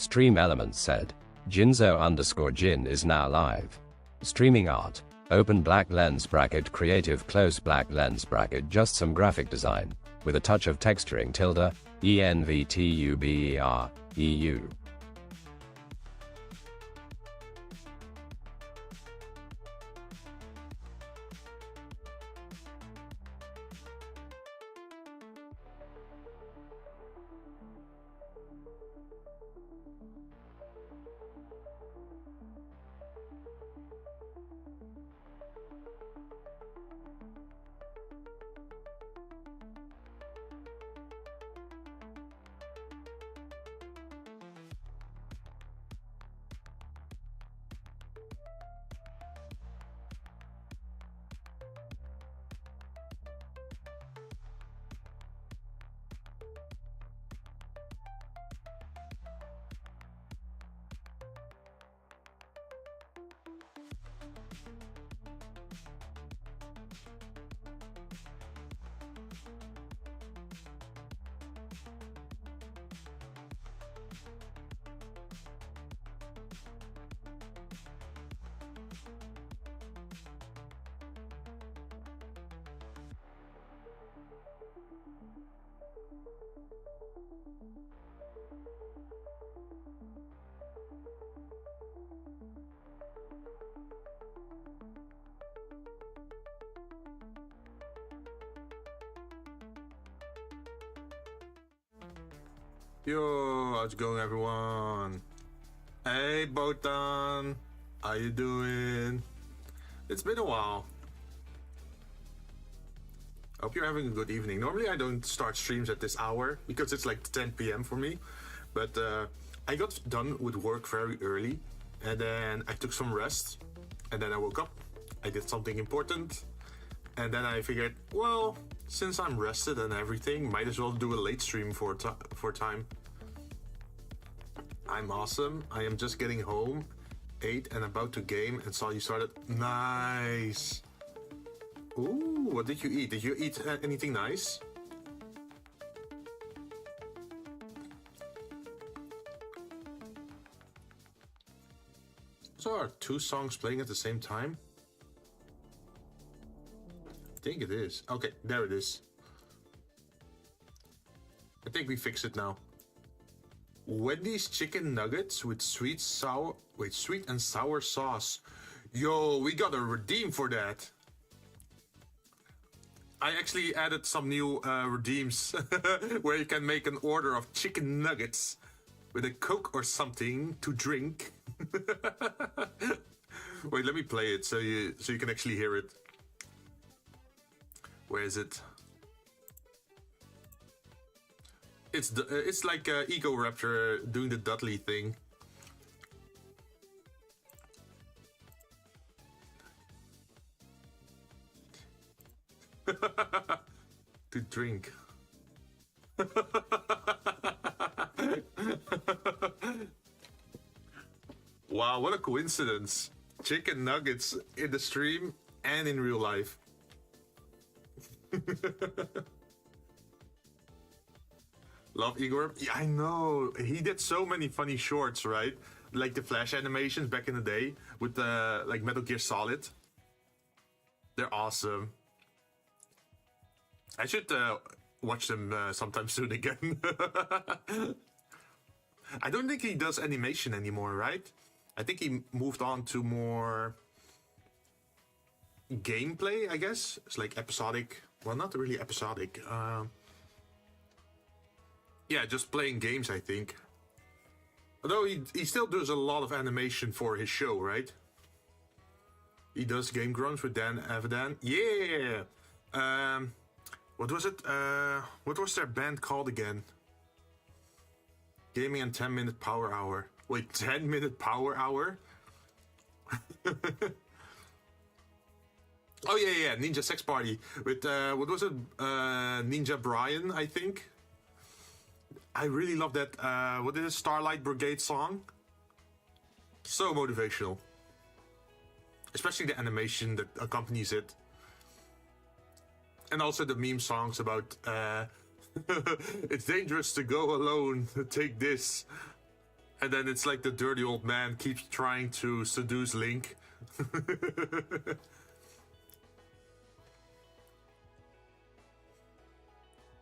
Stream Elements said, Jinzou_Jinn is now live. Streaming art. Open black lens bracket, creative close black lens bracket, just some graphic design, with a touch of texturing tilde, ENVTUBER, EU. Yo, how's it going, everyone? Hey, Botan, how you doing? It's been a while. Hope you're having a good evening. Normally I don't start streams at this hour because it's like 10 p.m. for me, but I got done with work very early, and then I took some rest, and then I woke up, I did something important, and then I figured, well, since I'm rested and everything, might as well do a late stream for time. I'm awesome. I am just getting home, ate and about to game, and saw you started. Nice. Ooh, what did you eat? Did you eat anything nice? So are two songs playing at the same time? I think it is. Okay, there it is. I think we fixed it now. Wendy's chicken nuggets with sweet and sour sauce. Yo, we got a redeem for that. I actually added some new redeems where you can make an order of chicken nuggets with a Coke or something to drink. Wait, let me play it so you can actually hear it. Where is it? It's like Ego Raptor doing the Dudley thing. To drink. Wow, what a coincidence. Chicken nuggets in the stream and in real life. Love Igor. Yeah, I know. He did so many funny shorts, right? Like the Flash animations back in the day with the like Metal Gear Solid. They're awesome. I should watch them sometime soon again. I don't think he does animation anymore, right? I think he moved on to more gameplay, I guess. It's like episodic. Well, not really episodic. Yeah, just playing games, I think. Although he still does a lot of animation for his show, right? He does Game Grumps with Dan Avidan. Yeah! What was it? What was their band called again? Gaming and 10-minute power hour. Wait, 10-minute power hour? Oh yeah, Ninja Sex Party with what was it? Ninja Brian, I think. I really love that. What is it? Starlight Brigade song? So motivational, especially the animation that accompanies it, and also the meme songs about it's dangerous to go alone. Take this. And then it's like the dirty old man keeps trying to seduce Link.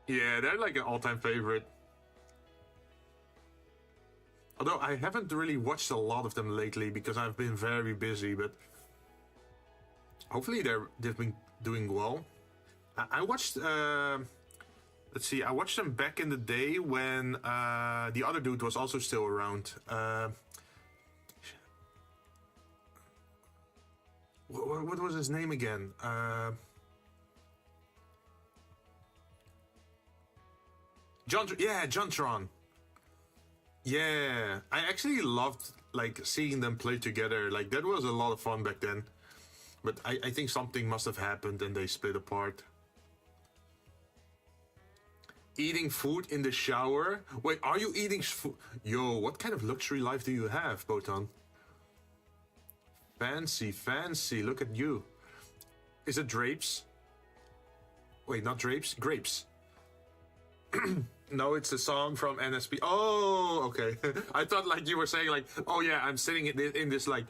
Yeah, they're like an all-time favorite. Although I haven't really watched a lot of them lately because I've been very busy, but hopefully they've been doing well. I watched, let's see, I watched them back in the day when the other dude was also still around. What was his name again? Jontron. Yeah, I actually loved like seeing them play together. Like that was a lot of fun back then. But I think something must have happened and they split apart. Eating food in the shower? Wait, are you eating food? Yo, what kind of luxury life do you have, Botan? Fancy, fancy, look at you. Is it drapes? Wait, not drapes, grapes. No, it's a song from NSP. Oh, okay. I thought like you were saying like, oh yeah, I'm sitting in this like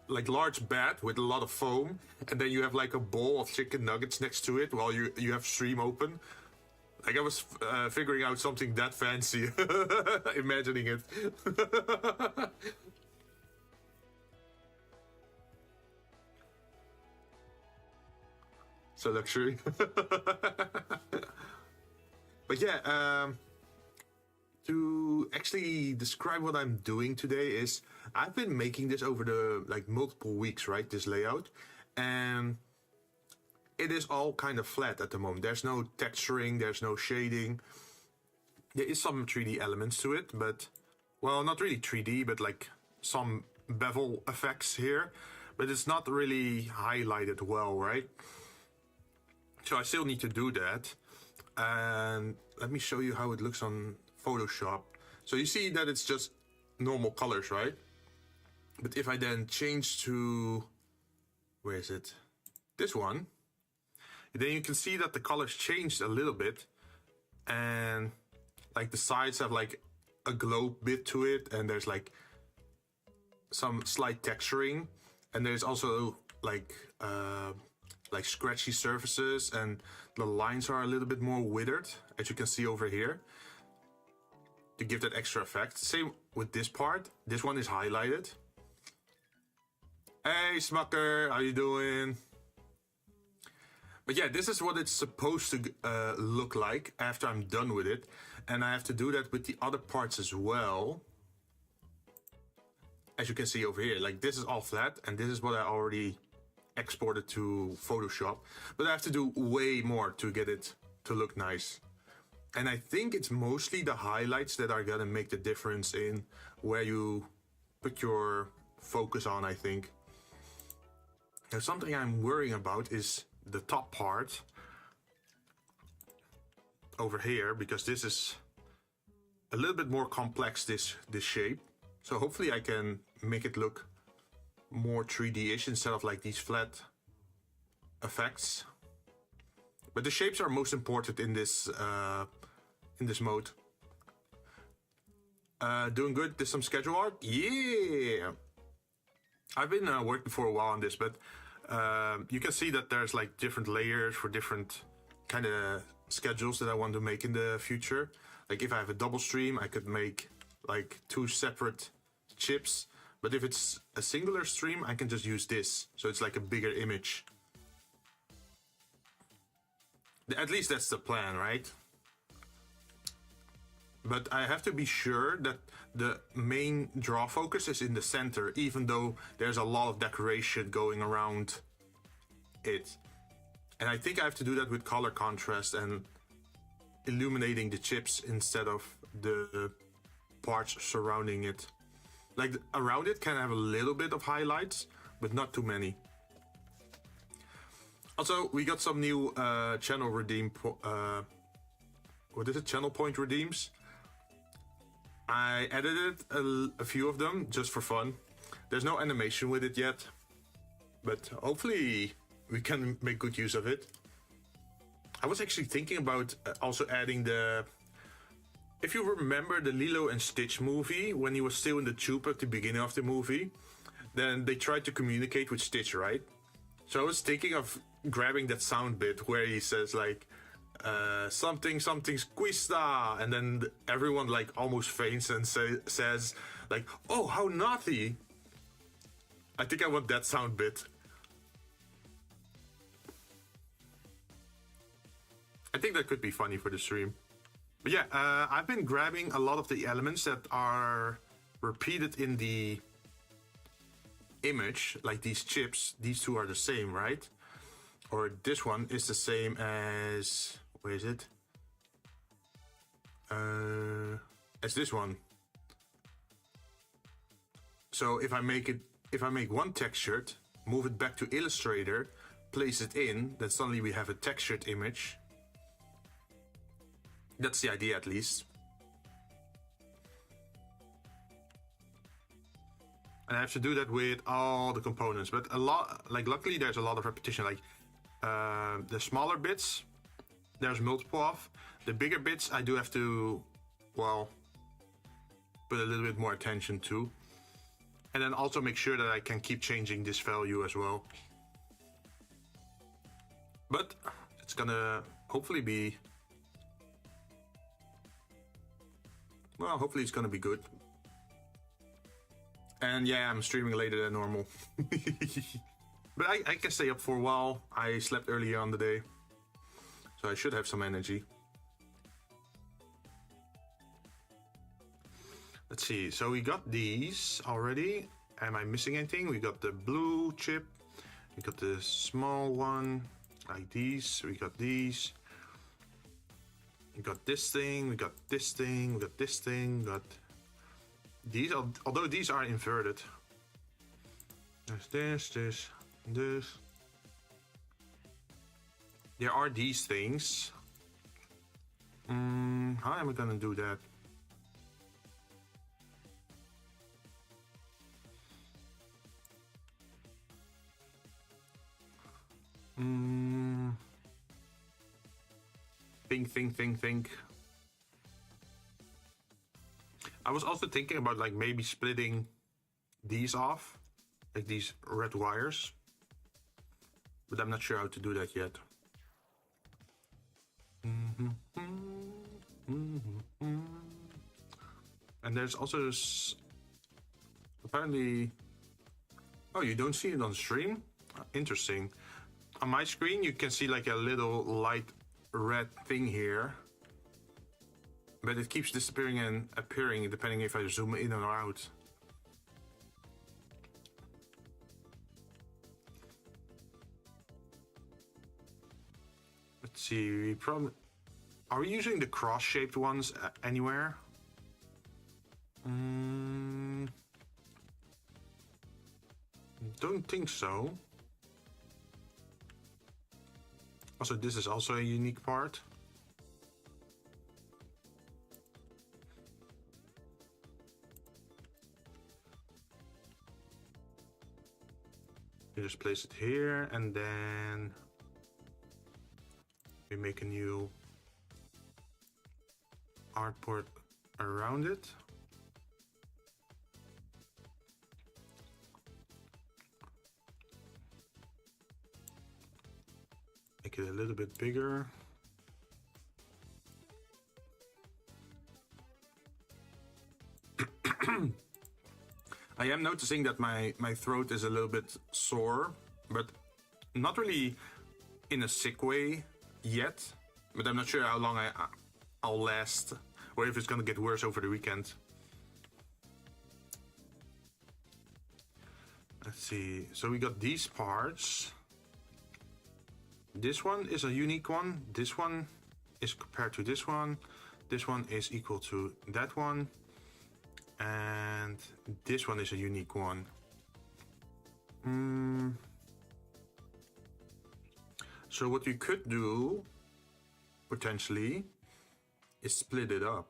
large bath with a lot of foam, and then you have like a bowl of chicken nuggets next to it while you have stream open. Like I was figuring out something that fancy, imagining it. So luxury. But yeah, to actually describe what I'm doing today is I've been making this over the like multiple weeks, right? This layout, and it is all kind of flat at the moment. There's no texturing, there's no shading. There is some 3D elements to it, but well, not really 3D, but like some bevel effects here, but it's not really highlighted well, right? So I still need to do that. And let me show you how it looks on Photoshop. So you see that it's just normal colors, right? But if I then change to, where is it? This one. Then you can see that the colors changed a little bit. And like the sides have like a glow bit to it. And there's like some slight texturing. And there's also like scratchy surfaces, and the lines are a little bit more withered, as you can see over here, to give that extra effect. Same with this part. This one is highlighted. Hey Smucker, how you doing? But yeah, this is what it's supposed to look like after I'm done with it, and I have to do that with the other parts as well. As you can see over here, like this is all flat, and this is what I already exported to Photoshop, but I have to do way more to get it to look nice. And I think it's mostly the highlights that are gonna make the difference in where you put your focus on, I think. Now, something I'm worrying about is the top part over here, because this is a little bit more complex, this shape. So hopefully I can make it look more 3D-ish instead of like these flat effects. But the shapes are most important in this mode. Doing good. There's some schedule art. Yeah, I've been working for a while on this, but you can see that there's like different layers for different kind of schedules that I want to make in the future. Like if I have a double stream, I could make like 2 separate chips. But if it's a singular stream, I can just use this. So it's like a bigger image. At least that's the plan, right? But I have to be sure that the main draw focus is in the center, even though there's a lot of decoration going around it. And I think I have to do that with color contrast and illuminating the chips instead of the parts surrounding it. Like around it can have a little bit of highlights, but not too many. Also, we got some new channel redeem. What is it? Channel point redeems. I edited a few of them just for fun. There's no animation with it yet, but hopefully we can make good use of it. I was actually thinking about also adding the if you remember the Lilo and Stitch movie, when he was still in the tube at the beginning of the movie, then they tried to communicate with Stitch, right? So I was thinking of grabbing that sound bit where he says like, something something squista, and then everyone like almost faints and says like, oh, how naughty. I think I want that sound bit. I think that could be funny for the stream. But yeah, I've been grabbing a lot of the elements that are repeated in the image, like these chips. These two are the same, right? Or this one is the same as, where is it? As this one. So if I make one textured, move it back to Illustrator, place it in, then suddenly we have a textured image. That's the idea, at least. And I have to do that with all the components, but a lot, like luckily there's a lot of repetition. Like the smaller bits, there's multiple of. The bigger bits I do have to, well, put a little bit more attention to. And then also make sure that I can keep changing this value as well. But it's gonna hopefully be, well, hopefully it's gonna be good. And yeah, I'm streaming later than normal. But I can stay up for a while. I slept earlier on the day, so I should have some energy. Let's see, so we got these already. Am I missing anything? We got the blue chip. We got the small one, like these. We got these. We got this thing, we got this thing, we got this thing, we got these, although these are inverted. There's this. There are these things. How am I gonna do that? Think. I was also thinking about like maybe splitting these off, like these red wires, but I'm not sure how to do that yet. And there's also this, apparently, oh, you don't see it on stream? Interesting. On my screen you can see like a little light red thing here, but it keeps disappearing and appearing depending if I zoom in or out. Let's see, are we using the cross-shaped ones anywhere? Don't think so. Also, this is also a unique part. You just place it here, and then we make a new artboard around it. Make it a little bit bigger. I am noticing that my throat is a little bit sore, but not really in a sick way yet. But I'm not sure how long I'll last, or if it's gonna get worse over the weekend. Let's see, so we got these parts. This one is a unique one. This one is compared to this one. This one is equal to that one. And this one is a unique one. So what you could do, potentially, is split it up.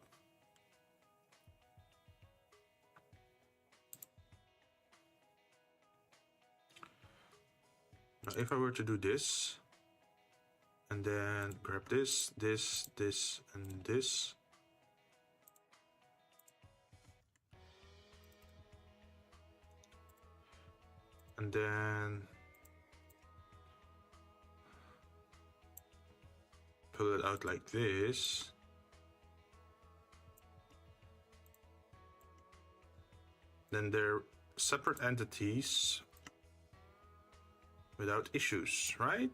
Now, if I were to do this, and then grab this, and this, And then pull it out like this. Then they're separate entities without issues, right?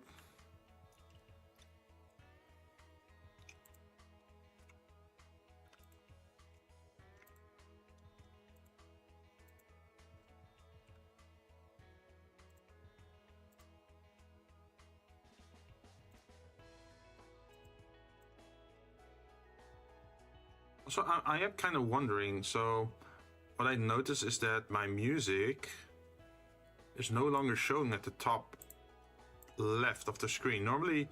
So I am kind of wondering, so what I notice is that my music is no longer showing at the top left of the screen. Normally,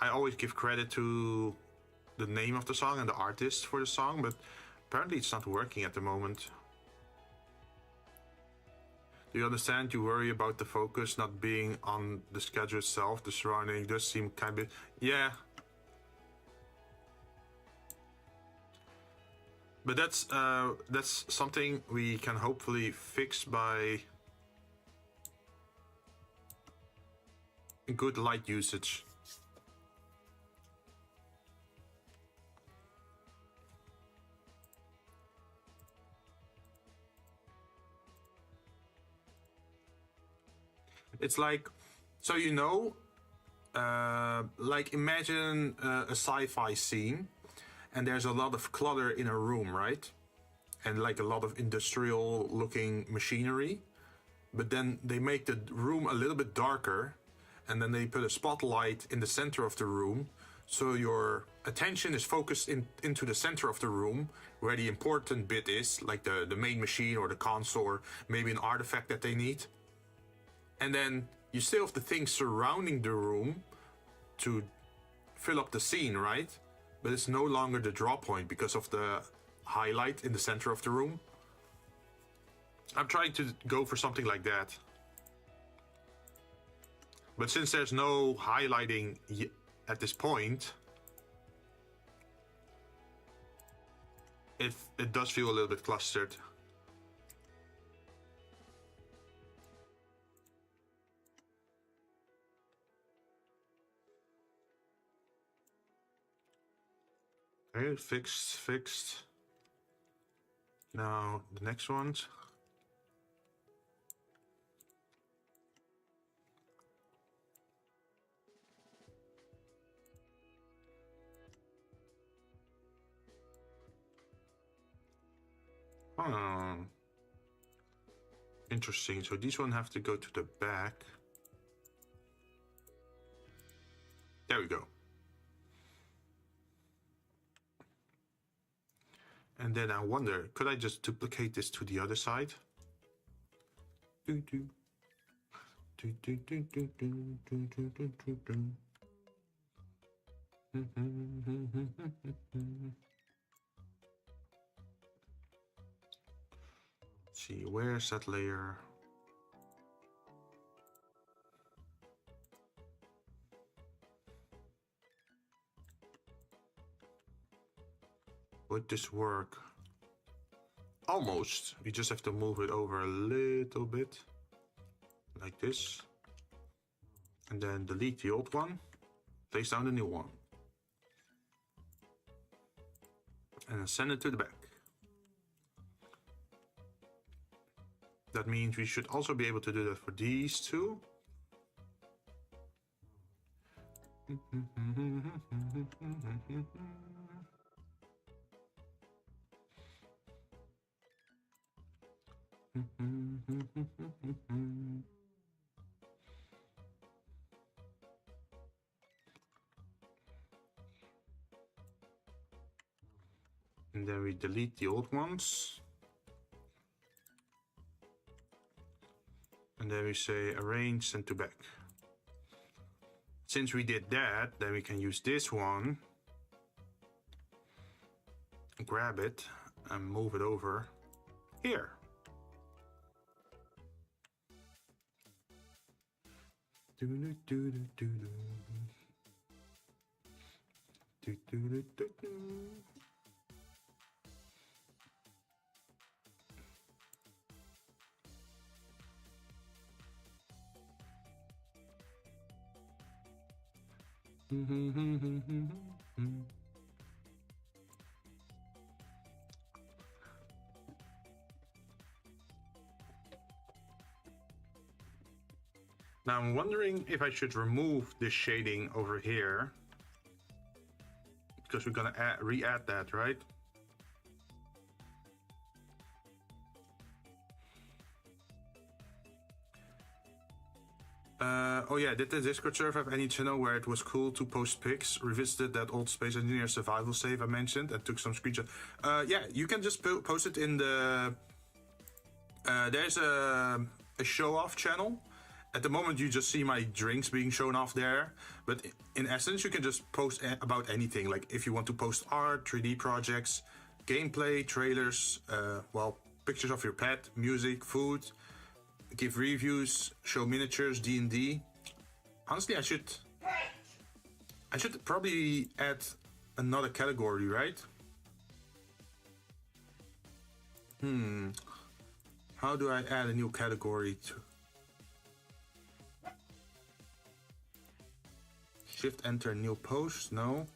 I always give credit to the name of the song and the artist for the song, but apparently it's not working at the moment. Do you understand? You worry about the focus not being on the schedule itself. The surrounding does seem kind of... Yeah. But that's something we can hopefully fix by good light usage. It's like, so you know, like imagine a sci-fi scene. And there's a lot of clutter in a room, right? And like a lot of industrial looking machinery. But then they make the room a little bit darker. And then they put a spotlight in the center of the room. So your attention is focused into the center of the room, where the important bit is, like the main machine or the console, or maybe an artifact that they need. And then you still have the things surrounding the room to fill up the scene, right? But it's no longer the draw point because of the highlight in the center of the room. I'm trying to go for something like that. But since there's no highlighting at this point, it does feel a little bit clustered. Okay, fixed. Now the next ones. Interesting. So these one have to go to the back. There we go. And then I wonder, could I just duplicate this to the other side? See, where's that layer? Would this work? Almost. We just have to move it over a little bit. Like this. And then delete the old one. Place down the new one. And then send it to the back. That means we should also be able to do that for these two. And then we delete the old ones. And then we say arrange, send to back. Since we did that, then we can use this one, grab it and move it over here. Now I'm wondering if I should remove this shading over here, because we're gonna re-add that, right? Oh yeah, did the Discord server have any channel where it was cool to post pics? Revisited that old Space Engineer survival save I mentioned and took some screenshots. Yeah, you can just post it in the... there's a show-off channel. At the moment you just see my drinks being shown off there, but in essence you can just post about anything. Like if you want to post art, 3D projects, gameplay, trailers, well, pictures of your pet, music, food, give reviews, show miniatures, D&D. Honestly, I should probably add another category, right? How do I add a new category to... Shift enter new post, no.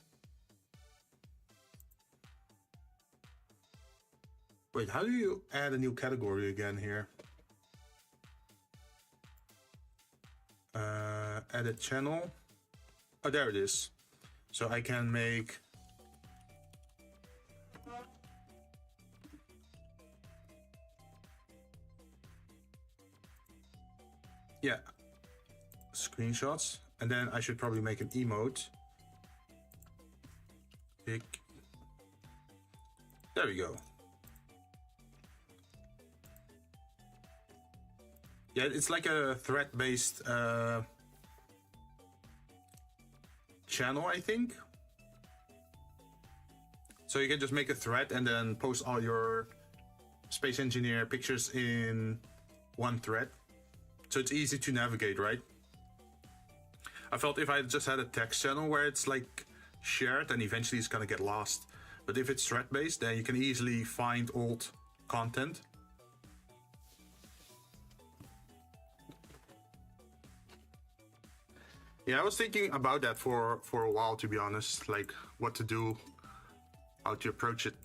Wait, how do you add a new category again here? Edit channel. Oh, there it is. So I can make... Yeah. Screenshots. And then I should probably make an emote. Pick. There we go. Yeah, it's like a thread-based channel, I think. So you can just make a thread and then post all your Space Engineer pictures in one thread. So it's easy to navigate, right? I felt if I just had a text channel where it's like shared, then eventually it's gonna get lost. But if it's thread-based, then you can easily find old content. Yeah, I was thinking about that for a while, to be honest, like what to do, how to approach it.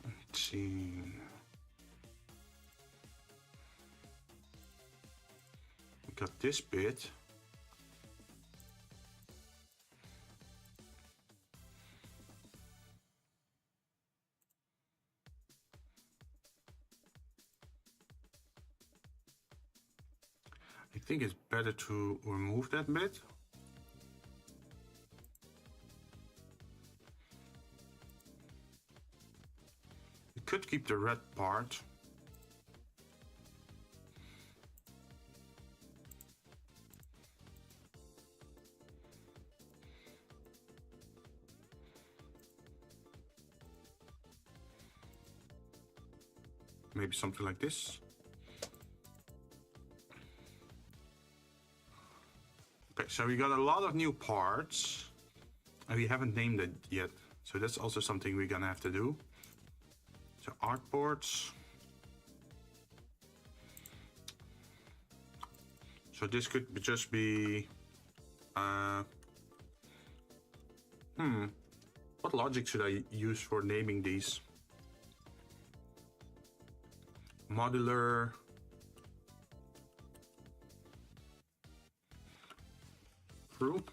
Let's see. We got this bit. I think it's better to remove that bit. We could keep the red part. Maybe something like this. Okay, so we got a lot of new parts and we haven't named it yet. So that's also something we're gonna have to do. So art ports. So this could just be, what logic should I use for naming these? Modular. Through.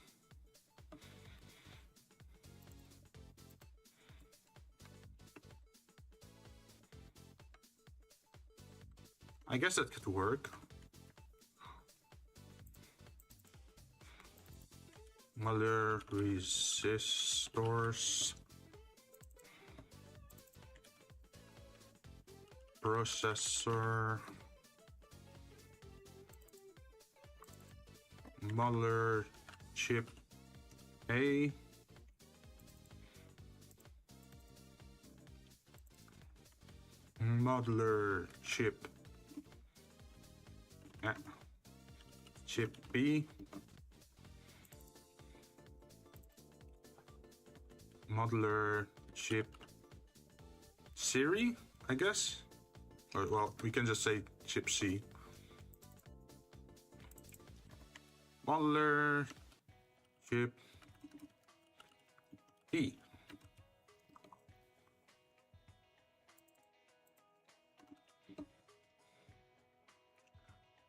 I guess that could work. Modular resistors. Processor. Modular chip A. modular chip. Yeah. Chip B. Modular chip Siri, I guess. Or, well, we can just say chip C. Modular chip D.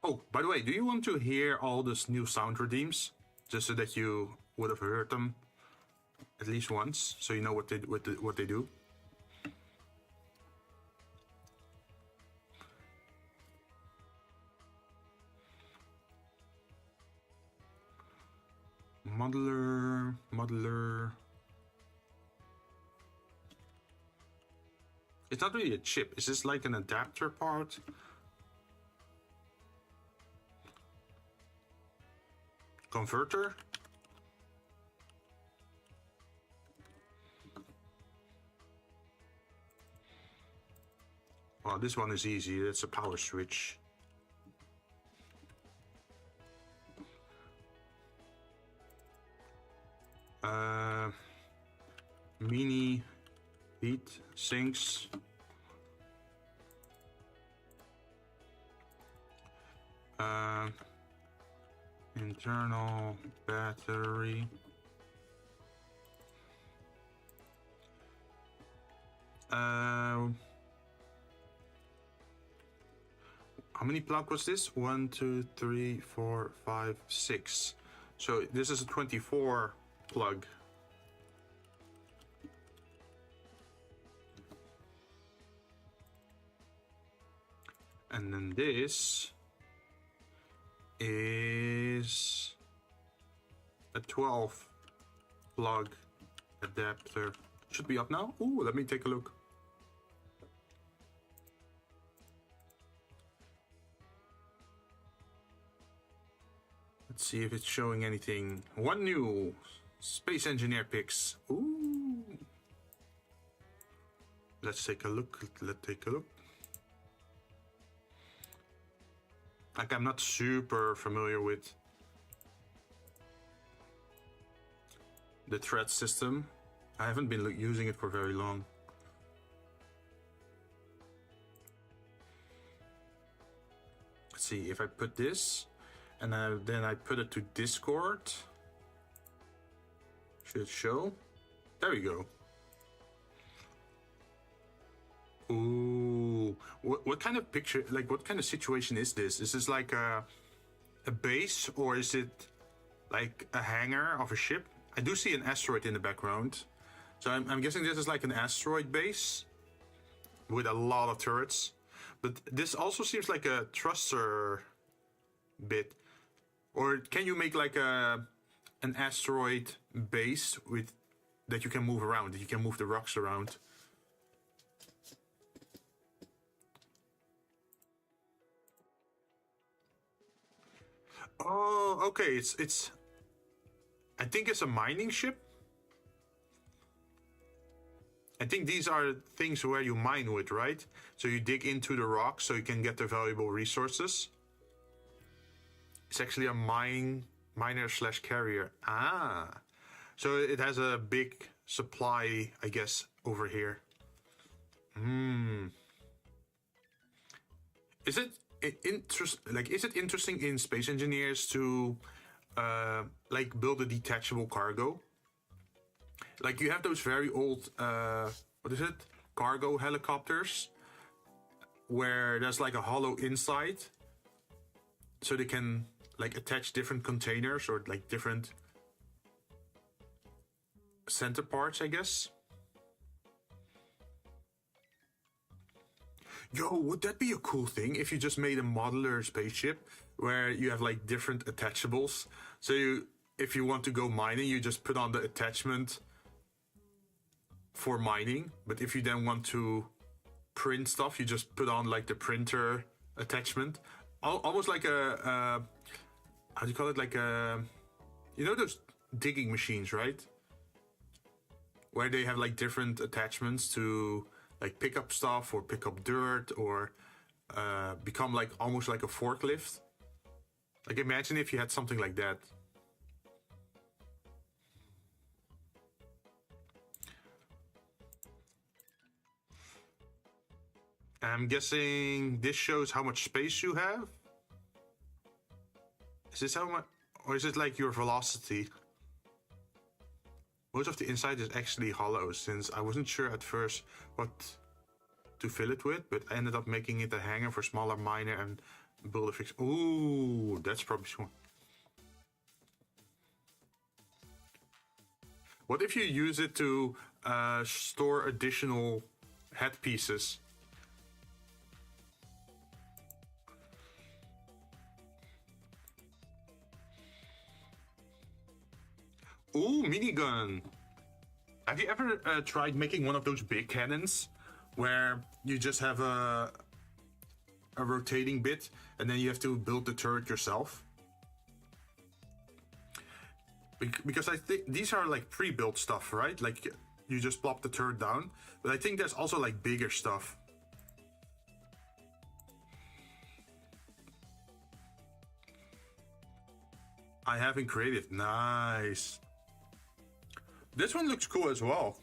Oh, by the way, do you want to hear all these new sound redeems? Just so that you would have heard them at least once, so you know what they do. Modular. It's not really a chip. Is this like an adapter part? Converter? Well, this one is easy. It's a power switch. Mini heat sinks. Internal battery. How many plug was this? 1, 2, 3, 4, 5, 6. So this is a 24 plug. And then this is a 12 plug adapter. Should be up now. Ooh, let me take a look. Let's see if it's showing anything. One new Space Engineer picks. Ooh. Let's take a look. Let's take a look. Like, I'm not super familiar with the thread system. I haven't been using it for very long. Let's see if I put this and then I put it to Discord. Should it show? There we go. Ooh, what kind of picture, like what kind of situation is this? Is this like a base, or is it like a hangar of a ship? I do see an asteroid in the background. So I'm guessing this is like an asteroid base with a lot of turrets. But this also seems like a thruster bit. Or can you make like an asteroid base with that you can move around, that you can move the rocks around? Oh, okay. It's. I think it's a mining ship. I think these are things where you mine with, right? So you dig into the rock so you can get the valuable resources. It's actually a miner slash carrier. Ah, so it has a big supply, I guess, over here. Is it is it interesting in Space Engineers to like build a detachable cargo? Like you have those very old what is it, cargo helicopters where there's like a hollow inside, so they can like attach different containers or like different center parts, I guess. Yo, would that be a cool thing if you just made a modular spaceship where you have like different attachables? So if you want to go mining, you just put on the attachment for mining. But if you then want to print stuff, you just put on like the printer attachment. Almost like a how do you call it? Like a, you know those digging machines, right? Where they have like different attachments to like pick up stuff or pick up dirt or become like almost like a forklift. Like imagine if you had something like that. I'm guessing this shows how much space you have. Is this how much, or is it like your velocity? Most of the inside is actually hollow, since I wasn't sure at first what to fill it with, but I ended up making it a hanger for smaller miner and builder fix. Ooh, that's probably smart. What if you use it to store additional headpieces? Ooh, minigun. Have you ever tried making one of those big cannons where you just have a rotating bit and then you have to build the turret yourself? Because I think these are like pre-built stuff, right? Like you just plop the turret down. But I think there's also like bigger stuff. I haven't created. Nice. This one looks cool as well.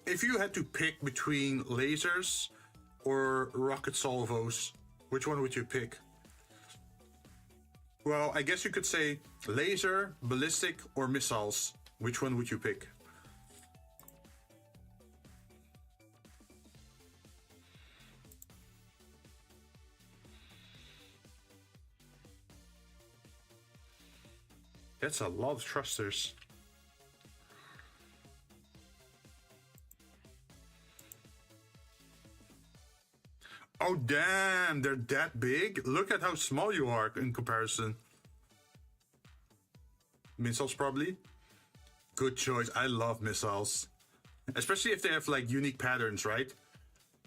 If you had to pick between lasers or rocket salvos, which one would you pick? Well, I guess you could say laser, ballistic, or missiles. Which one would you pick? That's a lot of thrusters. Oh damn, they're that big? Look at how small you are in comparison. Missiles probably? Good choice, I love missiles. Especially if they have like unique patterns, right?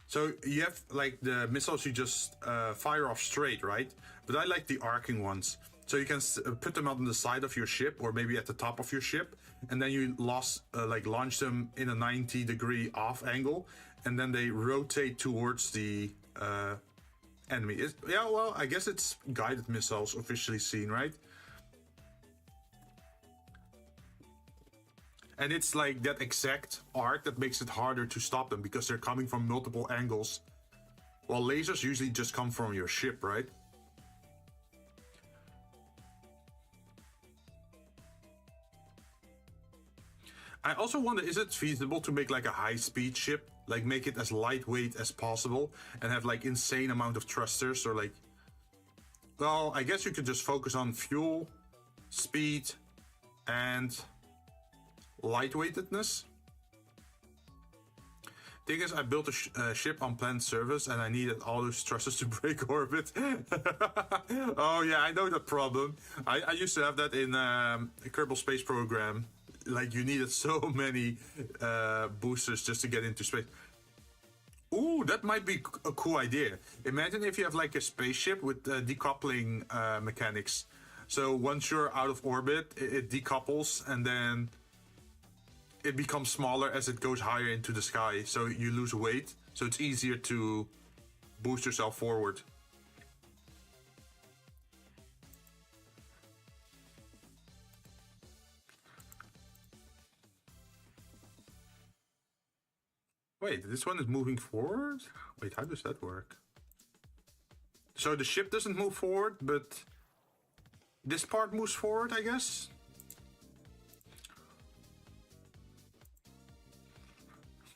So you have like the missiles you just fire off straight, right? But I like the arcing ones. So you can put them on the side of your ship or maybe at the top of your ship. And then you launch them in a 90-degree off angle. And then they rotate towards the enemy. Yeah, well, I guess it's guided missiles officially seen, right? And it's like that exact arc that makes it harder to stop them because they're coming from multiple angles. While lasers usually just come from your ship, right? I also wonder, is it feasible to make like a high-speed ship? Like make it as lightweight as possible and have like insane amount of thrusters or like... Well, I guess you could just focus on fuel, speed, and lightweightedness. Thing is, I built a ship on planned service and I needed all those thrusters to break orbit. Oh yeah, I know that problem. I used to have that in a Kerbal Space Program. Like you needed so many boosters just to get into space. Ooh, that might be a cool idea. Imagine if you have like a spaceship with decoupling mechanics. So once you're out of orbit, it decouples and then it becomes smaller as it goes higher into the sky. So you lose weight. So it's easier to boost yourself forward. Wait, this one is moving forward? Wait, how does that work? So the ship doesn't move forward, but this part moves forward, I guess?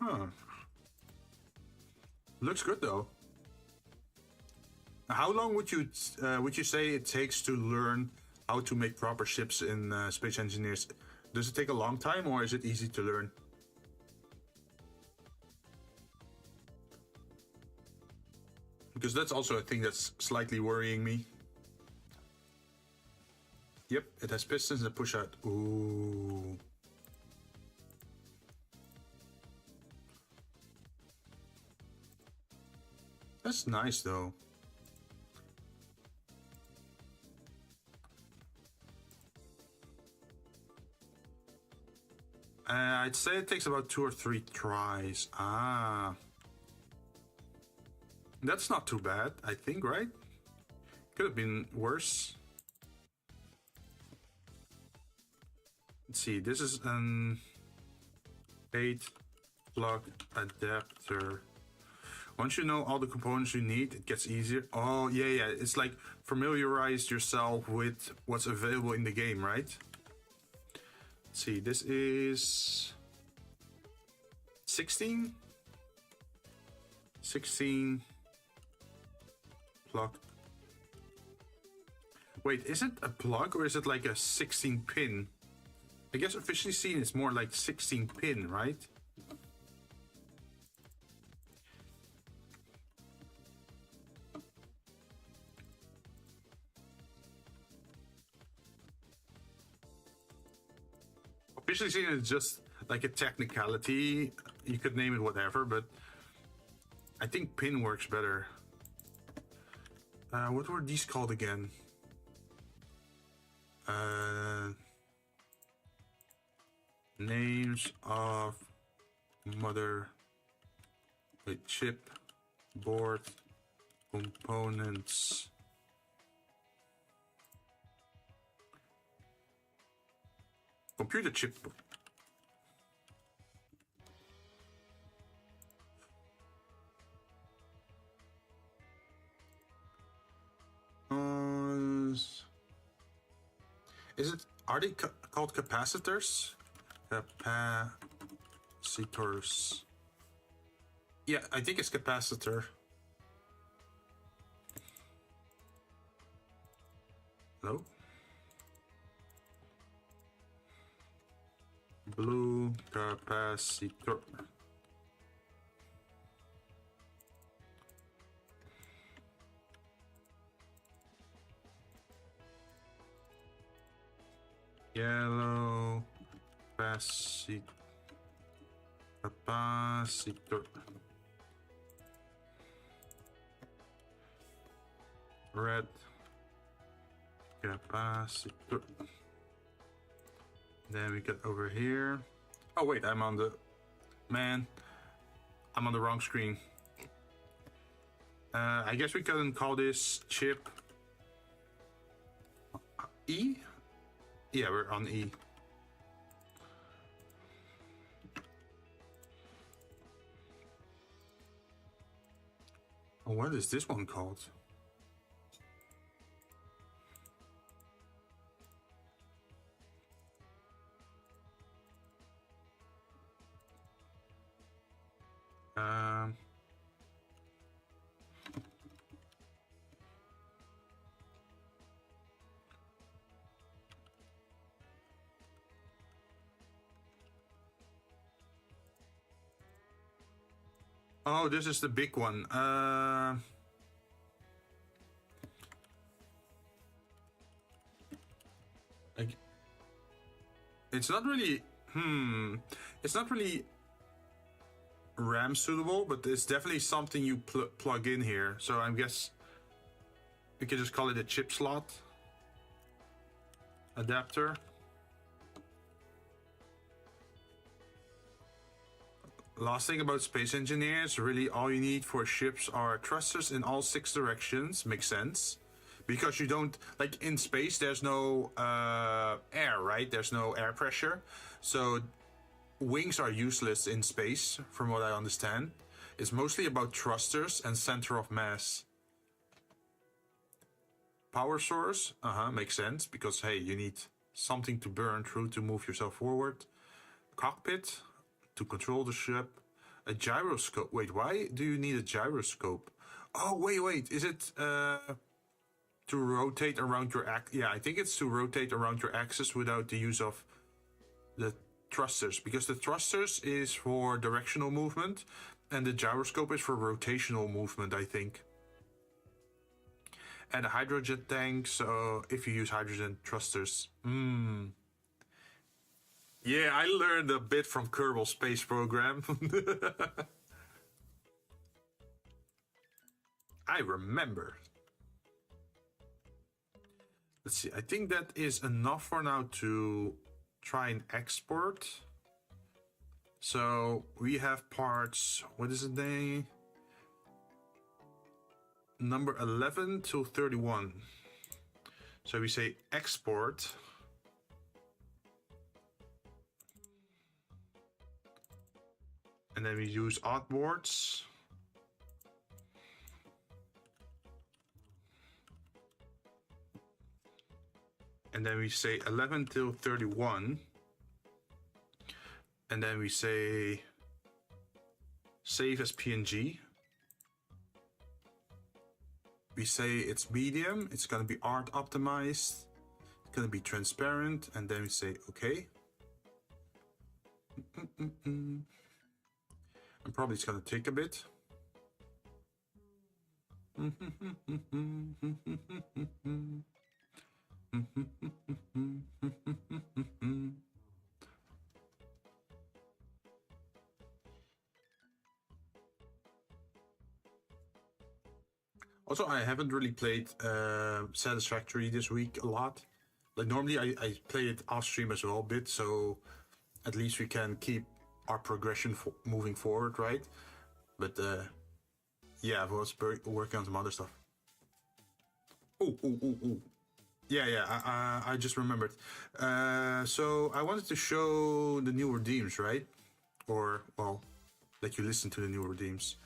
Huh. Looks good though. How long would you say it takes to learn how to make proper ships in Space Engineers? Does it take a long time or is it easy to learn? Because that's also a thing that's slightly worrying me. Yep, it has pistons that push out. Ooh. That's nice though. I'd say it takes about 2 or 3 tries. Ah. That's not too bad, I think, right? Could have been worse. Let's see, this is an 8-plug adapter. Once you know all the components you need, it gets easier. Oh, yeah. It's like familiarize yourself with what's available in the game, right? Let's see, this is 16? 16 plug. Wait, is it a plug or is it like a 16 pin? I guess officially seen it's more like 16 pin, right? Officially seen it's just like a technicality. You could name it whatever, but I think pin works better. What were these called again? Names of mother, wait, chip, board, components. Computer chip. Are they called capacitors? Capacitors. Yeah, I think it's capacitor. No. Blue capacitor. Yellow capacitor. Red capacitor. Then we get over here. Oh wait, I'm on the wrong screen. I guess we can call this chip E. Yeah, we're on E. Oh, what is this one called? Oh, this is the big one. It's not really. It's not really RAM suitable, but it's definitely something you plug in here. So I guess we can just call it a chip slot adapter. Last thing about space engineers, really all you need for ships are thrusters in all 6 directions. Makes sense. Because you don't, like in space, there's no air, right? There's no air pressure. So wings are useless in space, from what I understand. It's mostly about thrusters and center of mass. Power source, makes sense. Because, hey, you need something to burn through to move yourself forward. Cockpit, to control the ship. A gyroscope. Wait, why do you need a gyroscope? Oh, wait. Is it to rotate around your axis? Yeah, I think it's to rotate around your axis without the use of the thrusters. Because the thrusters is for directional movement and the gyroscope is for rotational movement, I think. And a hydrogen tank, so if you use hydrogen thrusters. Yeah, I learned a bit from Kerbal Space Program. I remember. Let's see, I think that is enough for now to try and export. So we have parts, what is it name? Number 11 to 31. So we say export. And then we use artboards. And then we say 11 till 31. And then we say save as PNG. We say it's medium, it's gonna be art optimized, it's gonna be transparent, and then we say okay. And probably it's gonna take a bit. Also, I haven't really played Satisfactory this week a lot. Like normally I play it off stream as well a bit, so at least we can keep our progression moving forward, right? But yeah, I was working on some other stuff. Oh. Yeah, I just remembered. So I wanted to show the new redeems, right? Or, well, let you listen to the new redeems.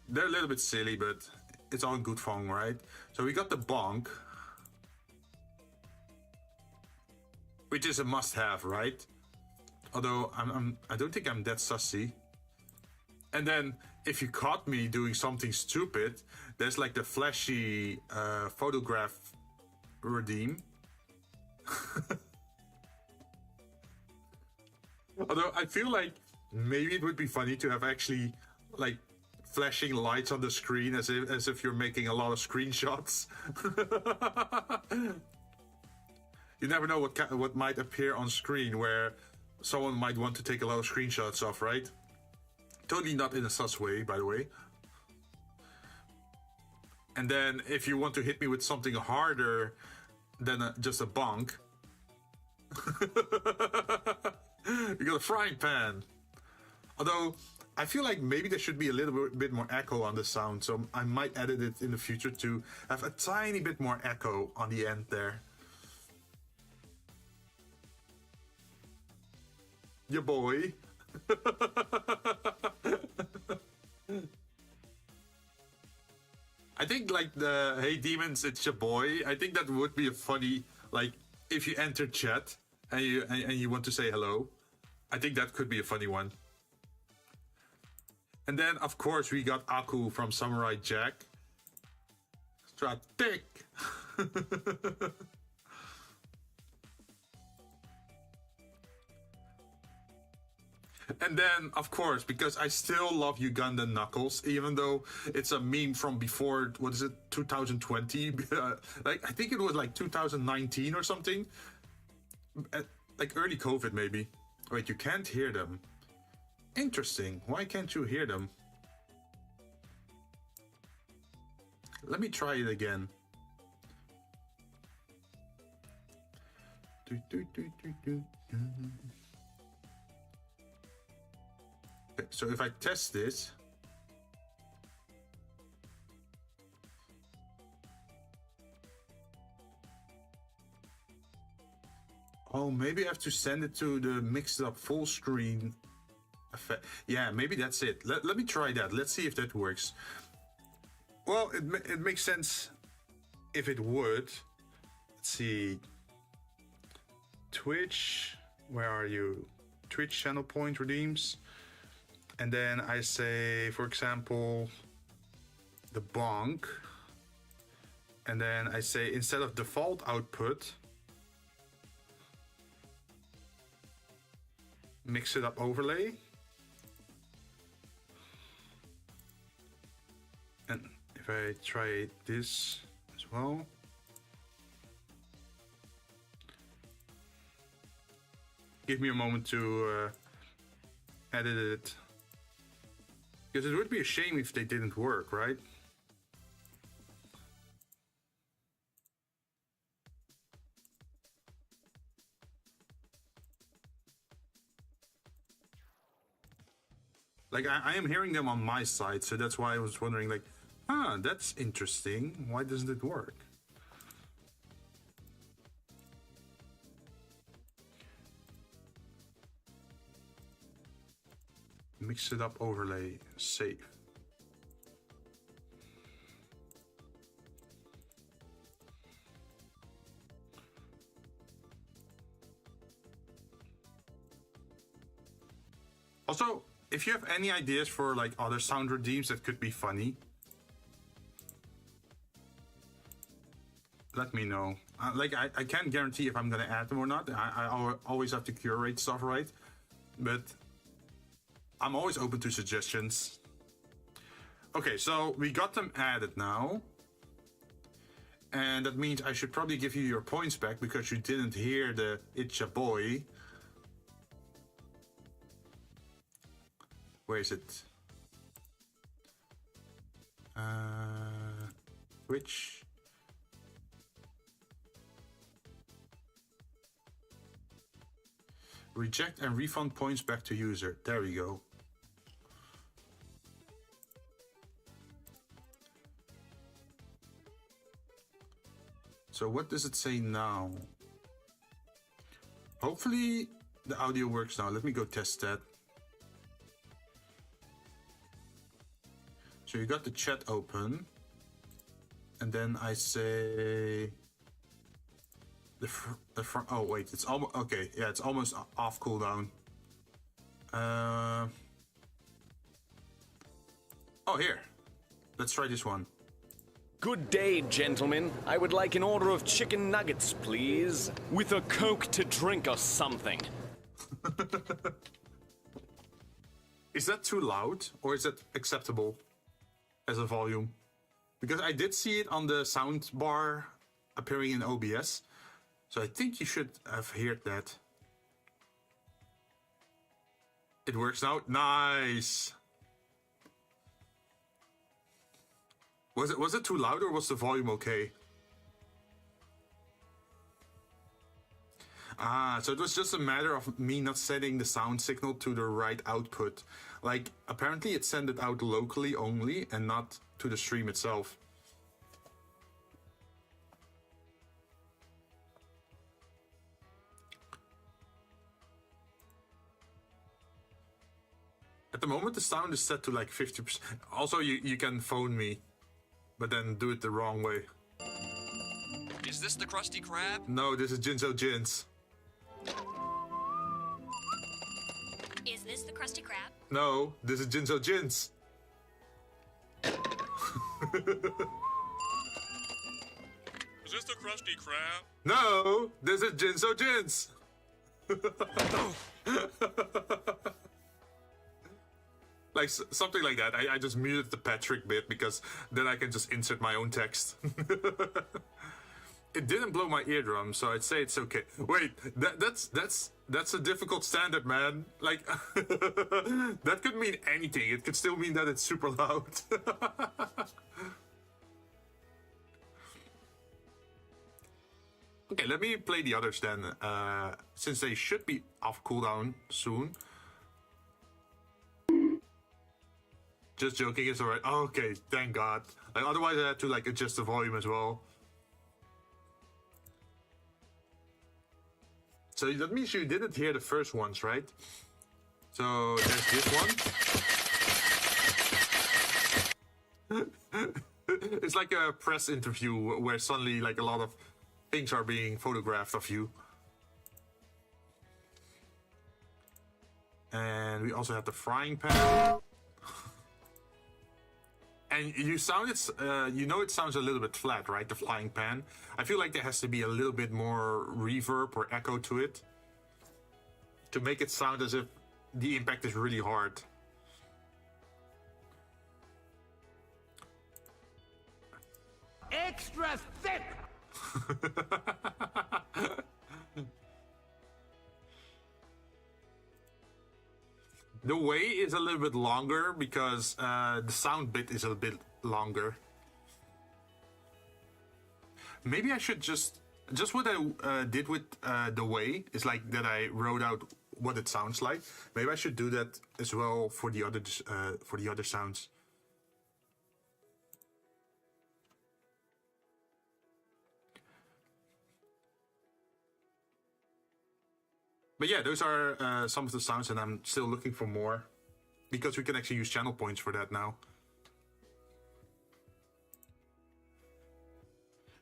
They're a little bit silly, but it's all in good fun, right? So we got the bonk, which is a must-have, right? Although I don't think I'm that sussy. And then if you caught me doing something stupid, there's like the flashy photograph redeem. Although I feel like maybe it would be funny to have actually like flashing lights on the screen as if you're making a lot of screenshots. You never know what might appear on screen where someone might want to take a lot of screenshots of, right? Totally not in a sus way, by the way. And then if you want to hit me with something harder than just a bonk, you got a frying pan. Although I feel like maybe there should be a little bit more echo on the sound, so I might edit it in the future to have a tiny bit more echo on the end there. Your boy. I think like the hey demons, it's your boy. I think that would be a funny, like if you enter chat and you want to say hello. I think that could be a funny one. And then of course we got Aku from Samurai Jack. Stratic. And then, of course, because I still love Ugandan Knuckles, even though it's a meme from before, what is it, 2020? Like, I think it was like 2019 or something. Like early COVID, maybe. Wait, you can't hear them. Interesting. Why can't you hear them? Let me try it again. Okay, so if I test this, oh, maybe I have to send it to the mixed up full screen effect. Yeah, maybe that's it. Let me try that. Let's see if that works. Well, it makes sense if it would. Let's see. Twitch, where are you? Twitch channel point redeems. And then I say, for example, the bonk. And then I say, instead of default output, mix it up overlay. And if I try this as well. Give me a moment to edit it. Because it would be a shame if they didn't work, right? Like, I am hearing them on my side, so that's why I was wondering, like, that's interesting. Why doesn't it work? Mix it up, overlay, save. Also, if you have any ideas for like other sound redeems that could be funny, let me know. Like I can't guarantee if I'm gonna add them or not. I always have to curate stuff, right? But I'm always open to suggestions. Okay, so we got them added now. And that means I should probably give you your points back because you didn't hear the "It's a Boy." Where is it? Which? Reject and refund points back to user. There we go. So what does it say now? Hopefully the audio works now. Let me go test that. So you got the chat open, and then I say the front. Oh wait, it's almost okay. Yeah, it's almost off cooldown. Oh here, let's try this one. Good day, gentlemen. I would like an order of chicken nuggets, please, with a Coke to drink or something. Is that too loud, or is that acceptable as a volume? Because I did see it on the sound bar appearing in OBS, so I think you should have heard that. It works now. Nice. Was it too loud, or was the volume okay? So it was just a matter of me not setting the sound signal to the right output. Like, apparently it sent it out locally only and not to the stream itself. At the moment the sound is set to like 50%. Also, you can phone me, but then do it the wrong way. Is this the Krusty Krab? No, this is Jinzou Jinns. Is this the Krusty Krab? No, this is Jinzou Jinns. Is this the Krusty Krab? No, this is Jinzou Jinns. Like something like that. I just muted the Patrick bit because then I can just insert my own text. It didn't blow my eardrum, so I'd say it's okay. Wait, that's a difficult standard, man. Like, that could mean anything. It could still mean that it's super loud. Okay, let me play the others then, since they should be off cooldown soon. Just joking, it's alright. Oh, okay, thank God. Like, otherwise I had to like adjust the volume as well. So that means you didn't hear the first ones, right? So there's this one. It's like a press interview where suddenly like a lot of things are being photographed of you. And we also have the frying pan. And you sound it, you know it sounds a little bit flat, right? The frying pan. I feel like there has to be a little bit more reverb or echo to it to make it sound as if the impact is really hard. Extra thick! The way is a little bit longer because the sound bit is a bit longer. Maybe I should just what I did with the way is like that I wrote out what it sounds like. Maybe I should do that as well for the other sounds. But yeah, those are some of the sounds, and I'm still looking for more because we can actually use channel points for that now.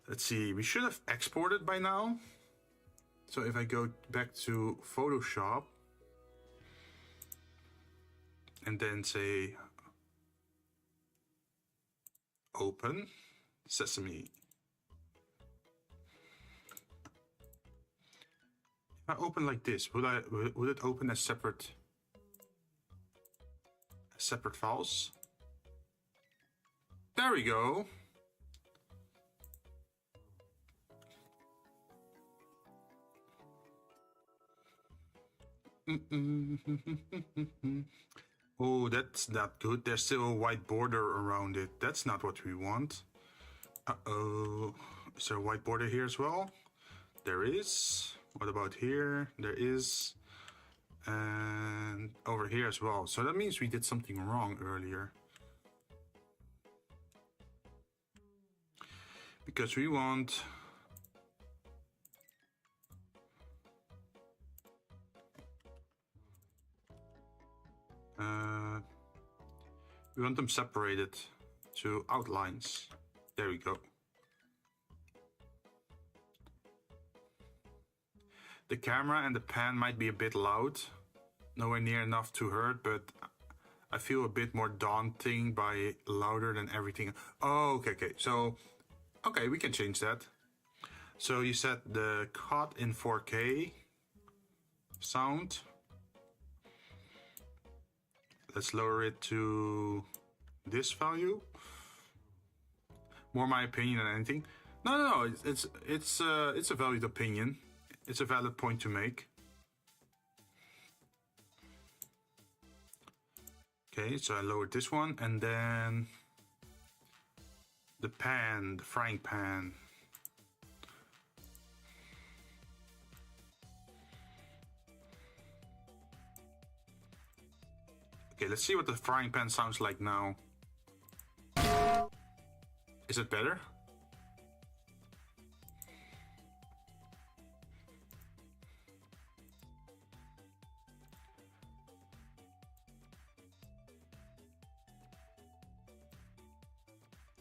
Let's see, we should have exported by now. So if I go back to Photoshop and then say open Sesame. If I open like this, would it open as separate files? There we go. Oh, that's not good. There's still a white border around it. That's not what we want. Uh-oh. Is there a white border here as well? There is. What about here? There is. And over here as well. So that means we did something wrong earlier. Because we want... we want them separated to outlines. There we go. The camera and the pan might be a bit loud, nowhere near enough to hurt, but I feel a bit more daunting by louder than everything. Oh, okay. So, okay, we can change that. So you set the cut in 4K sound. Let's lower it to this value. More my opinion than anything. No. It's a valid opinion. It's a valid point to make. Okay, so I lowered this one, and then the pan, the frying pan. Okay, let's see what the frying pan sounds like now. Is it better?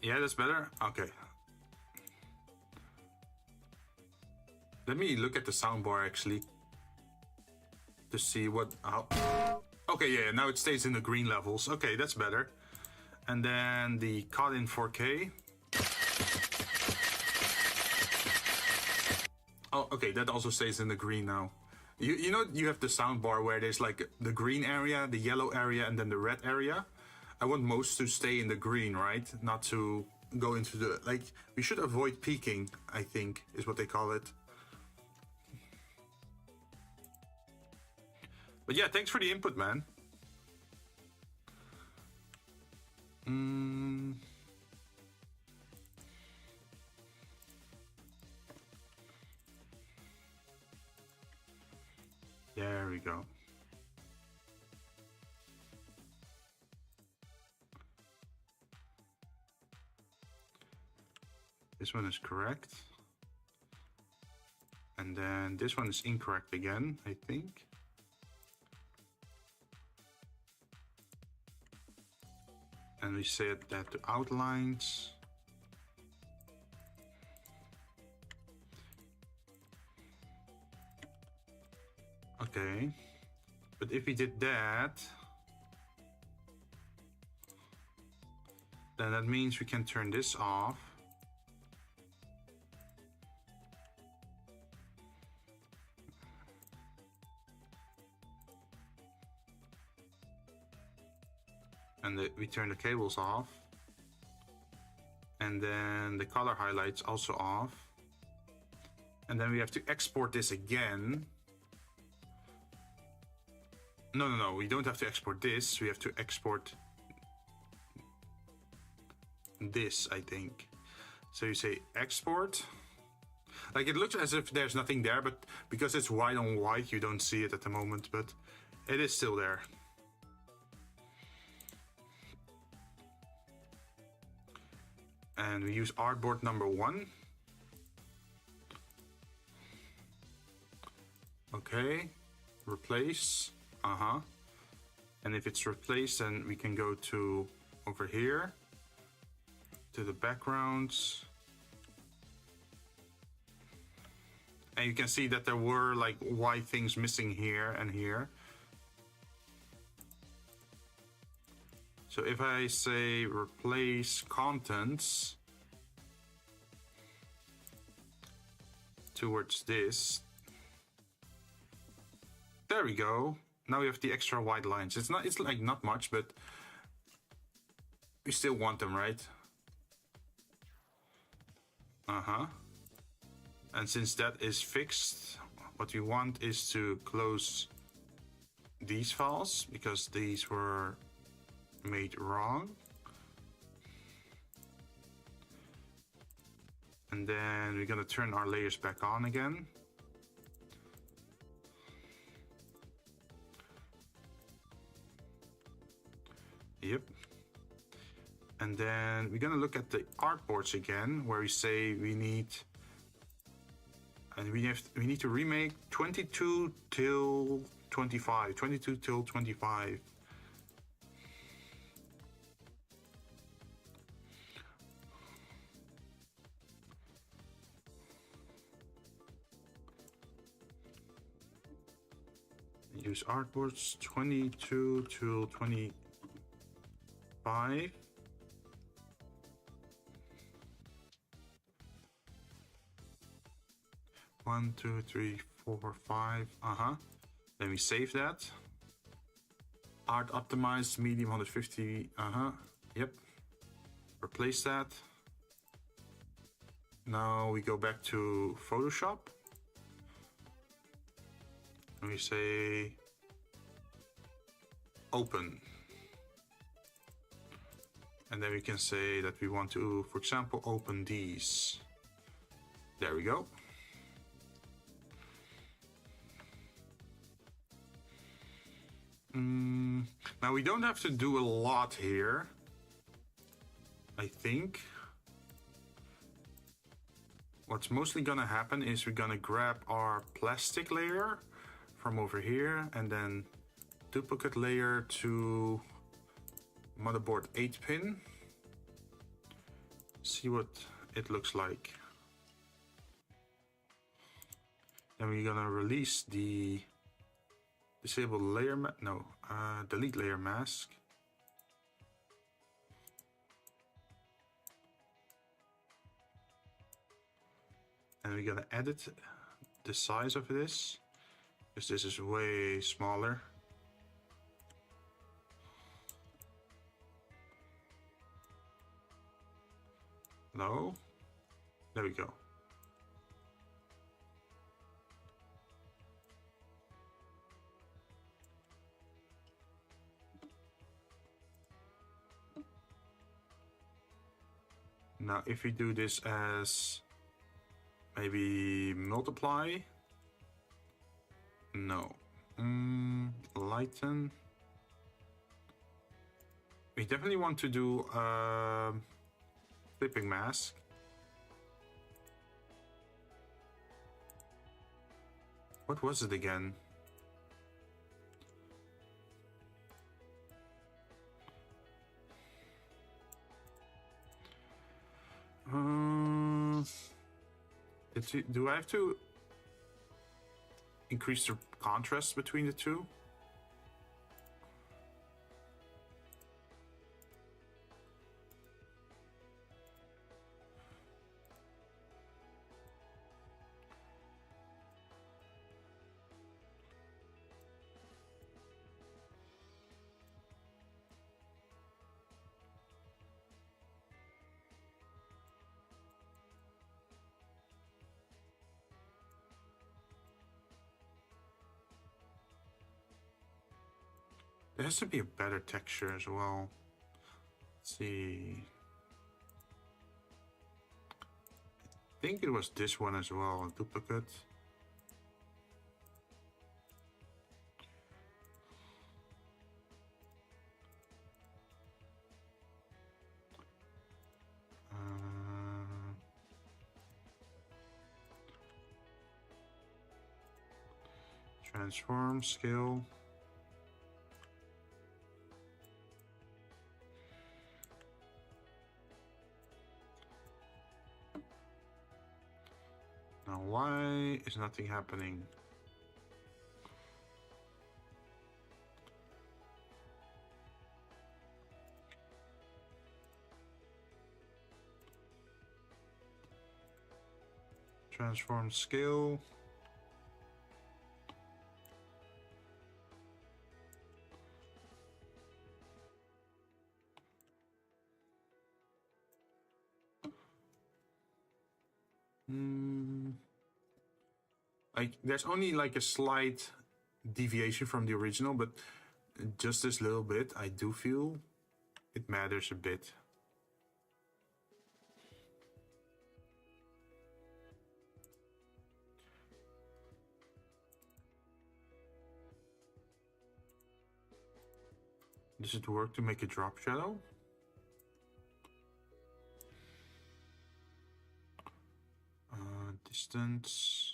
Yeah, that's better? Okay. Let me look at the soundbar actually. To see what... Okay, yeah, now it stays in the green levels. Okay, that's better. And then the cut in 4K. Oh, okay, that also stays in the green now. You know, you have the soundbar where there's like the green area, the yellow area, and then the red area. I want most to stay in the green, right? Not to go into the... Like, we should avoid peaking, I think, is what they call it. But yeah, thanks for the input, man. There we go. This one is correct. And then this one is incorrect again, I think. And we set that to outlines. Okay. But if we did that, then that means we can turn this off. And we turn the cables off, and then the color highlights also off, and then we have to export this again. No, we don't have to export this, we have to export this, I think. So you say export, Like, it looks as if there's nothing there, but because it's white on white, you don't see it at the moment, but it is still there. And we use artboard number 1. Okay, replace, and if it's replaced, then we can go to over here, to the backgrounds. And you can see that there were like white things missing here and here. So if I say replace contents towards this, there we go. Now we have the extra white lines. It's like not much, but we still want them, right? And since that is fixed, what we want is to close these files because these were made wrong. And then we're gonna turn our layers back on again. Yep. And then we're gonna look at the artboards again, where we say we need, and we need to remake 22 till 25, 22 till 25. Use artboards 22 till 25. One, two, three, four, 5. Then we save that. Art optimized, medium 150. Yep. Replace that. Now we go back to Photoshop. And we say open. And then we can say that we want to, for example, open these. There we go. Now we don't have to do a lot here, I think. What's mostly gonna happen is we're gonna grab our plastic layer from over here and then duplicate layer to motherboard 8-pin. See what it looks like. Then we're gonna release the disable layer delete layer mask. And we're gonna edit the size of this, because this is way smaller. No, there we go. Now, if we do this as maybe multiply, no, lighten. We definitely want to do flipping mask. What was it again? Do I have to increase the contrast between the two? There has to be a better texture as well. Let's see. think it was this one as well, a duplicate. Transform, scale. Now why is nothing happening? Transform, scale. Like there's only like a slight deviation from the original, but just this little bit, I do feel it matters a bit. Does it work to make a drop shadow? Distance.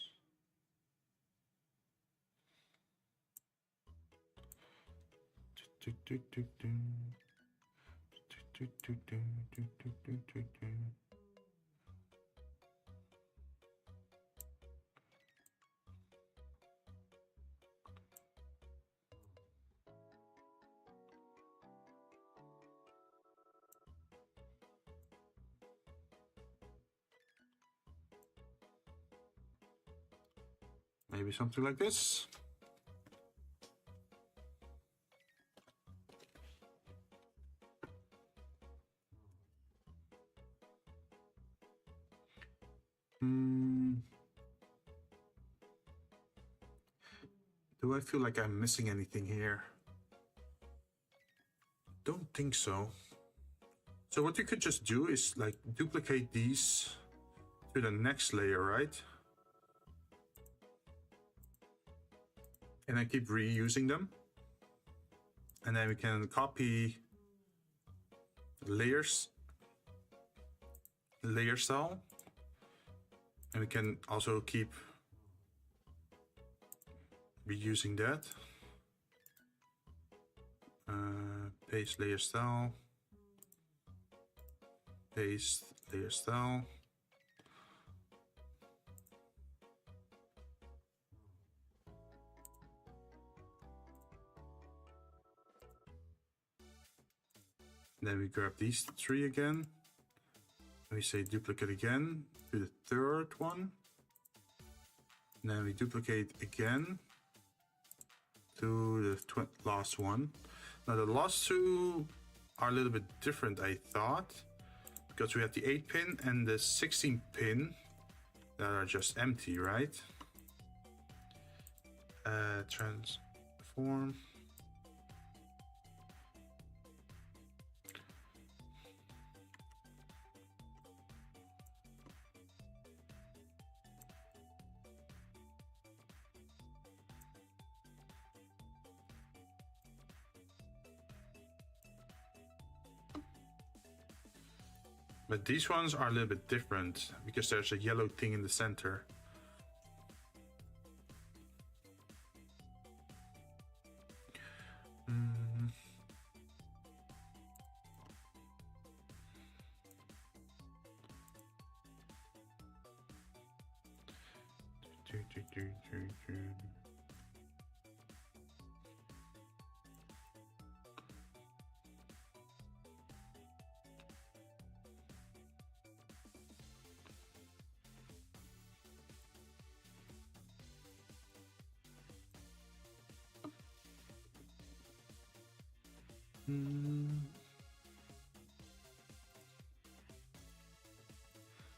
Maybe something like this. Do I feel like I'm missing anything here? Don't think so. So what you could just do is like duplicate these to the next layer, right? And I keep reusing them. And then we can copy layers, layer style. And we can also keep reusing that. Paste layer style. Paste layer style. Then we grab these three again. We say duplicate again to the third one. And then we duplicate again to the last one. Now the last two are a little bit different, I thought, because we have the 8 pin and the 16 pin that are just empty, right? Transform. But these ones are a little bit different because there's a yellow thing in the center.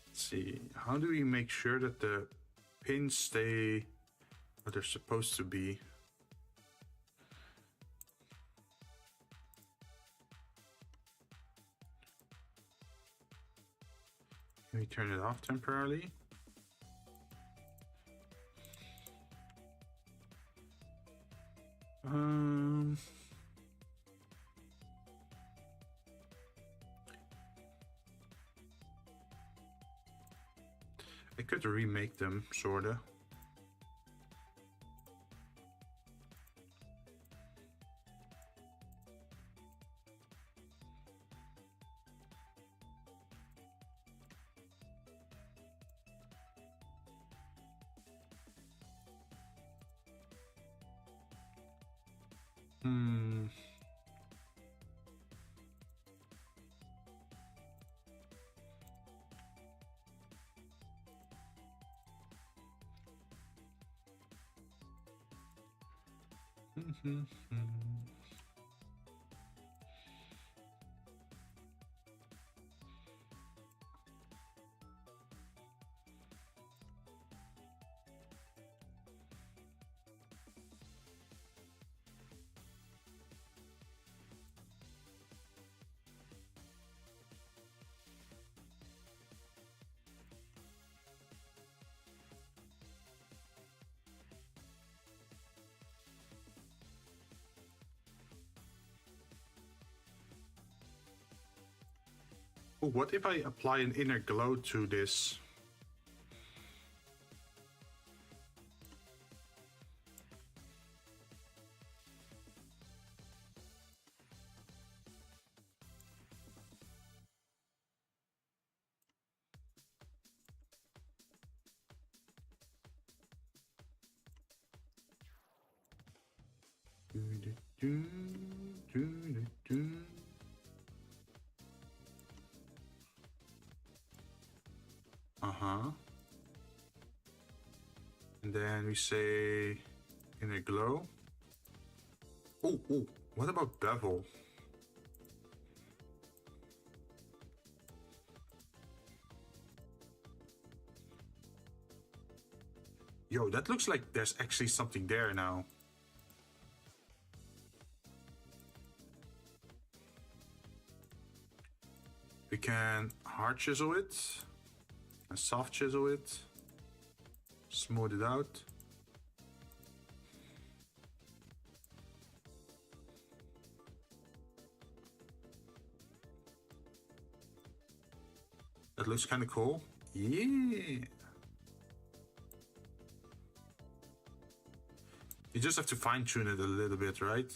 Let's see, how do we make sure that the pins stay what they're supposed to be? Let me turn it off temporarily. I could remake them, sorta. Oh, what if I apply an inner glow to this? And then we say inner glow. Oh, what about bevel? Yo, that looks like there's actually something there now. We can hard chisel it and soft chisel it, smooth it out. That looks kind of cool. Yeah. You just have to fine tune it a little bit, right?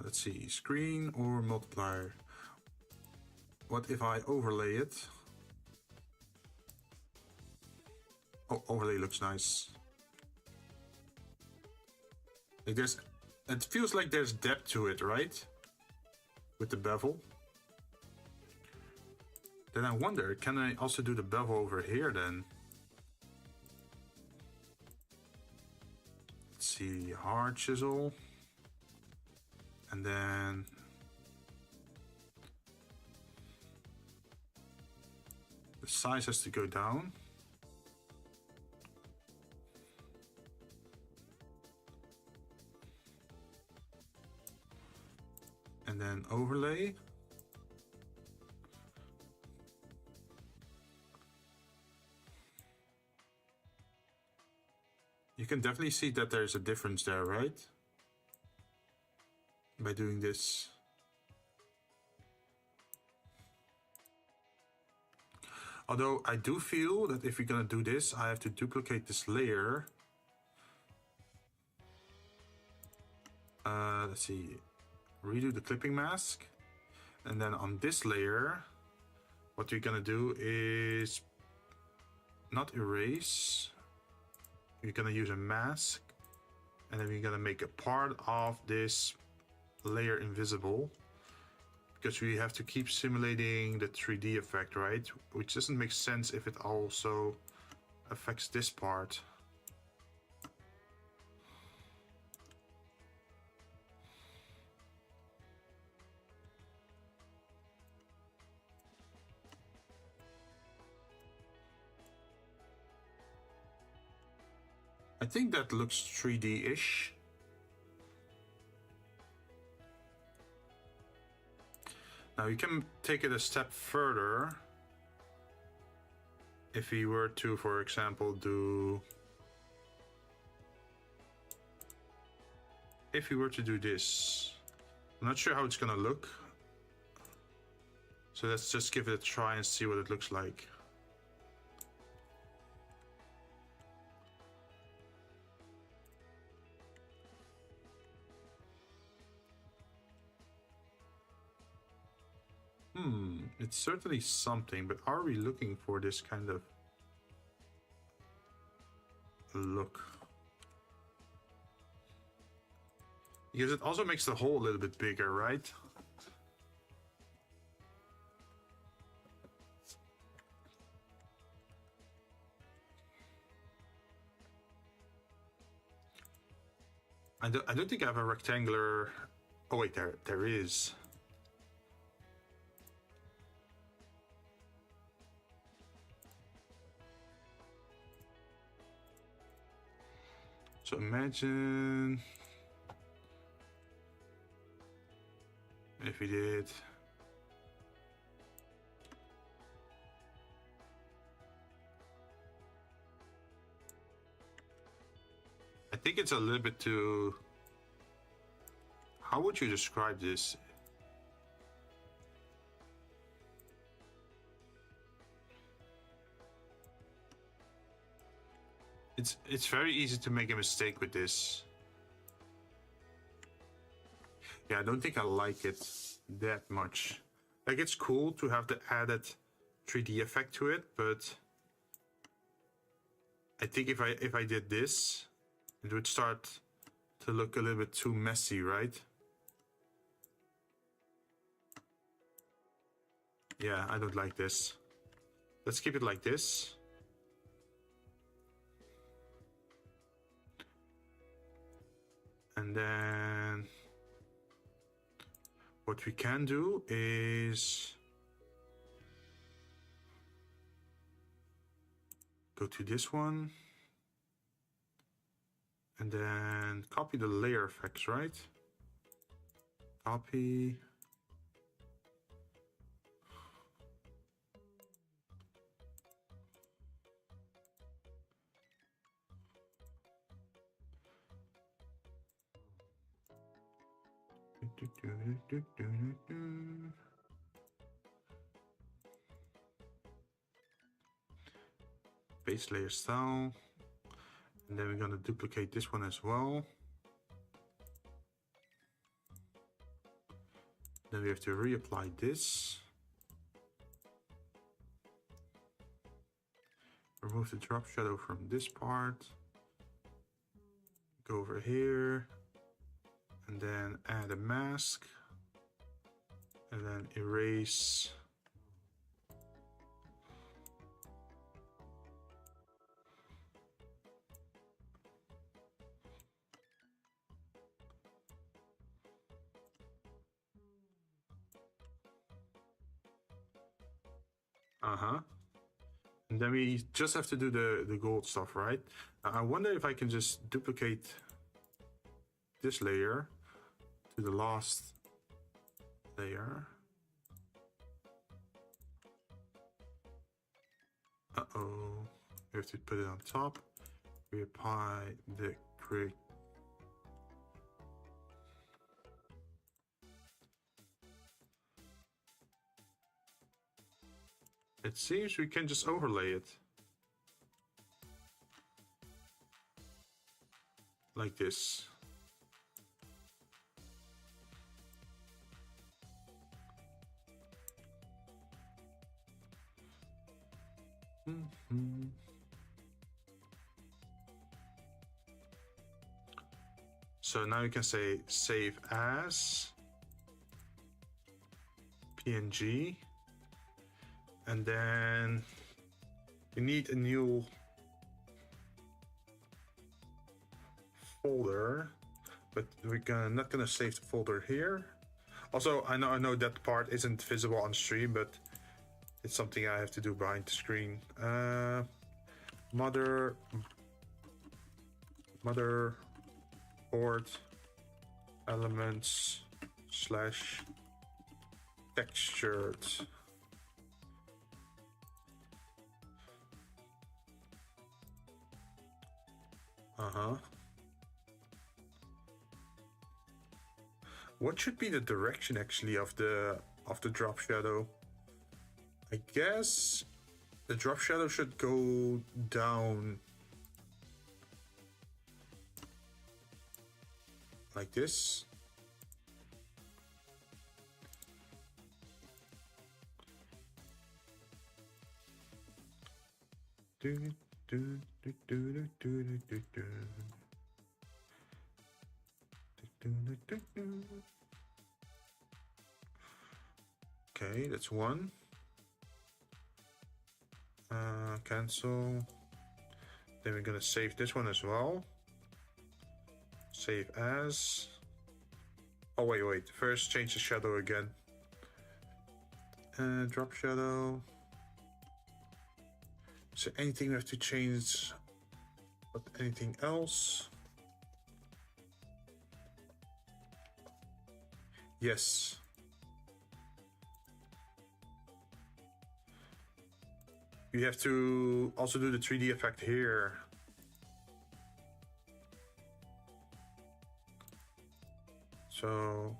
Let's see, screen or multiplier. What if I overlay it? Oh, overlay looks nice. Like it feels like there's depth to it, right? With the bevel. Then I wonder, can I also do the bevel over here then? Let's see, hard chisel. And then the size has to go down. And then overlay. You can definitely see that there's a difference there, right? By doing this. Although I do feel that if we're gonna do this, I have to duplicate this layer. Let's see, redo the clipping mask. And then on this layer, what we're gonna do is not erase. We're gonna use a mask. And then we're gonna make a part of this layer invisible, because we have to keep simulating the 3D effect, right? Which doesn't make sense if it also affects this part. I think that looks 3D-ish. Now you can take it a step further. If we were to, for example, do... If we were to do this, I'm not sure how it's gonna look. So let's just give it a try and see what it looks like. It's certainly something, but are we looking for this kind of look? Because it also makes the hole a little bit bigger, right? I don't think I have a rectangular... Oh wait, there is. So imagine if we did I think it's a little bit too... How would you describe this? It's very easy to make a mistake with this. Yeah, I don't think I like it that much. Like, it's cool to have the added 3D effect to it, but I think if I did this, it would start to look a little bit too messy, right? Yeah, I don't like this. Let's keep it like this. And then what we can do is go to this one and then copy the layer effects, right? Copy. Base layer style, and then we're going to duplicate this one as well. Then we have to reapply this. Remove the drop shadow from this part. Go over here. And then add a mask. And then erase. And then we just have to do the gold stuff, right? I wonder if I can just duplicate this layer to the last layer. Uh-oh. We have to put it on top. We apply the create. It seems we can just overlay it. Like this. So now you can say save as PNG, and then you need a new folder, but we're not gonna save the folder here. Also, I know that part isn't visible on stream, but it's something I have to do behind the screen. Motherboard elements / textured. What should be the direction actually of the drop shadow? I guess the drop shadow should go down like this. Okay, that's one. Cancel. Then we're gonna save this one as well. Save as. Oh wait. First change the shadow again. Drop shadow. Is there anything we have to change? But anything else? Yes. You have to also do the 3D effect here. So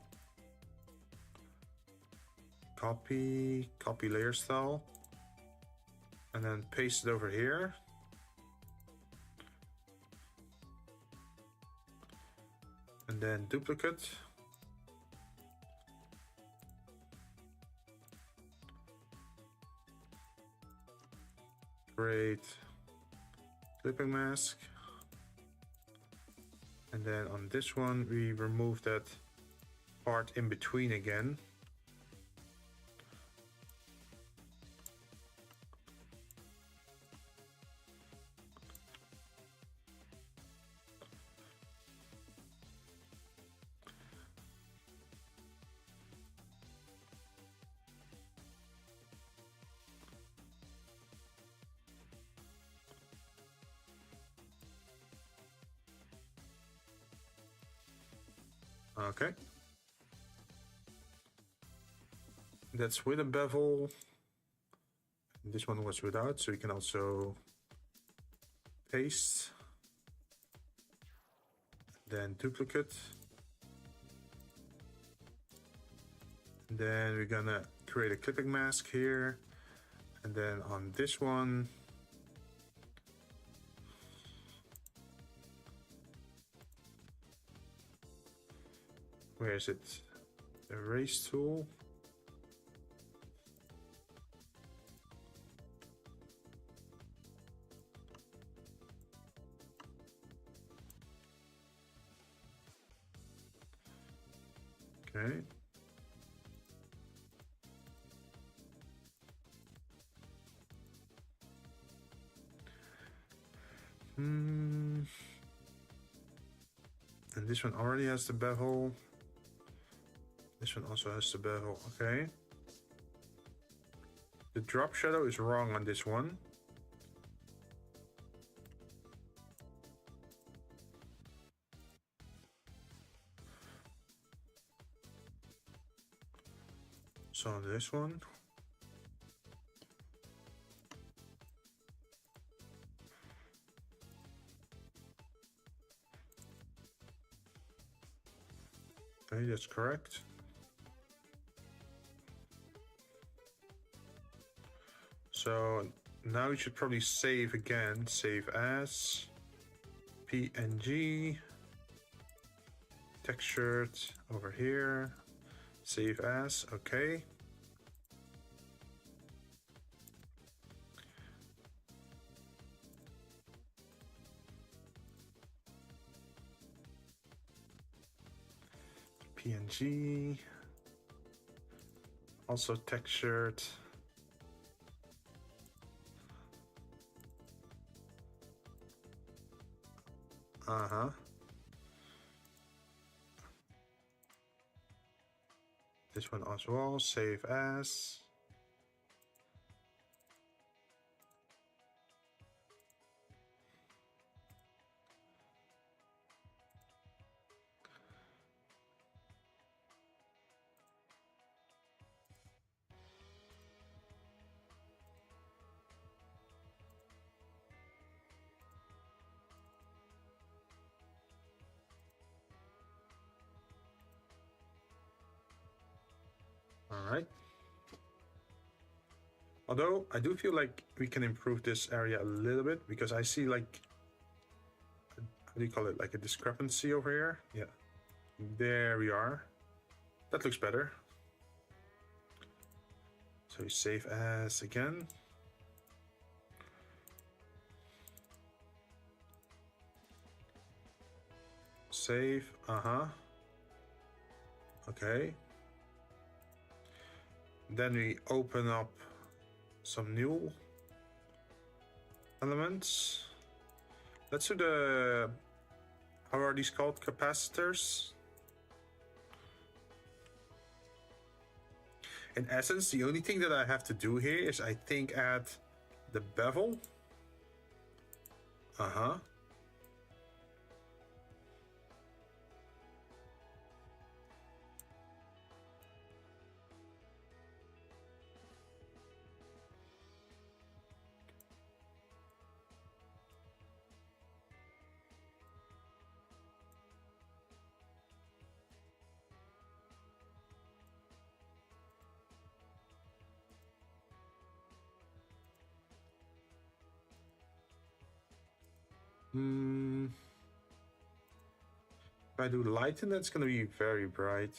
copy layer style, and then paste it over here. And then duplicate. Create clipping mask, and then on this one we remove that part in between again. Okay. That's with a bevel. This one was without, so you can also paste. Then duplicate. Then we're gonna create a clipping mask here. And then on this one, where is it? Erase tool. Okay. And this one already has the bevel. This one also has the bevel. Okay. The drop shadow is wrong on this one. So on this one. Okay, that's correct. So now you should probably save again. Save as PNG. Textured over here. Save as. Okay. PNG. Also textured. This one as well, save as. All right. Although I do feel like we can improve this area a little bit because I see like, how do you call it? Like a discrepancy over here. Yeah. There we are. That looks better. So we save as again. Save. Okay. Then we open up some new elements. Let's do the, how are these called? Capacitors. In essence, the only thing that I have to do here is I think add the bevel. If I do lighten, that's going to be very bright.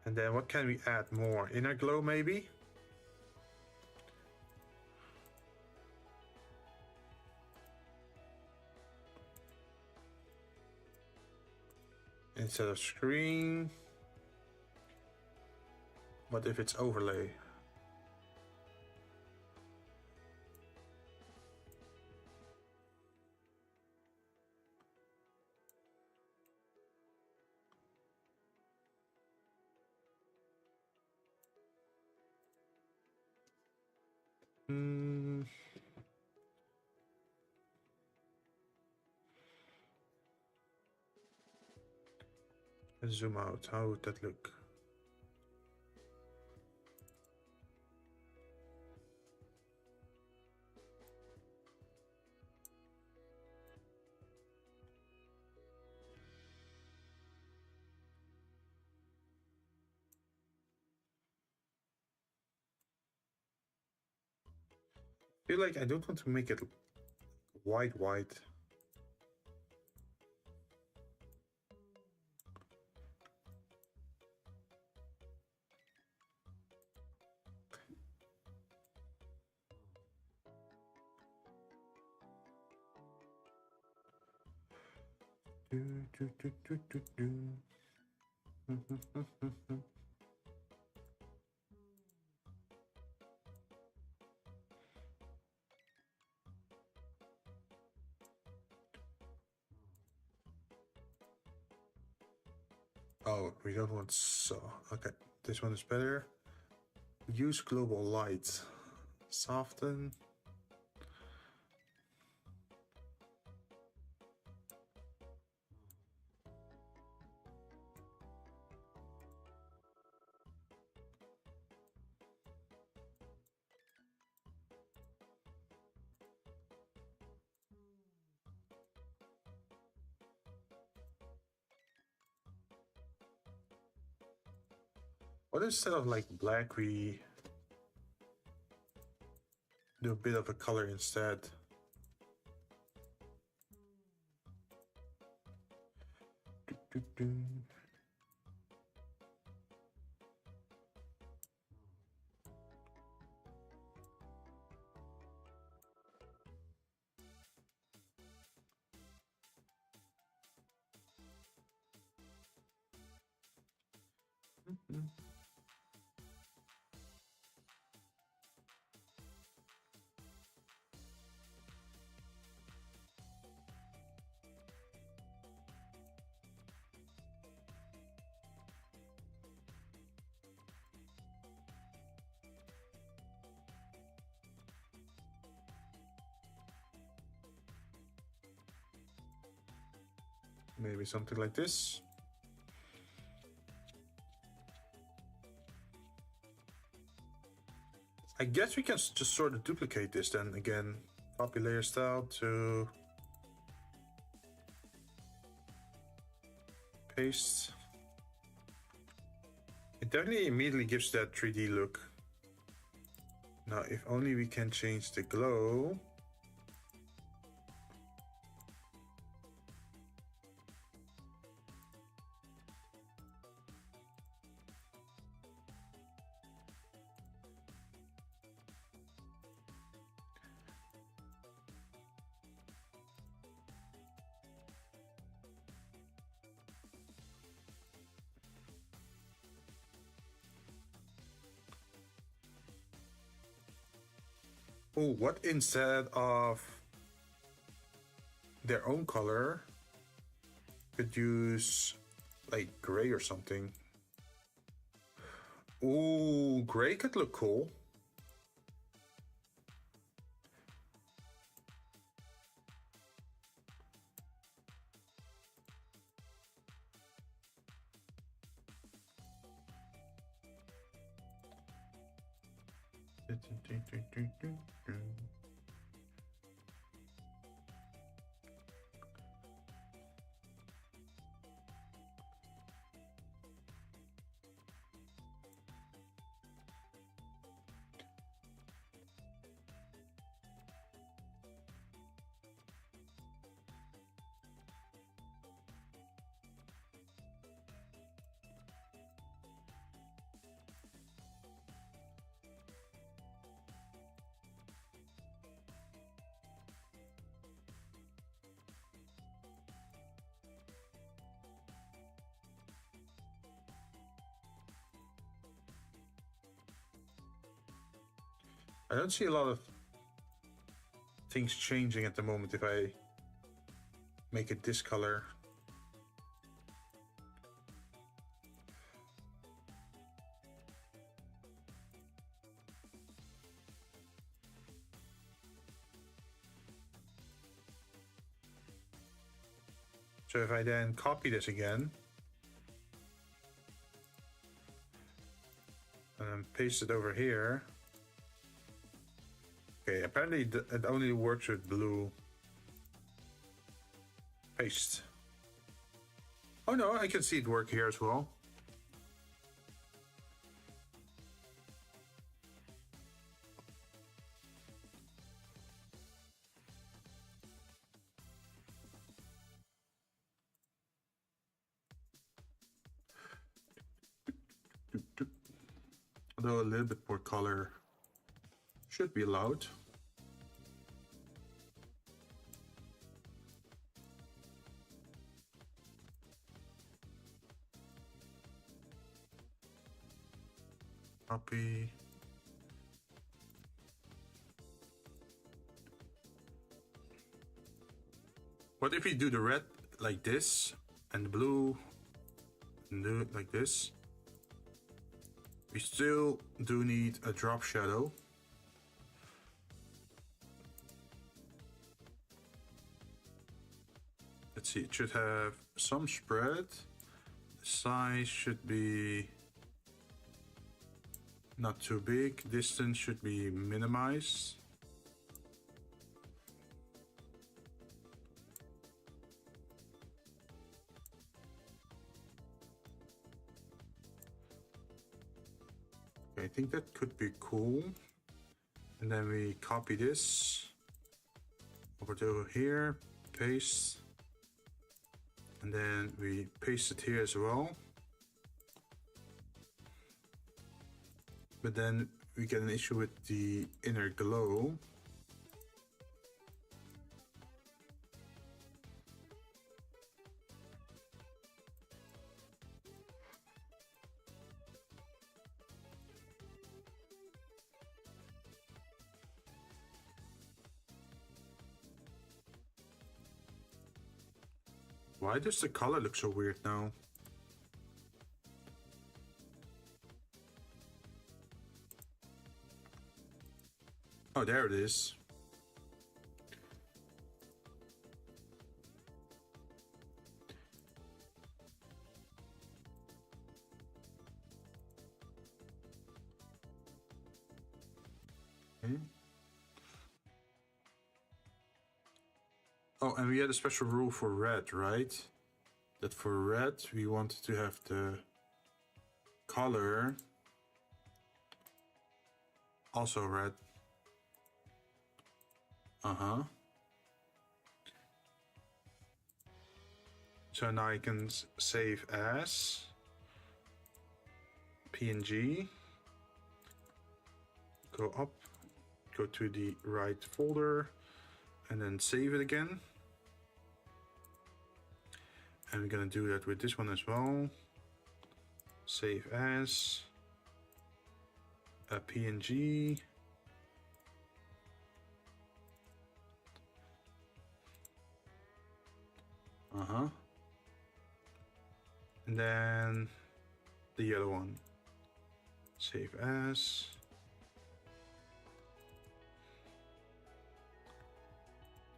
And then what can we add more? Inner glow maybe? Instead of screen. What if it's overlay? Let's zoom out. How would that look? I feel like I don't want to make it white. Oh, we don't want so. Okay, this one is better. Use global light. Soften. What instead of like black, we do a bit of a color instead? Maybe something like this. I guess we can just sort of duplicate this then again. Copy layer style to paste. It definitely immediately gives that 3D look. Now, if only we can change the glow. Oh, what instead of their own color could use like gray or something? Oh, gray could look cool. I don't see a lot of things changing at the moment if I make it this color. So if I then copy this again and then paste it over here. Okay, apparently it only works with blue. Paste. Oh no, I can see it work here as well. Although a little bit more color should be allowed. Copy. What if we do the red like this and the blue and do it like this? We still do need a drop shadow. Let's see, it should have some spread. The size should be not too big. Distance should be minimized. I think that could be cool. And then we copy this over to here, paste, and then we paste it here as well. But then we get an issue with the inner glow. Why does the color look so weird now? Oh, there it is. Okay. Oh, and we had a special rule for red, right? That for red, we wanted to have the color also red. Uh-huh. So now I can save as PNG, go up, go to the right folder, and then save it again. And we're gonna do that with this one as well. Save as a PNG. Uh-huh. And then the yellow one. Save as.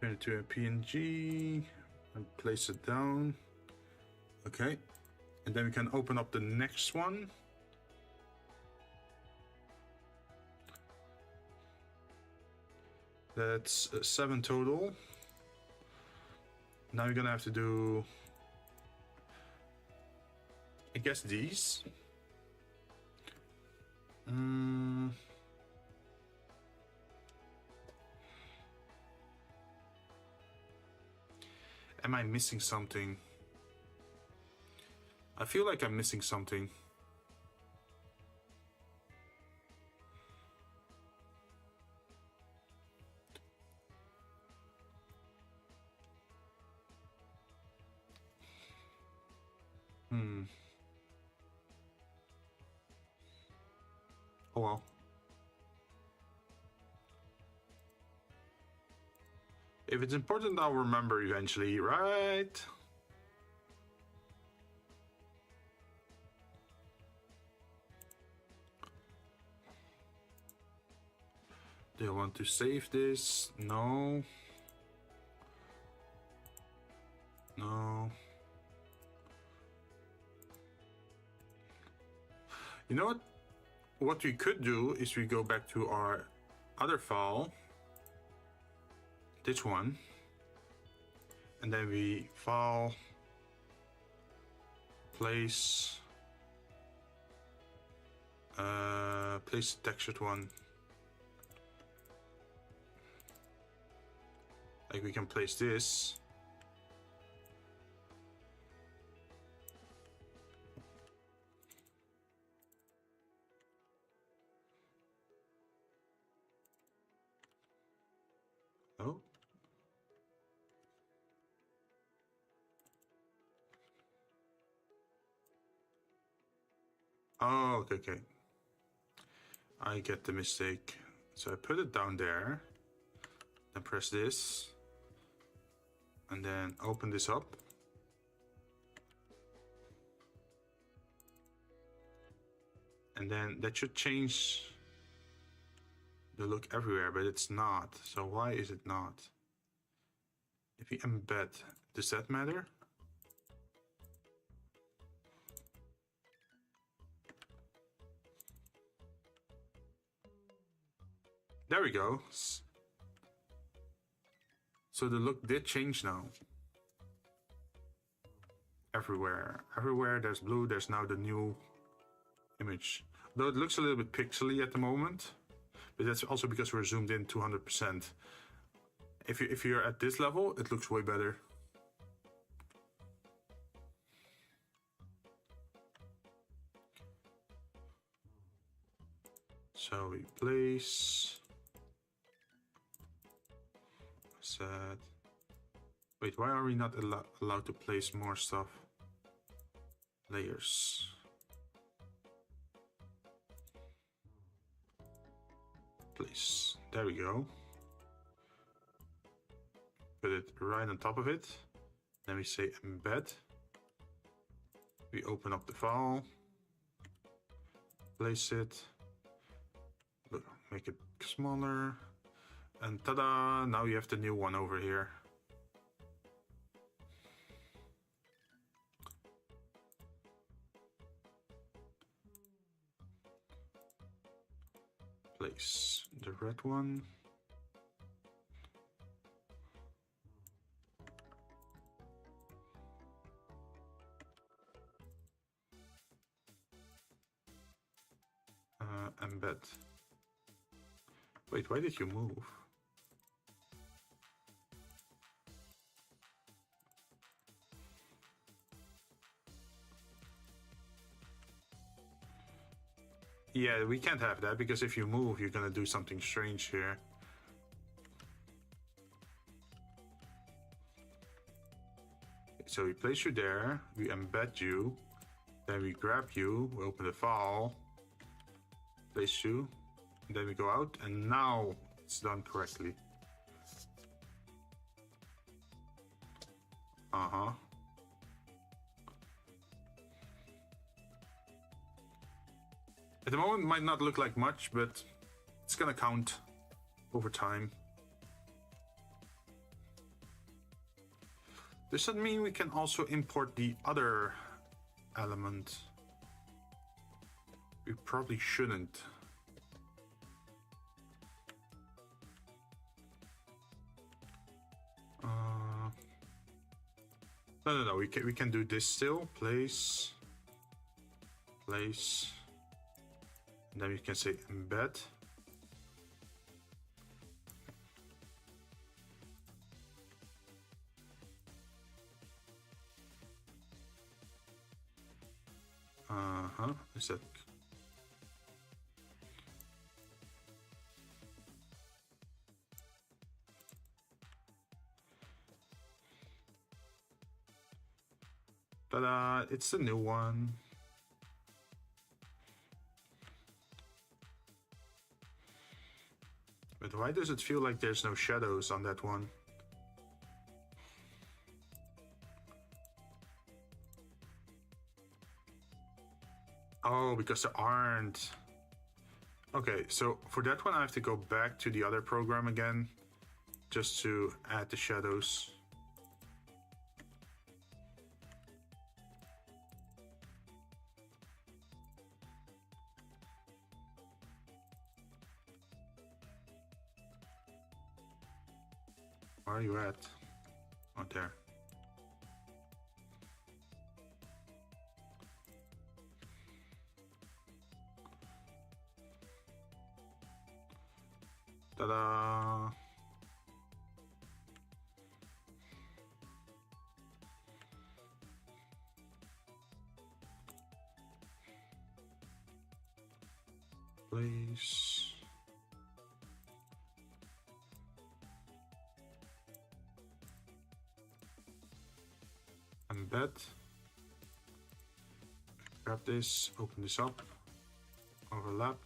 Turn it to a PNG and place it down. Okay. And then we can open up the next one. That's 7 total. Now we're gonna have to do, I guess, these. Am I missing something? I feel like I'm missing something. Oh well. If it's important, I'll remember eventually, right? Do I want to save this? No. No. You know what? What we could do is we go back to our other file, this one, and then we file, place the textured one. Like we can place this. Oh. Oh, okay, okay. I get the mistake. So I put it down there, then press this, and then open this up. And then that should change the look everywhere, but it's not. So why is it not? If we embed, does that matter? There we go. So the look did change now. Everywhere there's blue, there's now the new image. Though it looks a little bit pixely at the moment, but that's also because we're zoomed in 200%. If you're at this level, it looks way better. So we place. Set. Wait, why are we not allowed to place more stuff? Layers. Place. There we go. Put it right on top of it. Then we say embed. We open up the file. Place it. Make it smaller. And ta-da! Now you have the new one over here. Place the red one. Embed. Wait, why did you move? Yeah, we can't have that because if you move, you're gonna do something strange here. So we place you there, we embed you, then we grab you, we open the file, place you, and then we go out, and now it's done correctly. Uh-huh. At the moment, it might not look like much, but it's gonna count over time. Does that mean we can also import the other element? We probably shouldn't. No. We can do this still. Place. And then we can say embed. Is that? Ta-da! It's the new one. But why does it feel like there's no shadows on that one? Oh, because there aren't. Okay, so for that one I have to go back to the other program again, just to add the shadows. Where are you at? Oh, there. Ta-da! Place. Embed. Grab this, open this up, overlap.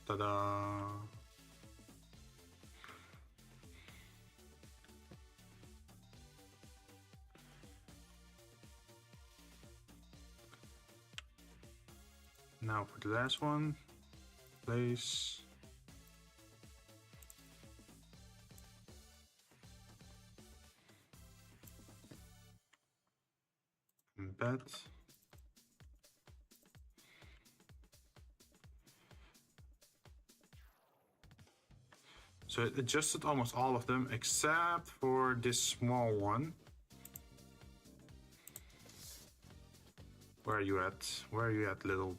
Ta-da! Now for the last one, place. Embed. So it adjusted almost all of them except for this small one. Where are you at? Where are you at, little?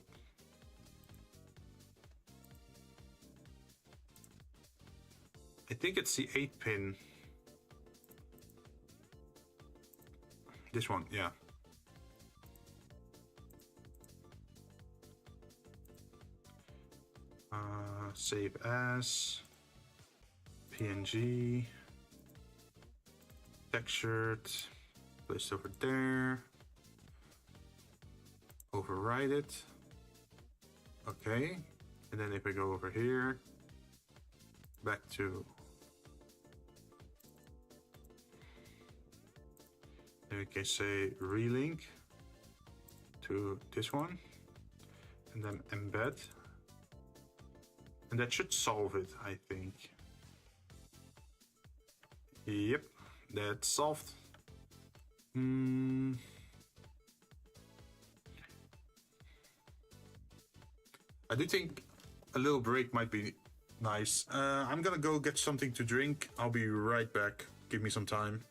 I think it's the 8-pin. This one, yeah. Save as PNG, textured, placed over there, override it. Okay, and then if I go over here, back to, then we can say relink to this one, and then embed. And that should solve it, I think. Yep, that's solved. I do think a little break might be nice. I'm gonna go get something to drink. I'll be right back. Give me some time.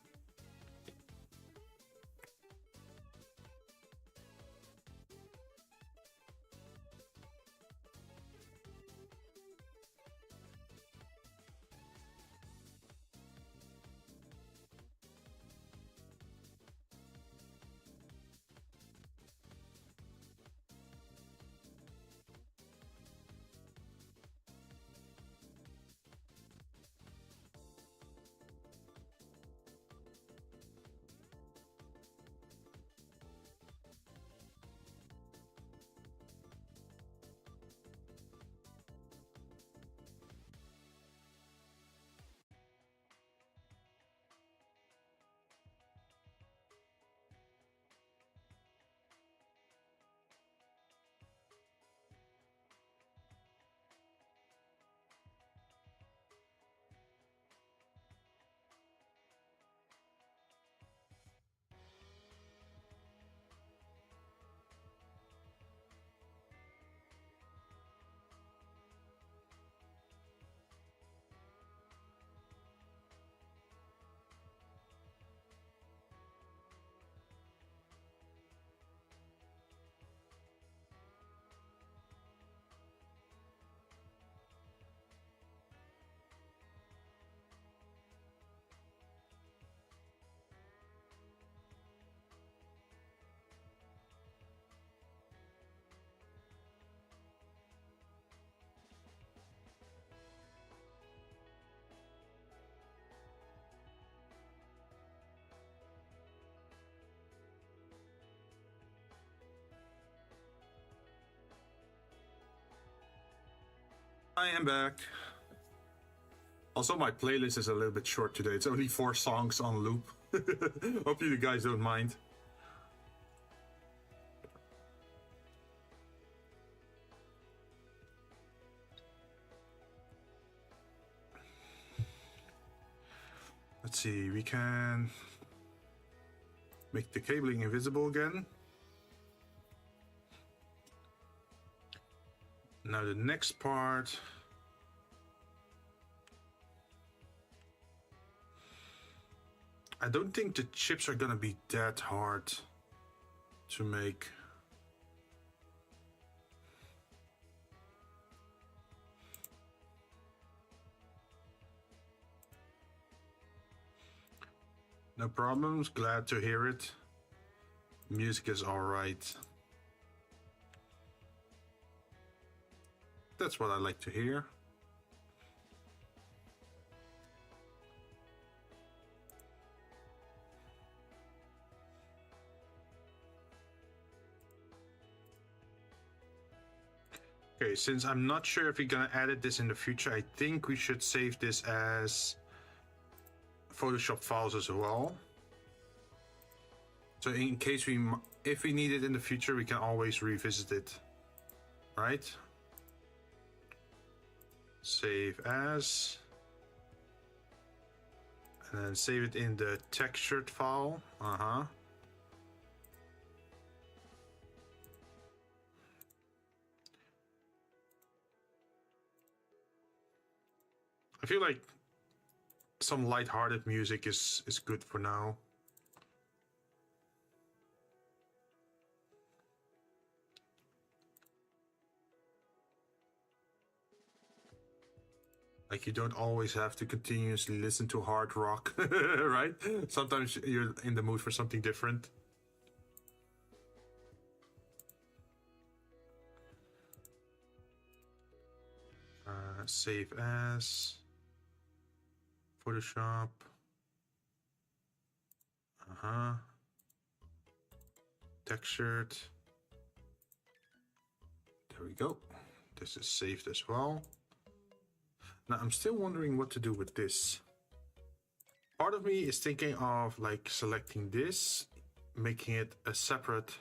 I am back. Also, my playlist is a little bit short today. It's only 4 songs on loop. Hope you guys don't mind. Let's see, we can make the cabling invisible again. Now the next part. I don't think the chips are gonna be that hard to make. No problems, glad to hear it. Music is alright. That's what I like to hear. Okay, since I'm not sure if we're gonna edit this in the future, I think we should save this as Photoshop files as well. So in case if we need it in the future, we can always revisit it, right? Save as, and then save it in the textured file. I feel like some light-hearted music is good for now. Like, you don't always have to continuously listen to hard rock, right? Sometimes you're in the mood for something different. Save as Photoshop. Textured. There we go. This is saved as well. Now I'm still wondering what to do with this. Part of me is thinking of like selecting this, making it a separate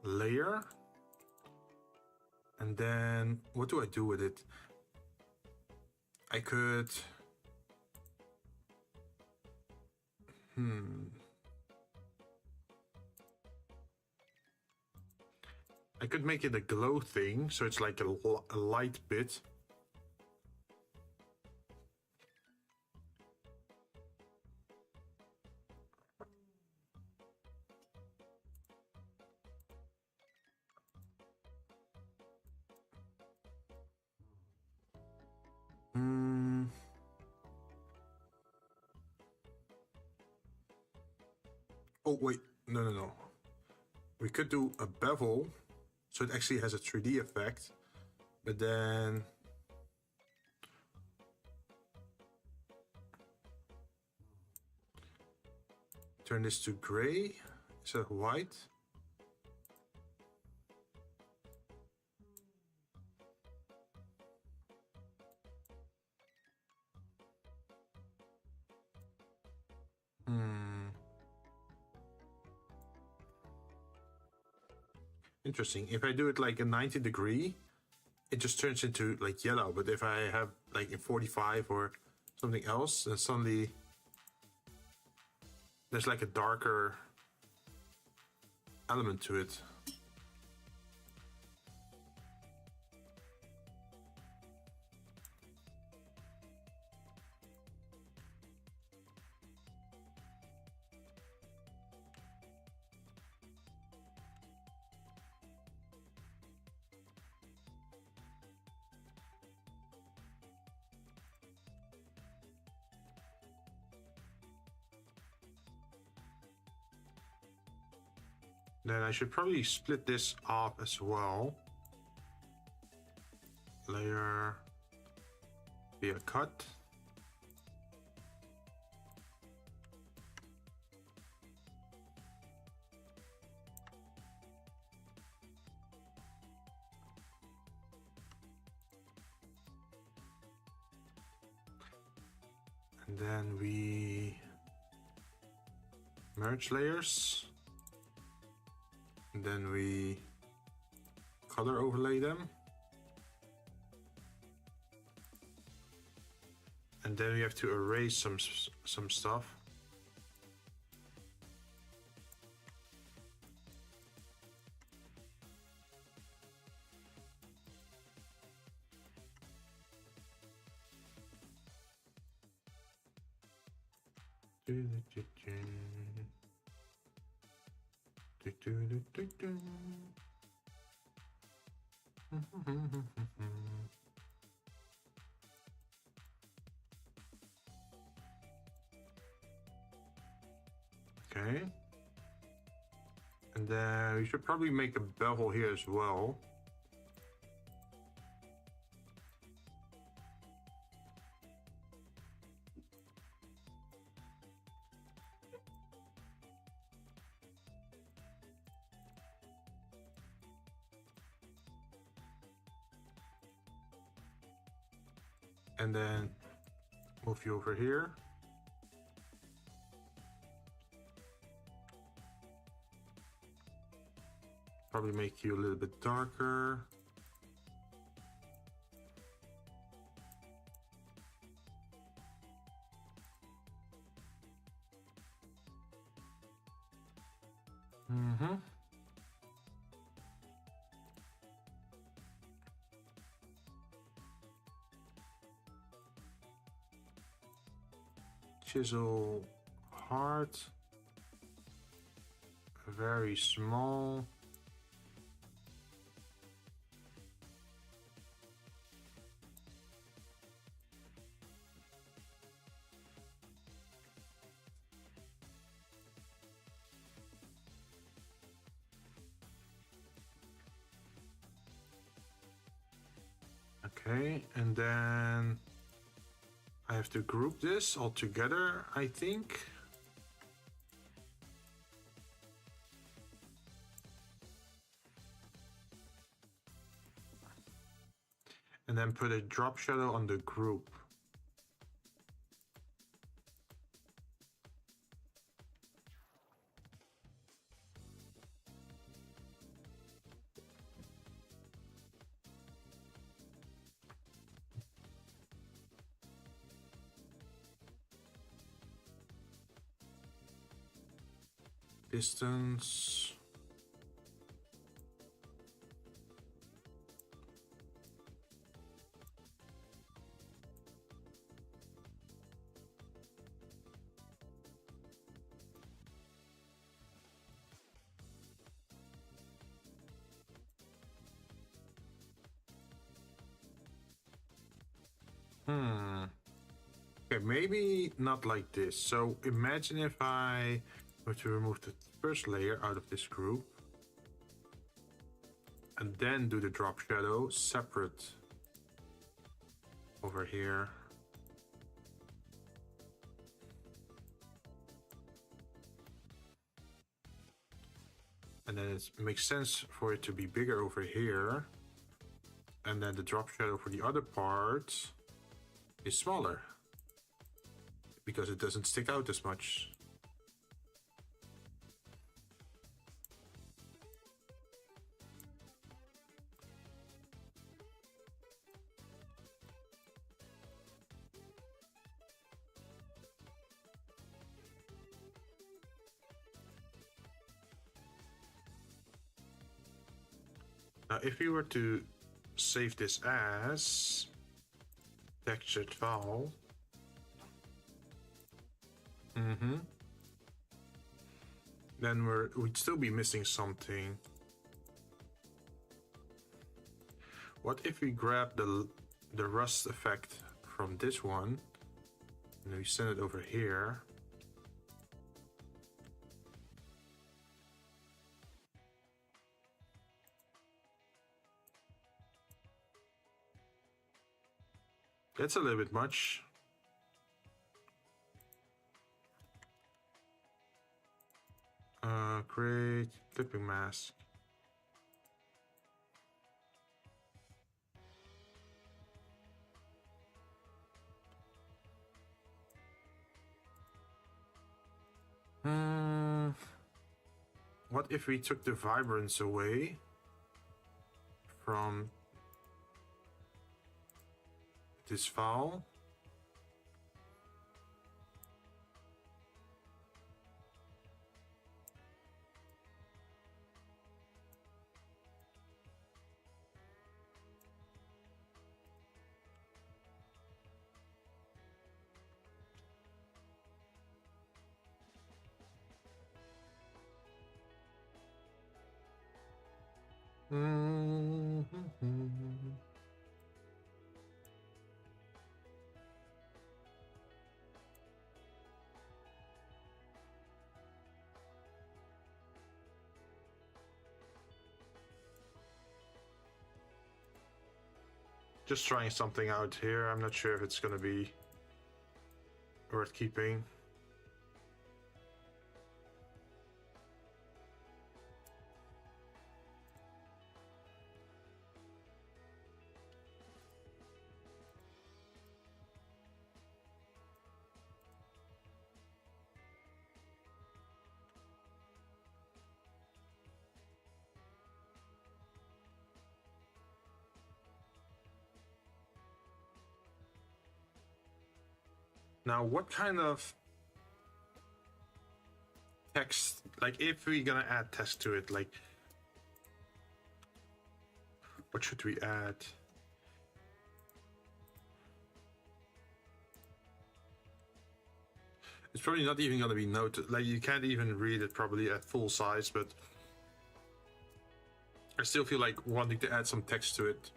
layer. And then what do I do with it? I could... I could make it a glow thing, so it's like a light bit. Oh wait, no. We could do a bevel, so it actually has a 3D effect, but then turn this to gray instead of white. Interesting. If I do it like a 90 degree, it just turns into like yellow. But if I have like in 45 or something else, then suddenly there's like a darker element to it. Then I should probably split this off as well. Layer via cut. And then we merge layers. And then we color overlay them. And then we have to erase some stuff. Okay. And then we should probably make a bevel here as well. And then move you over here. Probably make you a little bit darker. Chisel heart, very small. Okay, and then I have to group this all together, I think. And then put a drop shadow on the group. Distance. Okay, maybe not like this. So imagine if I were to remove the first layer out of this group and then do the drop shadow separate over here. And then it makes sense for it to be bigger over here. And then the drop shadow for the other part is smaller because it doesn't stick out as much. Now, if you were to save this as textured file, then we'd still be missing something. What if we grab the rust effect from this one and we send it over here? That's a little bit much. Create clipping mask. What if we took the vibrance away from this file? Just trying something out here. I'm not sure if it's gonna be worth keeping. Now, what kind of text, like if we're gonna add text to it, like what should we add? It's probably not even gonna be noted, like you can't even read it probably at full size, but I still feel like wanting to add some text to it.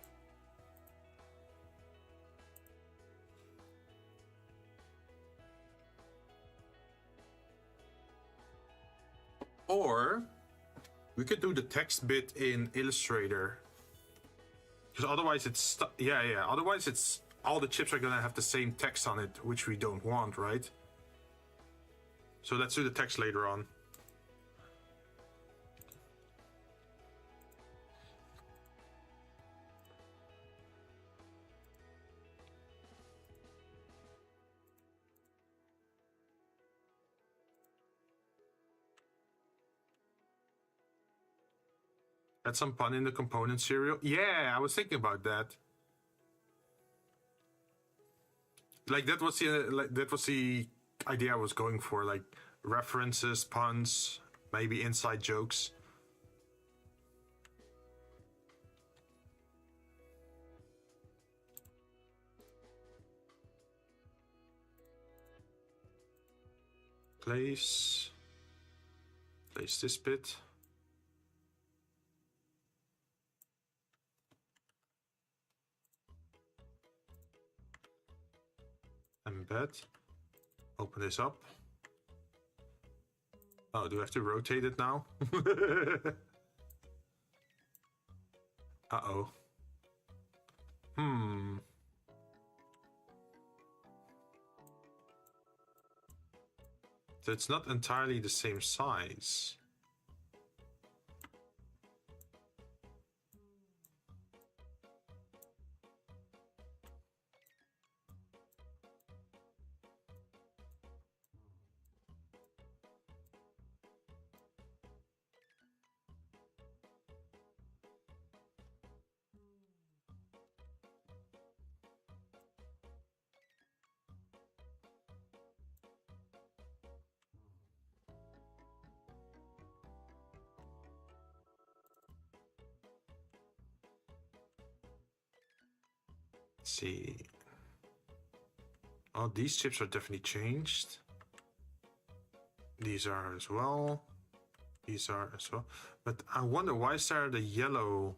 Or we could do the text bit in Illustrator, because otherwise it's otherwise it's all the chips are gonna have the same text on it, which we don't want, right? So let's do the text later on. Add some pun in the component serial. Yeah, I was thinking about that. Like that was the idea I was going for. Like references, puns, maybe inside jokes. Place this bit. And embed. Open this up. Oh, do I have to rotate it now? Uh-oh. So it's not entirely the same size. Let's see. Oh, these chips are definitely changed. These are as well. These are as well. But I wonder, why is there the yellow?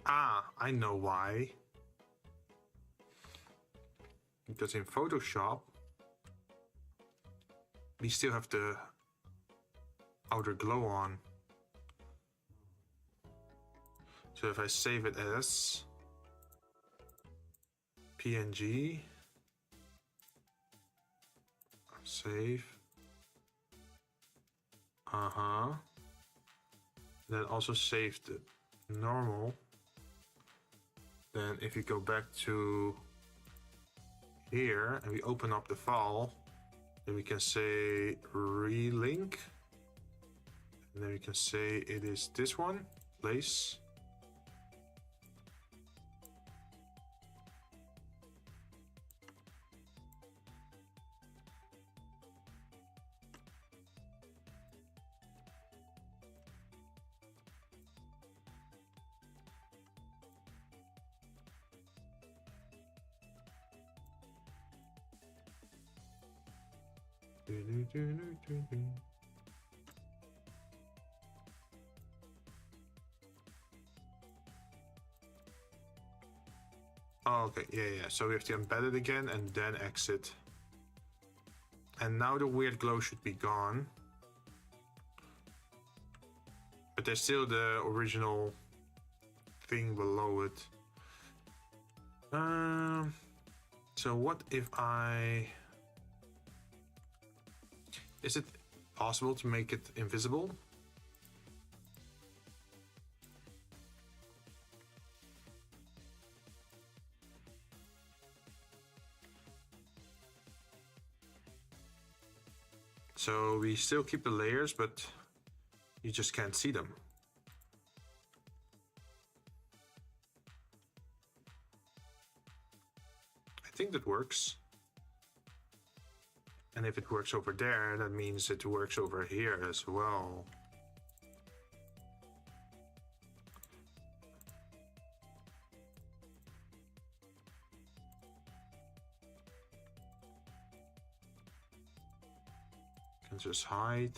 Ah, I know why. Because in Photoshop, we still have the outer glow on. So if I save it as PNG, save, then also save the normal. Then if you go back to here and we open up the file, then we can say relink, and then we can say it is this one, place. Oh, okay, yeah. So we have to embed it again and then exit. And now the weird glow should be gone. But there's still the original thing below it. So what if I... Is it possible to make it invisible? So we still keep the layers, but you just can't see them. I think that works. And if it works over there, that means it works over here as well. Can just hide.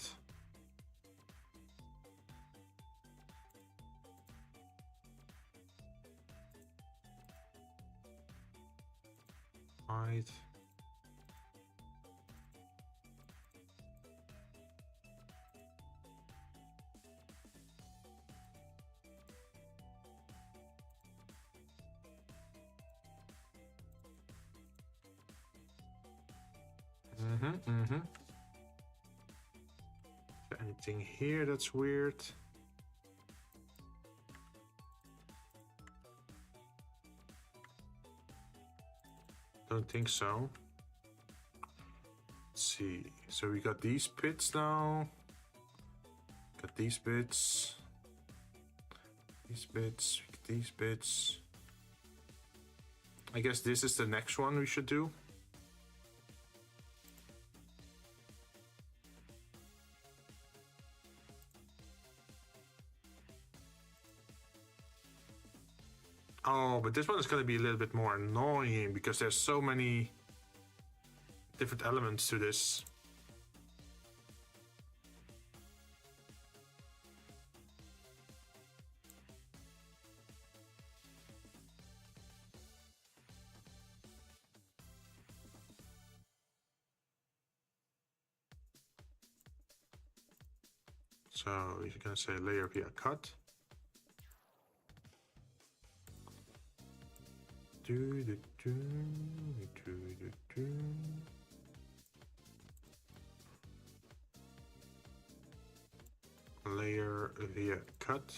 Hide. Anything here that's weird? Don't think so. Let's see. So we got these bits now. Got these bits. These bits. These bits. I guess this is the next one we should do. Oh, but this one is going to be a little bit more annoying because there's so many different elements to this. So you're gonna say layer via cut. Layer via cut.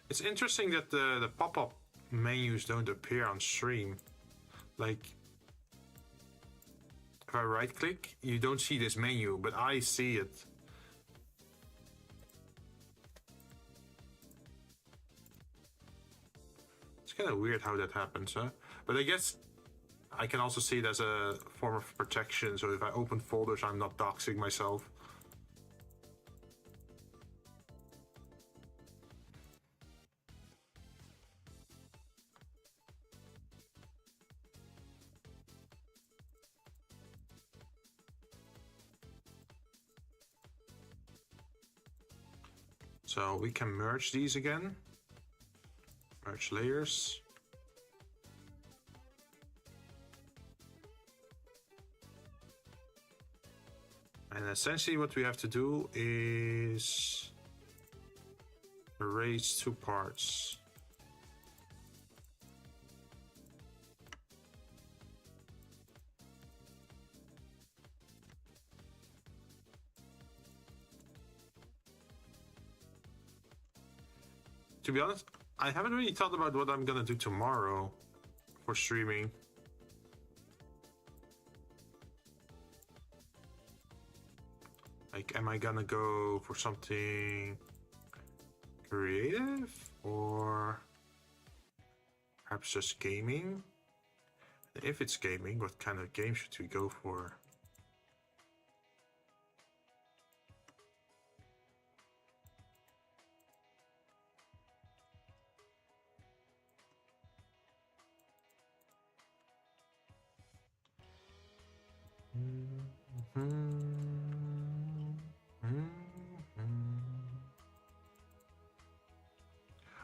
It's interesting that the pop-up menus don't appear on stream. Like, if I right click, you don't see this menu, but I see it. It's kind of weird how that happens, huh? But I guess I can also see it as a form of protection, so if I open folders, I'm not doxing myself. So we can merge these again. Merge layers. And essentially what we have to do is erase two parts. To be honest, I haven't really thought about what I'm gonna do tomorrow for streaming. Like, am I gonna go for something creative or perhaps just gaming? If it's gaming, what kind of game should we go for?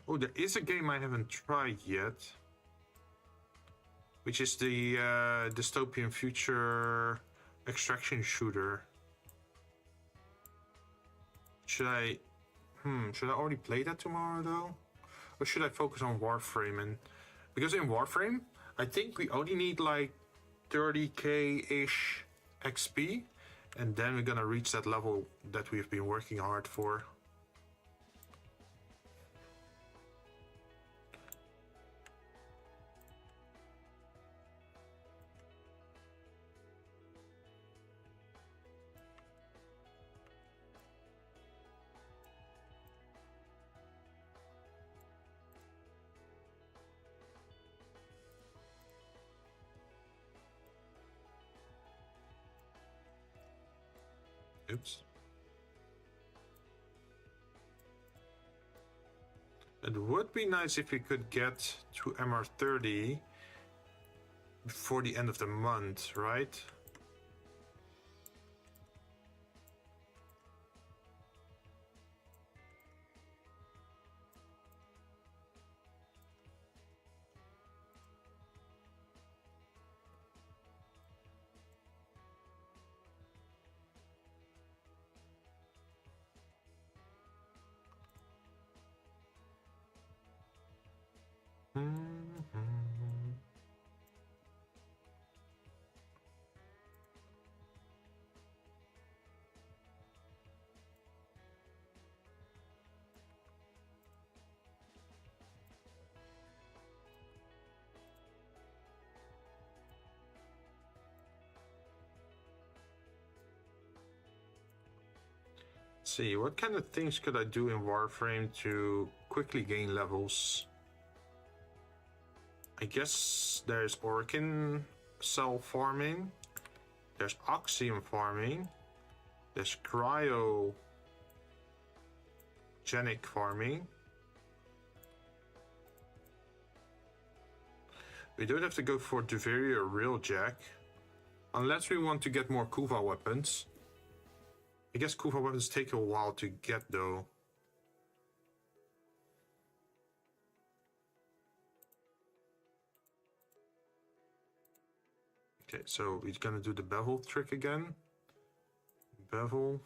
Oh, there is a game I haven't tried yet, which is the dystopian future extraction shooter. Should I already play that tomorrow though? Or should I focus on Warframe? And because in Warframe, I think we only need like 30k-ish XP, and then we're gonna reach that level that we've been working hard for. Oops. It would be nice if we could get to MR30 before the end of the month, right? See, what kind of things could I do in Warframe to quickly gain levels? I guess there's Orkin cell farming, there's Oxium farming, there's Cryogenic farming. We don't have to go for Duviri or Railjack, unless we want to get more Kuva weapons. I guess Kufa weapons take a while to get though. Okay, so we're gonna do the bevel trick again. Bevel.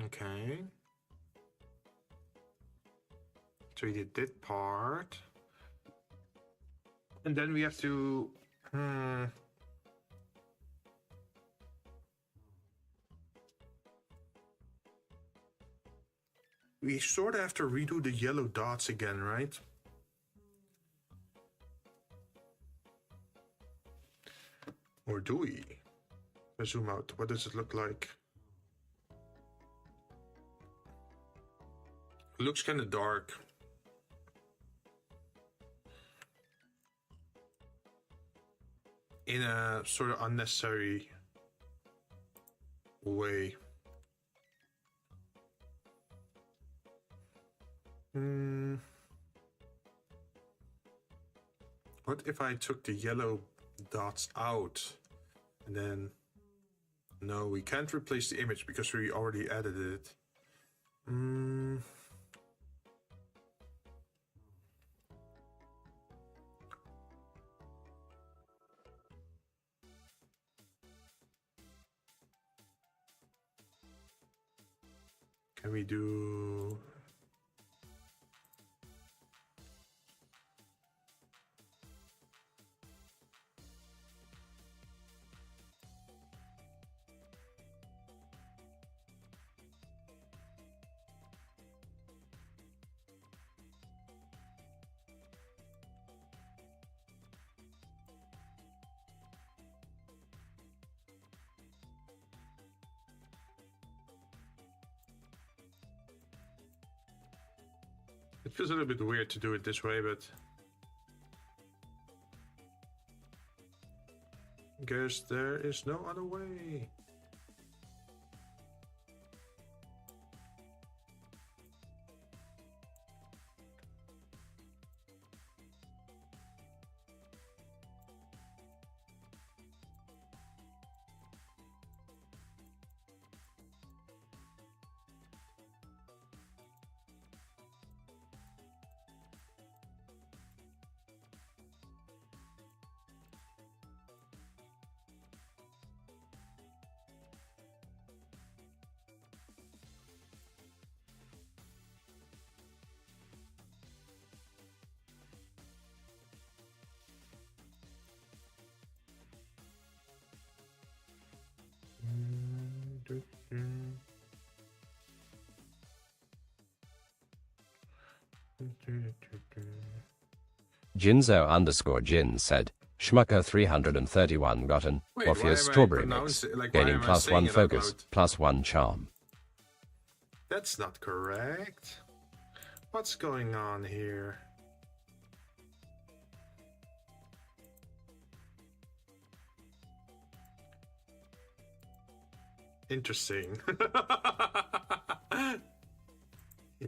Okay. So we did that part. And then we have to... We sort of have to redo the yellow dots again, right? Or do we? I zoom out. What does it look like? It looks kind of dark. In a sort of unnecessary way. What if I took the yellow dots out and then... No, we can't replace the image because we already added it. Can we do... It feels a little bit weird to do it this way, but I guess there is no other way. Jinzou _ Jinn said, Schmucker 331 gotten, Wait, off why your am I strawberry pronounce mix, it- like, why gaining am I +1 saying it out focus, loud? +1 charm. That's not correct. What's going on here? Interesting.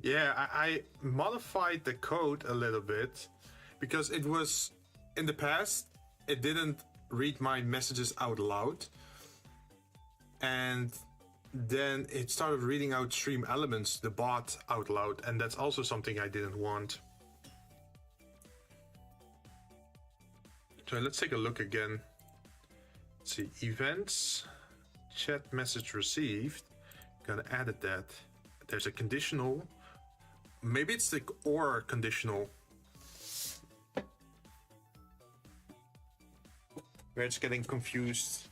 Yeah, I modified the code a little bit because it was, in the past, it didn't read my messages out loud. And then it started reading out stream elements, the bot, out loud. And that's also something I didn't want. So let's take a look again. Let's see, events, chat message received. Gonna edit that. There's a conditional. Maybe it's the or conditional. Where it's getting confused.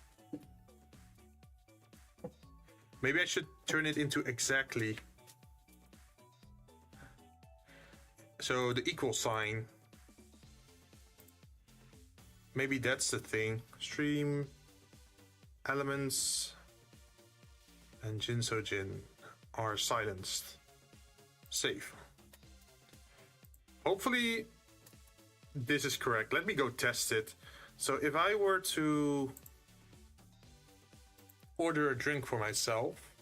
Maybe I should turn it into exactly. So the equal sign. Maybe that's the thing. Stream elements and Jinzou Jinn are silenced. Save. Hopefully this is correct. Let me go test it. So if I were to order a drink for myself,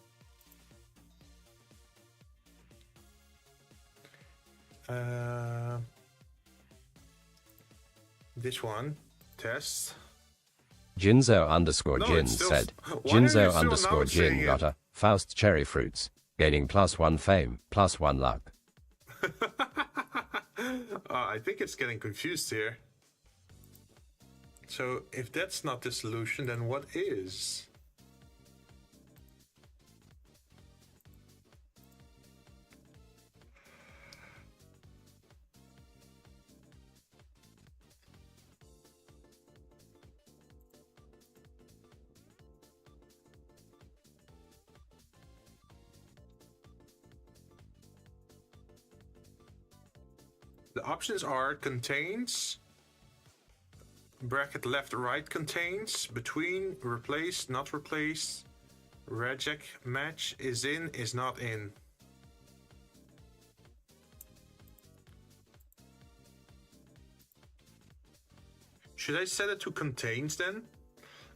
this one, test. Jinzou underscore No, Jinn it's still- said, Why are you Jinzou still underscore now saying Jinn it? got a Faust cherry fruits, gaining +1 fame, +1 luck. I think it's getting confused here. So if that's not the solution, then what is? The options are contains, bracket left right contains, between, replace, not replace, reject, match, is in, is not in. Should I set it to contains then?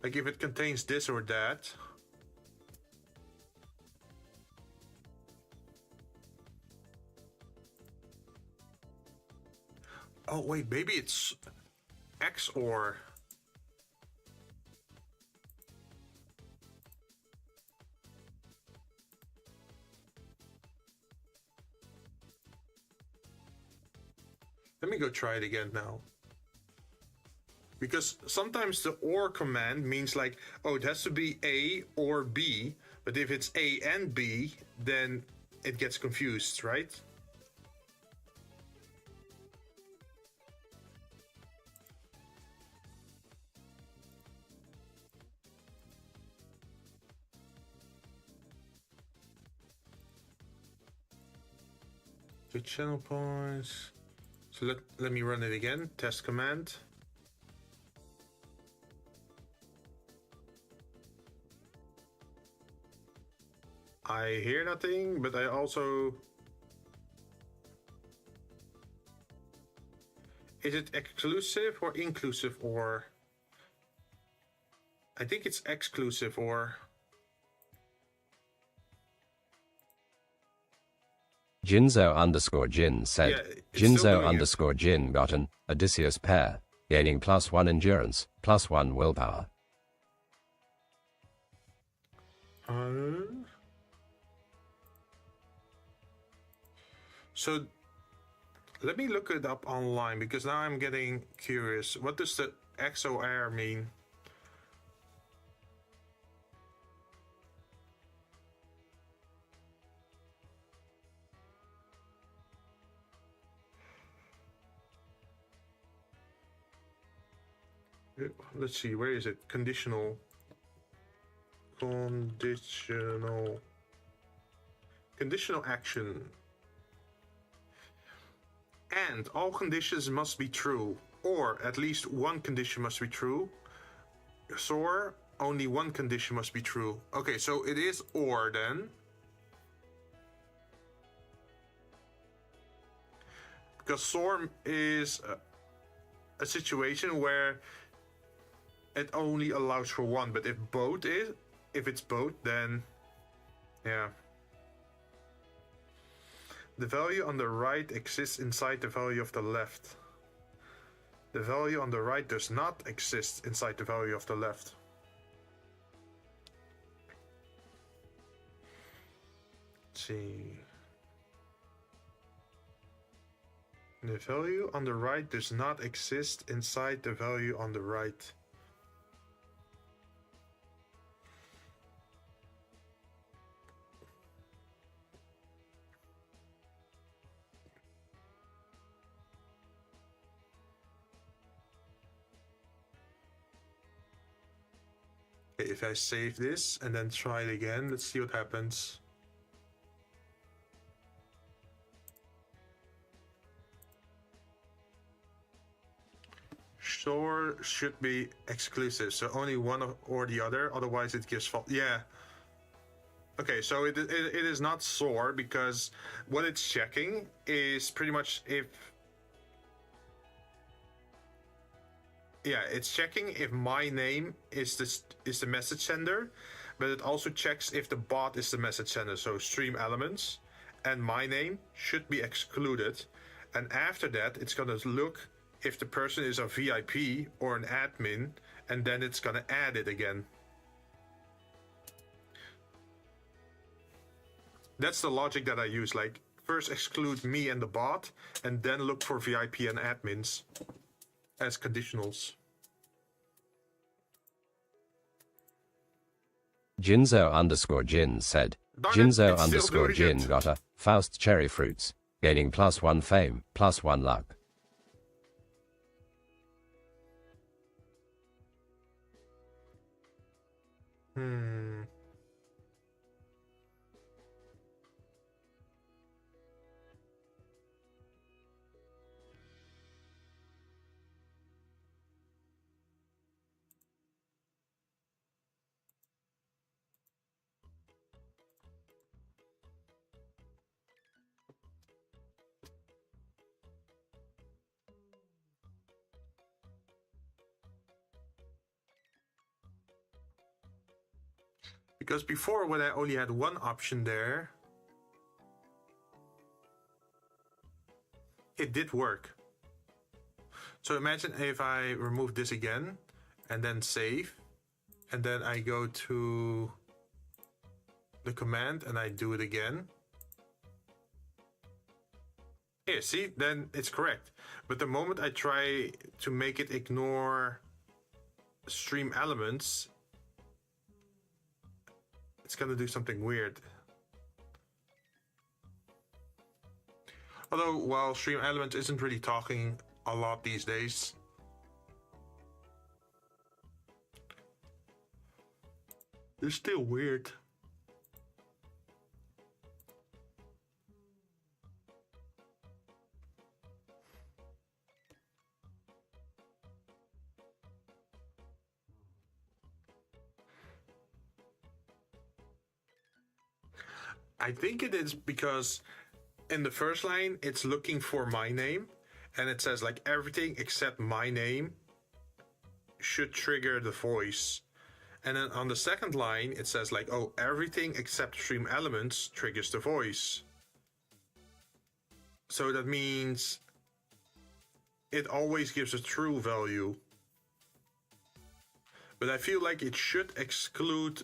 Like if it contains this or that? Oh wait, maybe it's X or... Let me go try it again now. Because sometimes the OR command means like, oh, it has to be A or B, but if it's A and B, then it gets confused, right? The channel points. So let me run it again. Test command. I hear nothing, but I also... Is it exclusive or inclusive or... I think it's exclusive or... Jinzou underscore Jinn said, Yeah, it's still Jinzou doing it. underscore Jinn got an Odysseus pair, gaining +1 endurance, +1 willpower. So let me look it up online because now I'm getting curious. What does the XOR mean? Let's see, where is it? Conditional. Conditional action. And all conditions must be true, or at least one condition must be true. SOR, only one condition must be true. Okay, so it is OR then. Because SOR is a situation where it only allows for one, but if it's both, then yeah. The value on the right exists inside the value of the left. The value on the right does not exist inside the value of the left. Let's see. The value on the right does not exist inside the value on the right. Okay, if I save this and then try it again, let's see what happens. Store should be exclusive, so only one or the other, otherwise it gives false. Yeah. Okay, so it is not SOAR, because what it's checking is pretty much if... Yeah, it's checking if my name is the message sender, but it also checks if the bot is the message sender, so stream elements, and my name should be excluded. And after that, it's gonna look if the person is a VIP or an admin, and then it's gonna add it again. That's the logic that I use, like first exclude me and the bot, and then look for VIP and admins as conditionals. Jinzou_Jinn said, Jinzou_Jinn got a Faust cherry fruits, gaining +1 fame, +1 luck. Because before, when I only had one option there, it did work. So imagine if I remove this again and then save, and then I go to the command and I do it again. Yeah, see, then it's correct. But the moment I try to make it ignore stream elements, it's gonna do something weird. Although, while stream element isn't really talking a lot these days, it's still weird. I think it is because in the first line, it's looking for my name, and it says like everything except my name should trigger the voice. And then on the second line, it says like, oh, everything except stream elements triggers the voice. So that means it always gives a true value. But I feel like it should exclude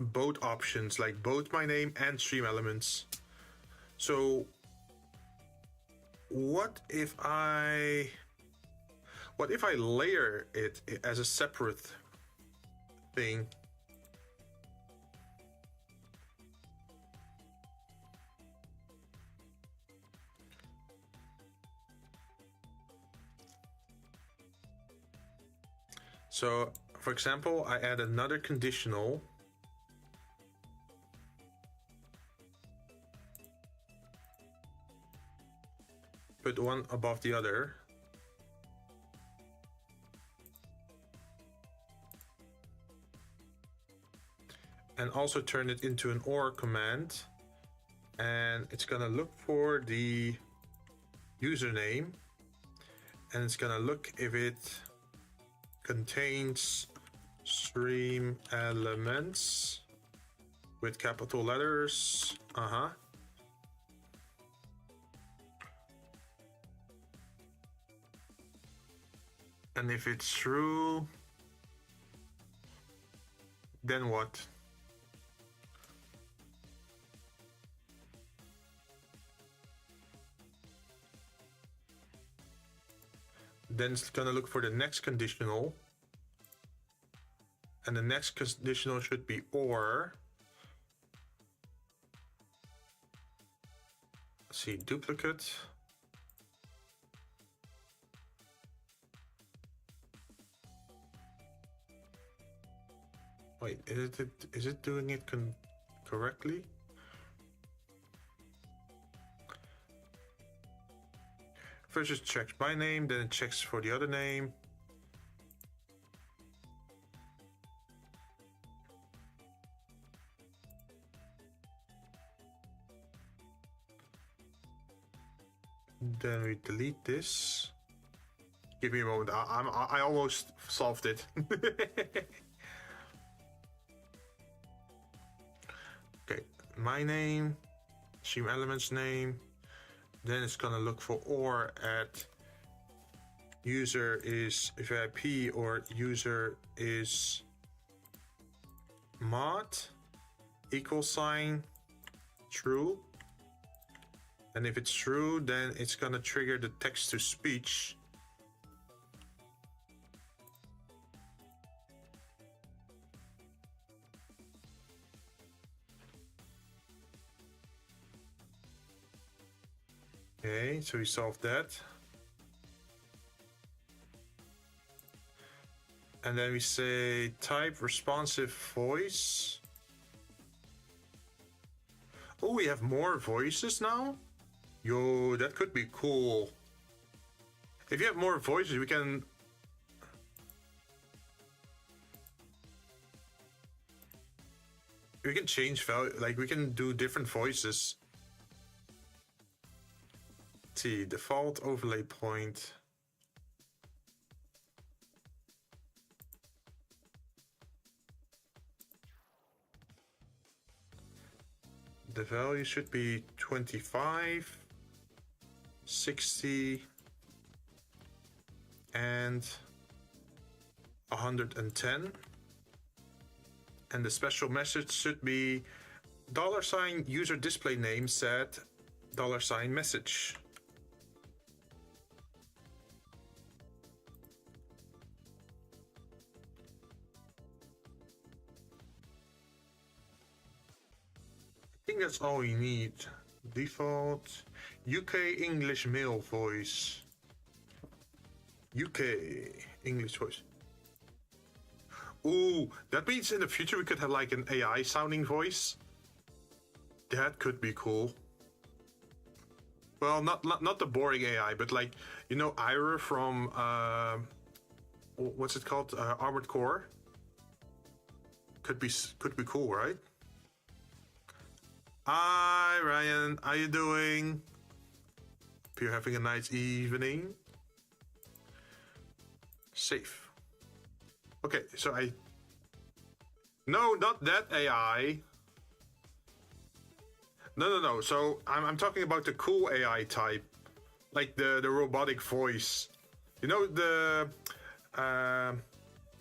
both options, like both my name and stream elements. So what if I layer it as a separate thing? So for example, I add another conditional. Put one above the other. And also turn it into an OR command. And it's gonna look for the username. And it's gonna look if it contains stream elements with capital letters. And if it's true, then what? Then it's gonna look for the next conditional. And the next conditional should be OR. Let's see, duplicate. Wait, is it doing it correctly? First it checks my name, then it checks for the other name. Then we delete this. Give me a moment. I almost solved it. Okay, my name, stream elements name. Then it's gonna look for or at user is VIP or user is mod equal sign true. And if it's true, then it's gonna trigger the text to speech. Okay, so we solved that. And then we say type responsive voice. Oh, we have more voices now? Yo, that could be cool. If you have more voices, we can... We can change value, like we can do different voices. Let's see, default overlay point. The value should be 25, 60, and 110. And the special message should be $, user display name set $, message. I think that's all we need. Default UK English male voice. UK English voice. Ooh, that means in the future we could have like an AI sounding voice. That could be cool. Well, not the boring AI, but like, you know, Ira from what's it called? Armored Core. Could be cool, right? Hi Ryan, how you doing? Hope you're having a nice evening. Safe. Okay, so no, not that AI. No. So I'm talking about the cool AI type, like the robotic voice. You know, the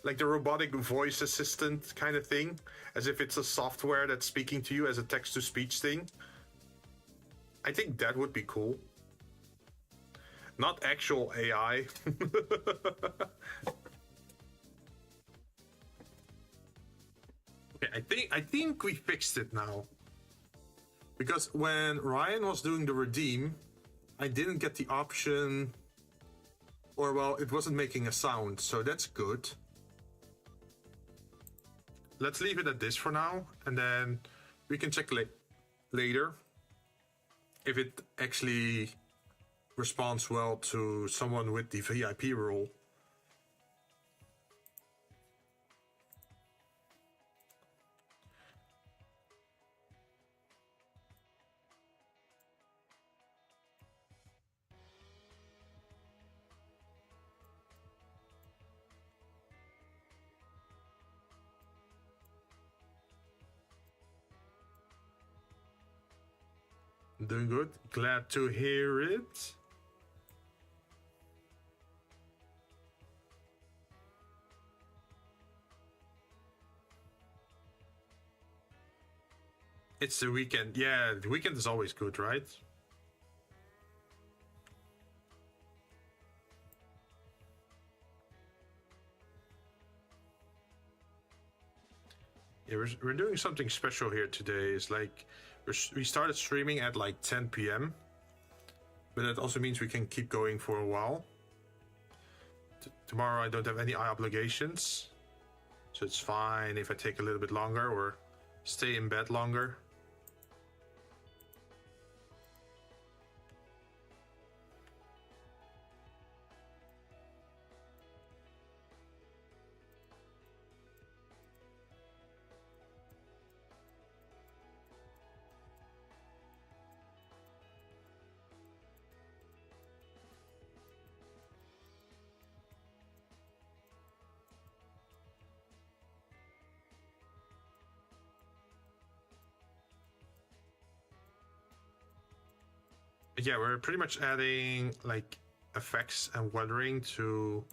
like the robotic voice assistant kind of thing, as if it's a software that's speaking to you as a text-to-speech thing. I think that would be cool. Not actual AI. Okay, I think we fixed it now. Because when Ryan was doing the redeem, I didn't get the option, or well, it wasn't making a sound, so that's good. Let's leave it at this for now, and then we can check later if it actually responds well to someone with the VIP role. Doing good. Glad to hear it. It's the weekend. Yeah, the weekend is always good, right? Yeah, we're doing something special here today. It's like we started streaming at like 10 p.m. But that also means we can keep going for a while. Tomorrow I don't have any obligations. So it's fine if I take a little bit longer or stay in bed longer. Yeah, we're pretty much adding like effects and weathering to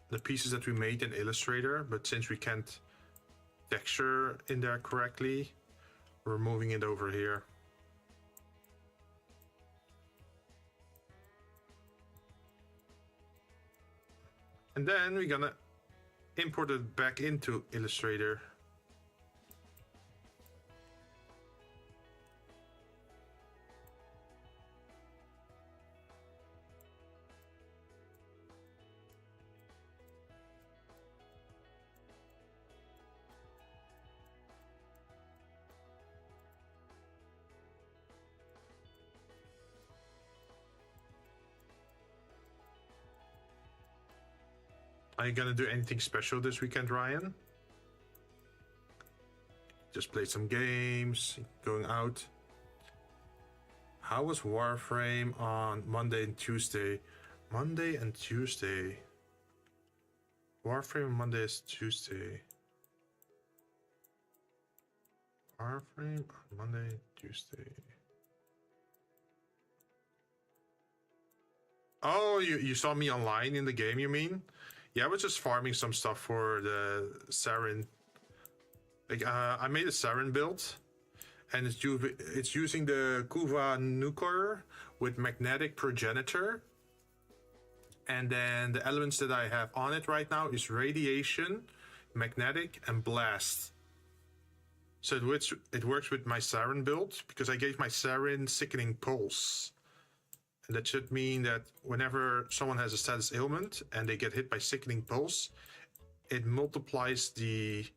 the pieces that we made in Illustrator, but since we can't texture in there correctly, we're moving it over here. And then we're gonna import it back into Illustrator. Are you gonna do anything special this weekend, Ryan? Just play some games, going out. How was Warframe on Monday and Tuesday? Monday and Tuesday. Warframe Monday is Tuesday. Warframe on Monday, Tuesday. Oh, you saw me online in the game, you mean? Yeah, I was just farming some stuff for the Sarin. Like, I made a Sarin build, and it's using the Kuva Nucor with magnetic progenitor. And then the elements that I have on it right now is radiation, magnetic, and blast. So it works with my Sarin build because I gave my Sarin sickening pulse. And that should mean that whenever someone has a status ailment and they get hit by sickening pulse, it multiplies the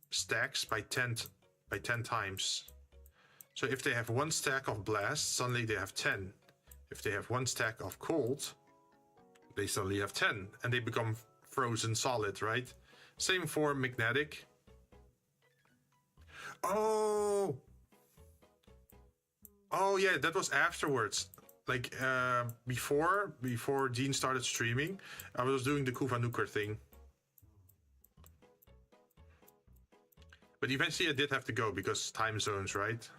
stacks by 10 times. So if they have one stack of blast, suddenly they have 10. If they have one stack of cold, they suddenly have 10 and they become frozen solid, right? Same for magnetic. Oh yeah, that was afterwards. Like before Jinn started streaming, I was doing the Kuva Nuker thing. But eventually I did have to go because time zones, right?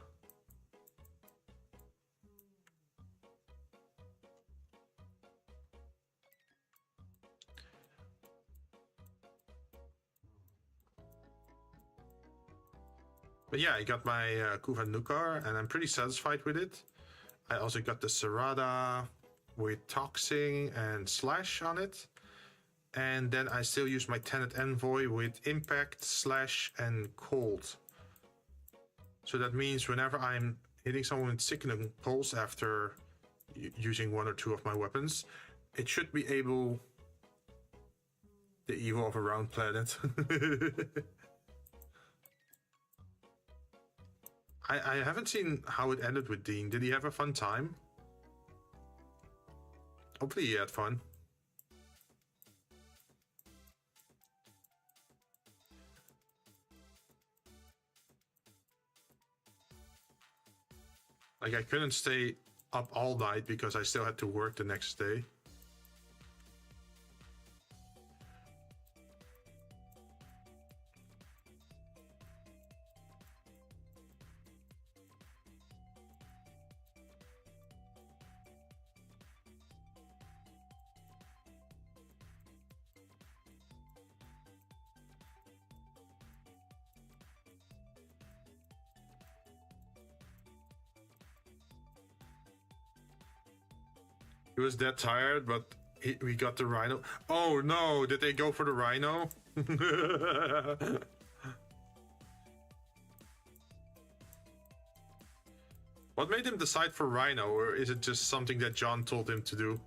But yeah, I got my Kuva Nuker and I'm pretty satisfied with it. I also got the Serrada with Toxing and Slash on it. And then I still use my Tenet Envoy with Impact, Slash, and Cold. So that means whenever I'm hitting someone with Sickening Pulse after using one or two of my weapons, it should be able... The evil of a round planet. I haven't seen how it ended with Dean. Did he have a fun time? Hopefully he had fun. Like, I couldn't stay up all night because I still had to work the next day. He was that tired, but we got the rhino. Oh no, did they go for the rhino? What made him decide for rhino, or is it just something that John told him to do?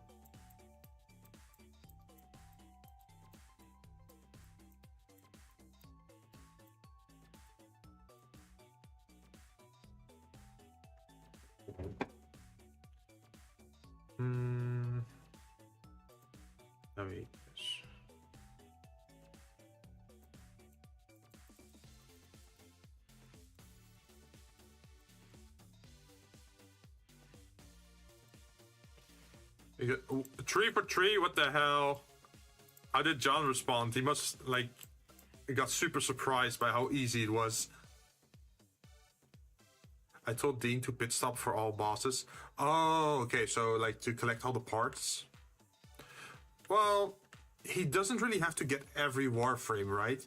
Wait. You got 3 for 3. What the hell? How did John respond? He must like got super surprised by how easy it was. I told Dean to pit stop for all bosses. Oh, okay. So like to collect all the parts. Well, he doesn't really have to get every warframe, right?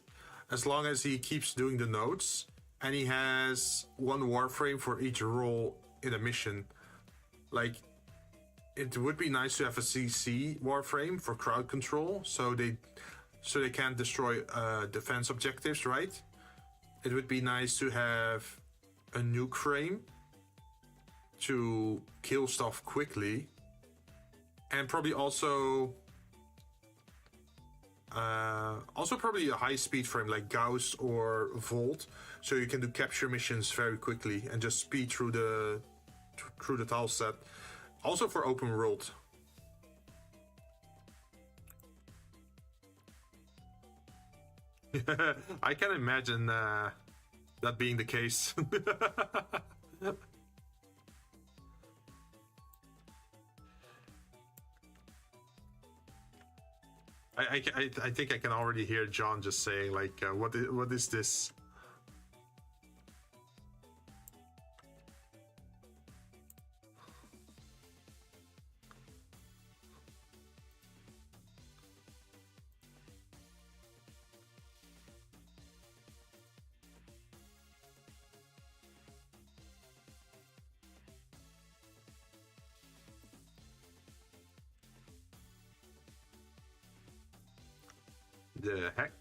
As long as he keeps doing the notes and he has 1 warframe for each role in a mission. Like, it would be nice to have a CC warframe for crowd control, so they can't destroy defense objectives, right? It would be nice to have a nuke frame to kill stuff quickly, and probably also probably a high speed frame like Gauss or Volt, so you can do capture missions very quickly and just speed through the tile set. Also for open world. I can imagine that being the case. I think I can already hear John just saying like, what is this? The heck?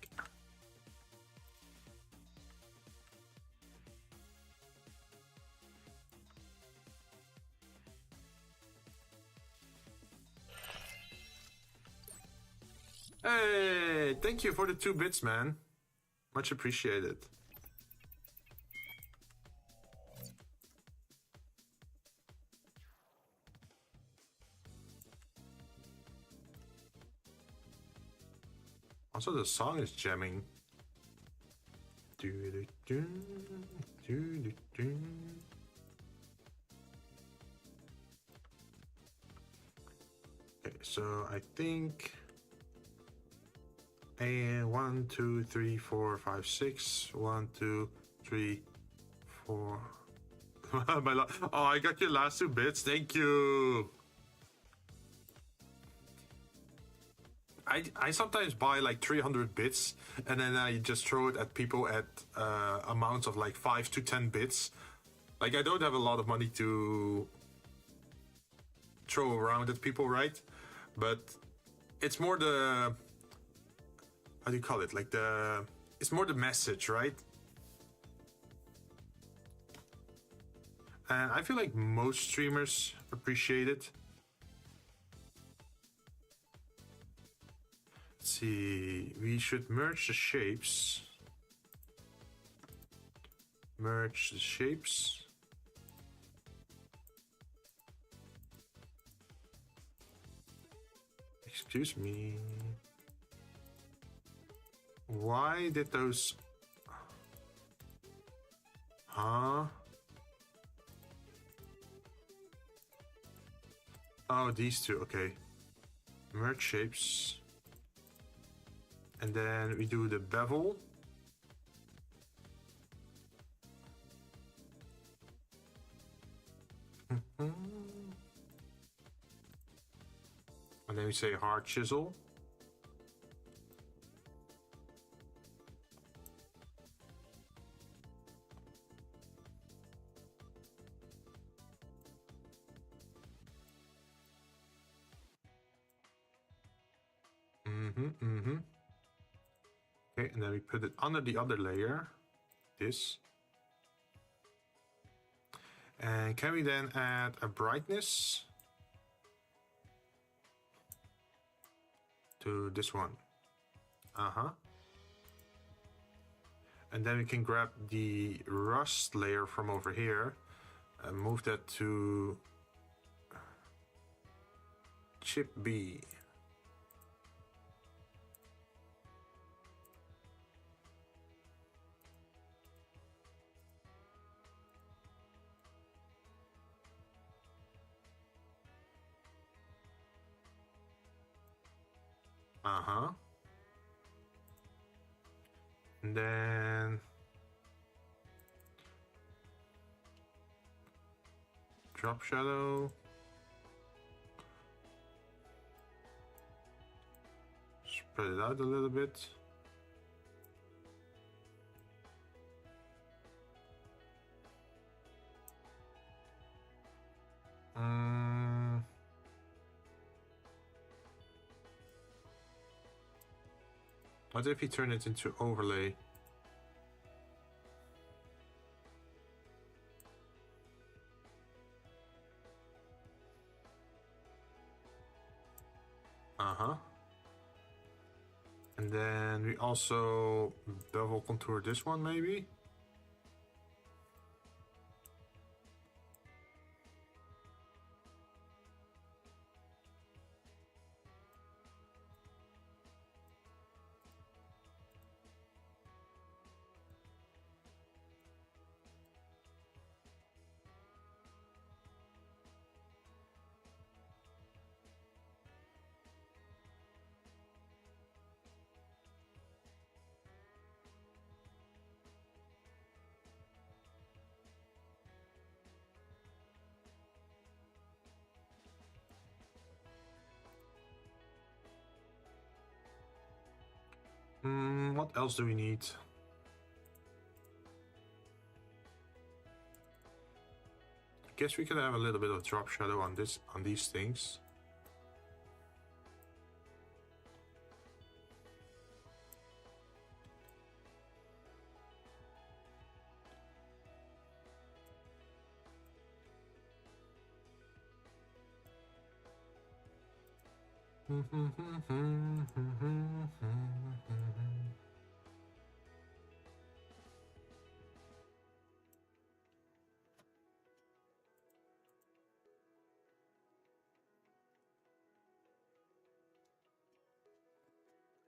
Hey, thank you for the 2 bits, man. Much appreciated. Also, the song is jamming. Okay, so I think 1, 2, 3, 4, 5, 6. 1, 2, 3, 4. Oh, I got your last 2 bits. Thank you. I sometimes buy like 300 bits and then I just throw it at people at amounts of like 5 to 10 bits. Like I don't have a lot of money to throw around at people, right? But it's more the, how do you call it? Like it's more the message, right? And I feel like most streamers appreciate it. Let's see, we should merge the shapes. Merge the shapes. Excuse me. Why did those... Huh? Oh, these 2, okay. Merge shapes. And then we do the bevel. And then we say hard chisel. Okay, and then we put it under the other layer, this. And can we then add a brightness to this one? And then we can grab the rust layer from over here and move that to chip B. Uh-huh. And then drop shadow. Spread it out a little bit. What if we turn it into overlay? Uh-huh. And then we also bevel contour this one maybe. What else do we need? I guess we could have a little bit of drop shadow on these things.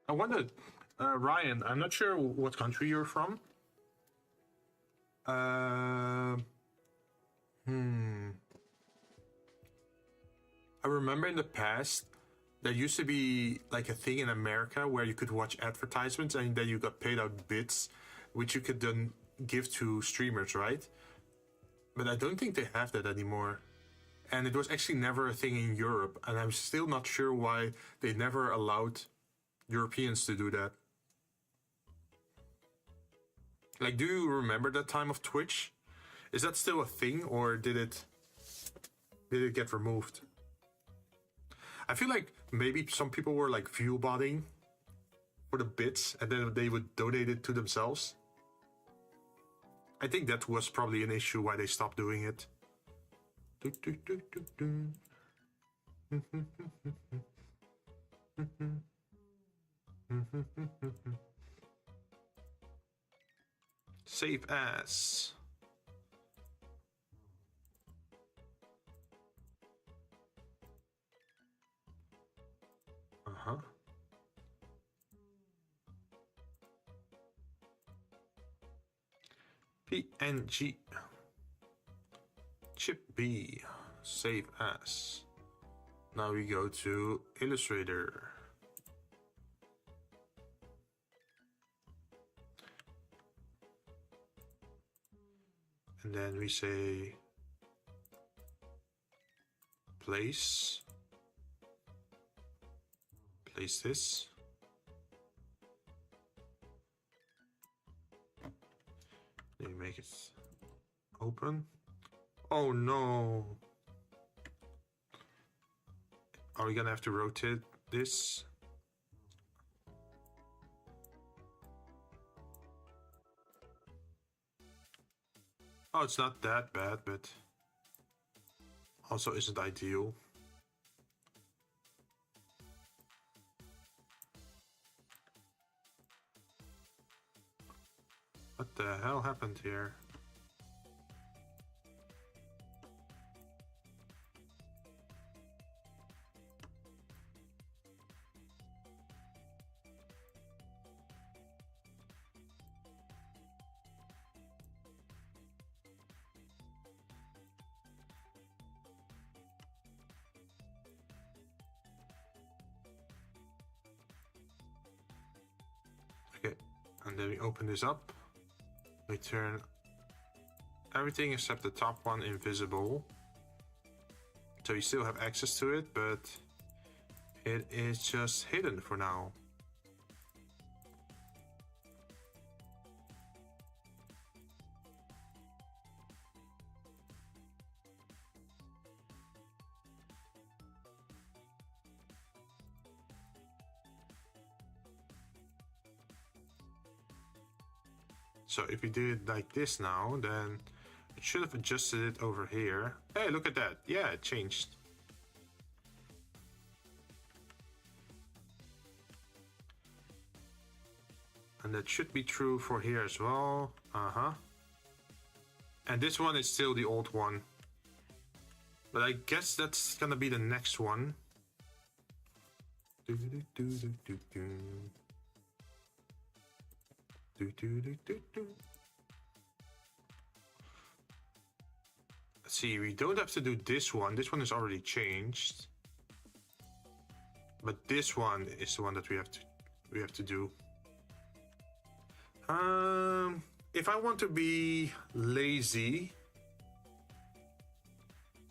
I wondered, Ryan, I'm not sure what country you're from. I remember in the past, there used to be like a thing in America where you could watch advertisements and then you got paid out bits, which you could then give to streamers, right? But I don't think they have that anymore. And it was actually never a thing in Europe, and I'm still not sure why they never allowed Europeans to do that. Like, do you remember that time of Twitch? Is that still a thing, or did it get removed? I feel like maybe some people were like view botting for the bits and then they would donate it to themselves. I think that was probably an issue why they stopped doing it. Save as. Uh-huh. PNG. Chip B. Save as. Now we go to Illustrator. And then we say place this. Then you make it open. Oh no. Are we gonna have to rotate this? Oh, it's not that bad, but also isn't ideal. What the hell happened here? And then we open this up. We turn everything except the top one invisible. So you still have access to it, but it is just hidden for now. So if we do it like this now, then it should have adjusted it over here. Hey, look at that. Yeah, it changed. And that should be true for here as well. And this one is still the old one. But I guess that's gonna be the next one. Let's see, we don't have to do this one. This one is already changed. But this one is the one that we have to do. If I want to be lazy,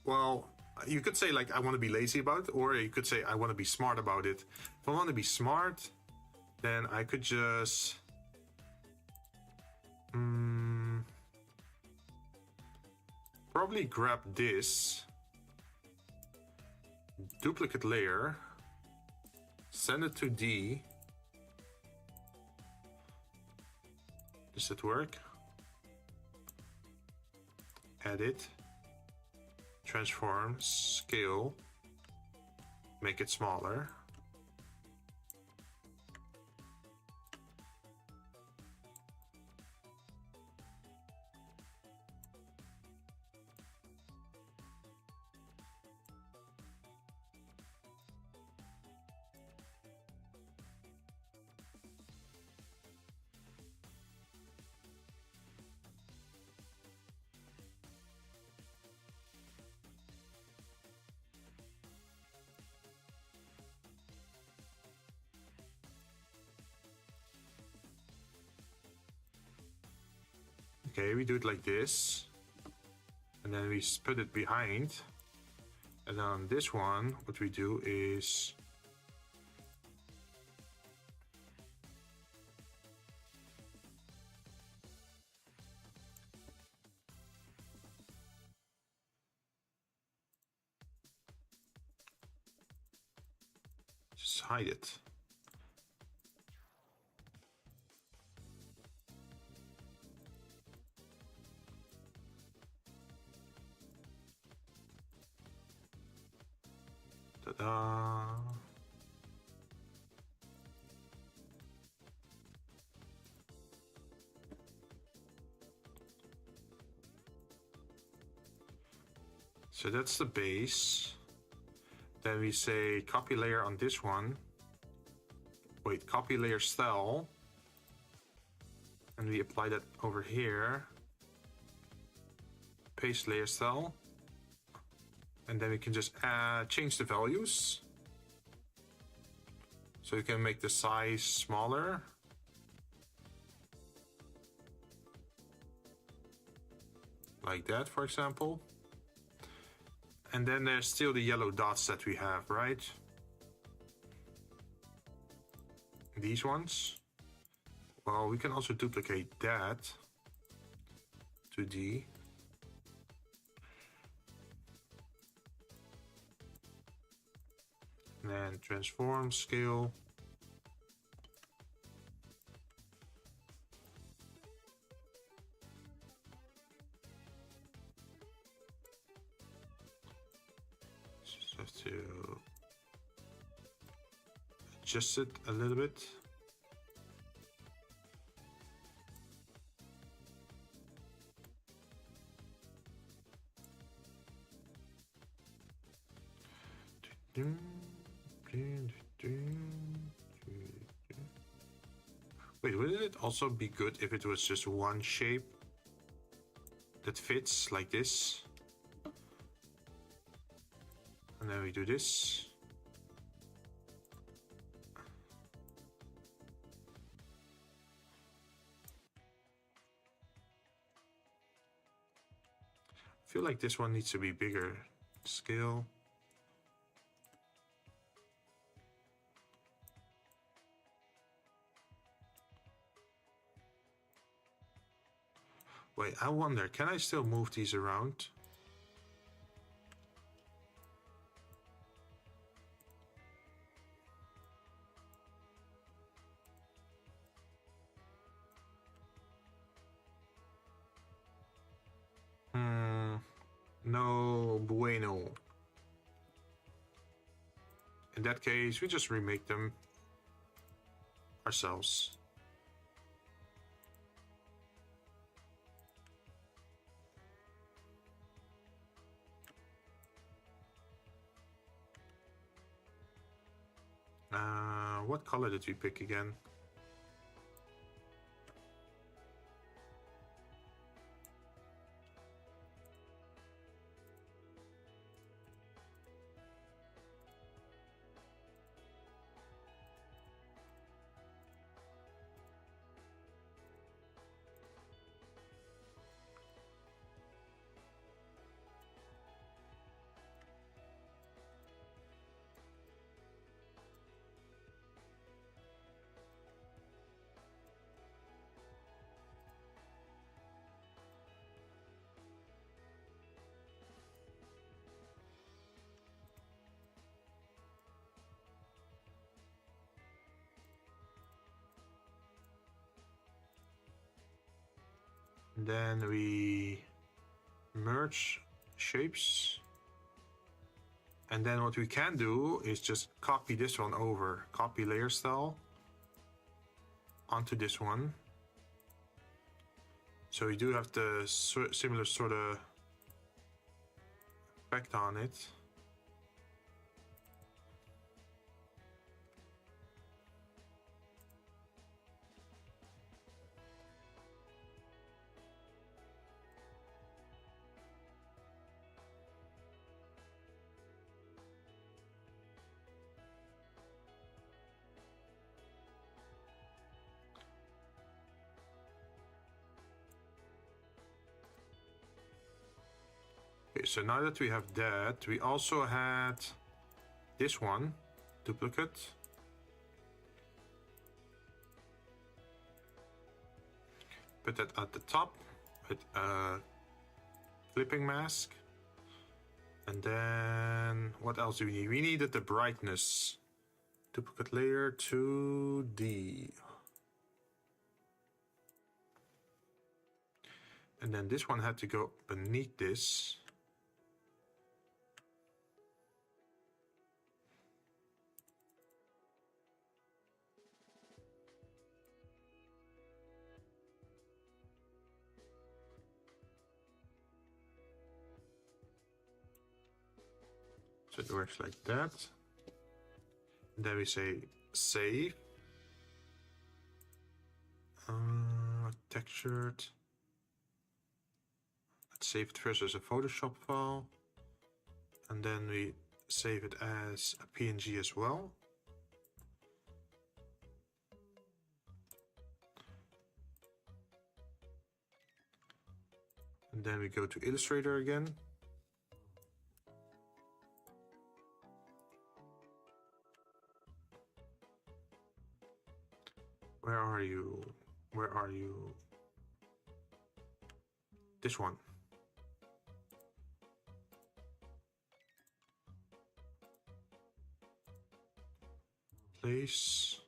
well, you could say like I want to be lazy about it, or you could say I want to be smart about it. If I want to be smart, then I could just probably grab this duplicate layer, send it to D. Does it work? Edit, transform, scale, make it smaller. Okay, we do it like this, and then we put it behind, and on this one what we do is just hide it. Ta-da. So that's the base. Then we say copy layer on this one. Wait, copy layer style. And we apply that over here. Paste layer style. And then we can just change the values. So you can make the size smaller. Like that, for example. And then there's still the yellow dots that we have, right? These ones. Well, we can also duplicate that to D. And then transform, scale. Just have to adjust it a little bit. Wait, wouldn't it also be good if it was just one shape that fits like this? And then we do this. feel like this one needs to be bigger. Scale. Wait, I wonder, can I still move these around? No bueno. In that case, we just remake them ourselves. What color did we pick again? Then we merge shapes. And then what we can do is just copy this one over. Copy layer style onto this one. So we do have the similar sort of effect on it. Okay, so now that we have that, we also had this one, duplicate. Put that at the top with a clipping mask. And then what else do we need? We needed the brightness. Duplicate layer 2D. And then this one had to go beneath this. So it works like that. And then we say save. Textured. Let's save it first as a Photoshop file. And then we save it as a PNG as well. And then we go to Illustrator again. Where are you? Where are you? This one. Place.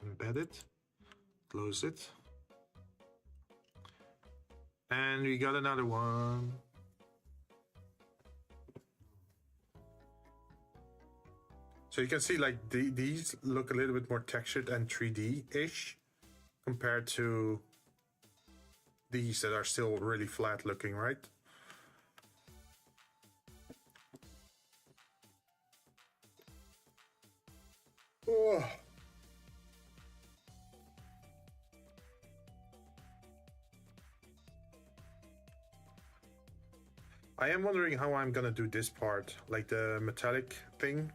Embed it, close it, and we got another one. So you can see like these look a little bit more textured and 3D-ish compared to these that are still really flat looking, right? Oh. I am wondering how I'm gonna do this part, like the metallic thing.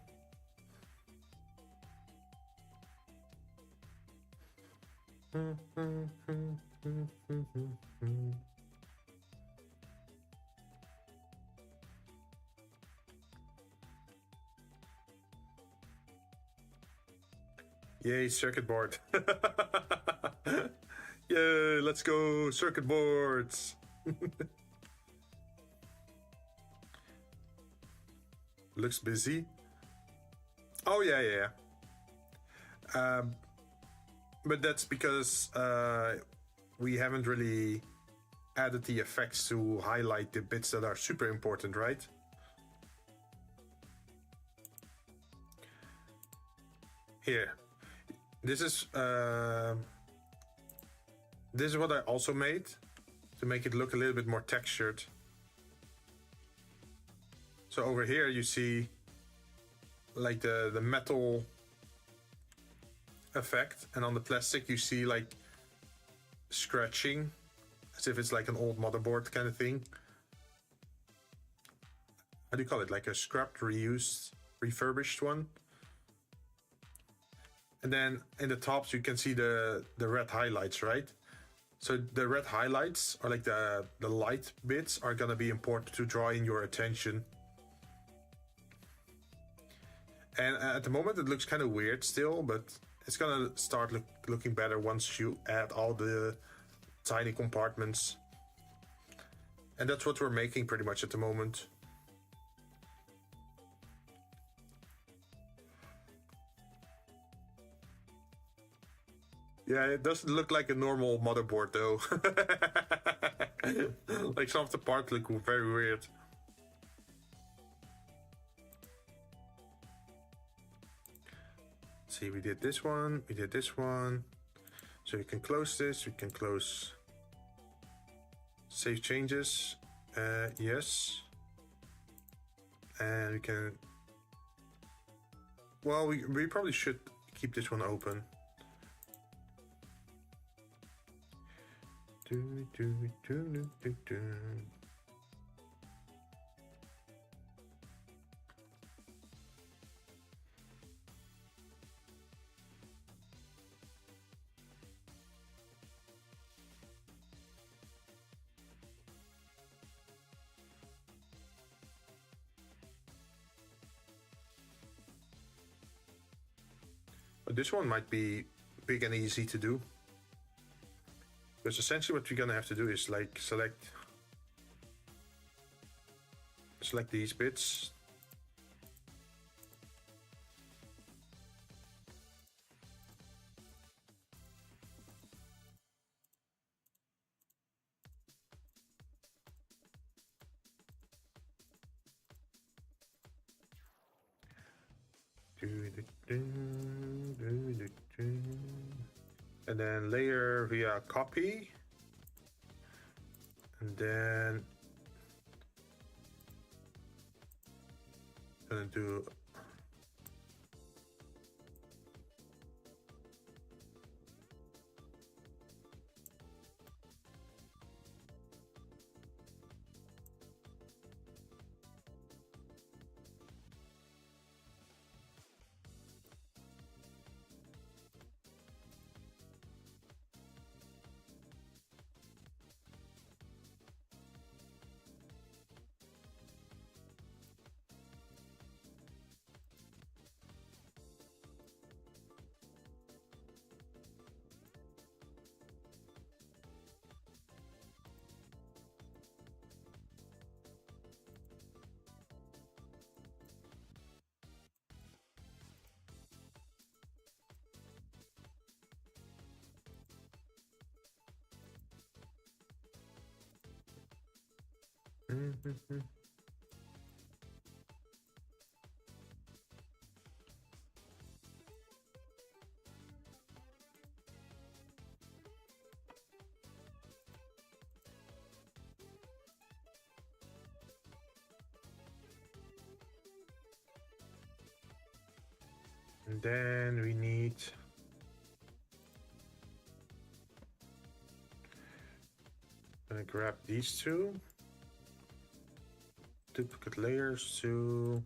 Yay, circuit board. Yay, let's go, circuit boards. Looks busy. Oh, yeah. But that's because we haven't really added the effects to highlight the bits that are super important, right? Here. This is what I also made to make it look a little bit more textured. So over here you see like the metal effect, and on the plastic you see like scratching as if it's like an old motherboard kind of thing. How do you call it? Like a scrapped, reused, refurbished one. And then in the tops you can see the red highlights, right? So the red highlights are like the light bits are gonna be important to draw in your attention. And at the moment it looks kind of weird still, but it's gonna start looking better once you add all the tiny compartments. And that's what we're making pretty much at the moment. Yeah, it doesn't look like a normal motherboard though. Like some of the parts look very weird. See, we did this one, we did this one. So we can close this, we can close save changes, yes. And we can, well, we probably should keep this one open. But this one might be big and easy to do. Because essentially what we're gonna have to do is like select these bits. And then layer via copy, and then gonna do And then we need gonna grab these two duplicate layers to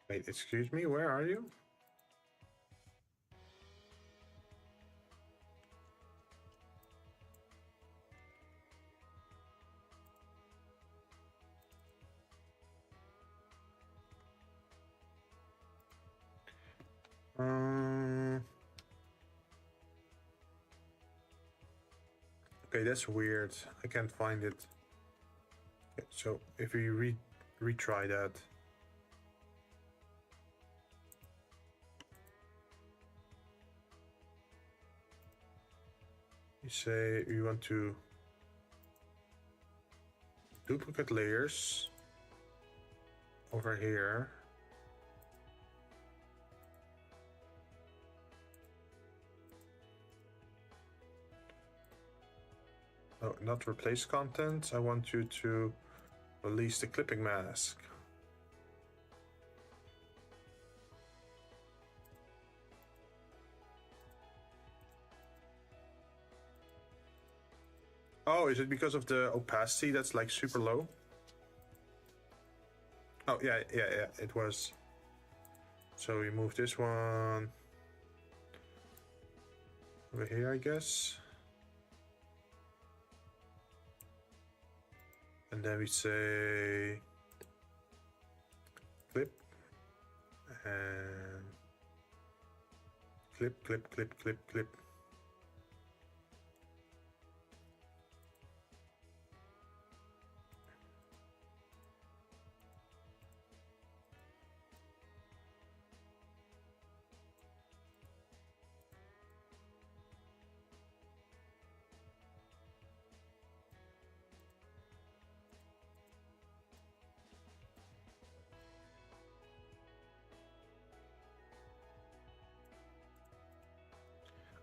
wait, excuse me, where are you? Okay, that's weird. I can't find it. Okay, so if we retry that. You say you want to duplicate layers over here. No, not replace content. I want you to release the clipping mask. Oh, is it because of the opacity that's like super low? Oh, yeah, it was. So we move this one over here, I guess. And then we say clip and clip, clip, clip, clip, clip.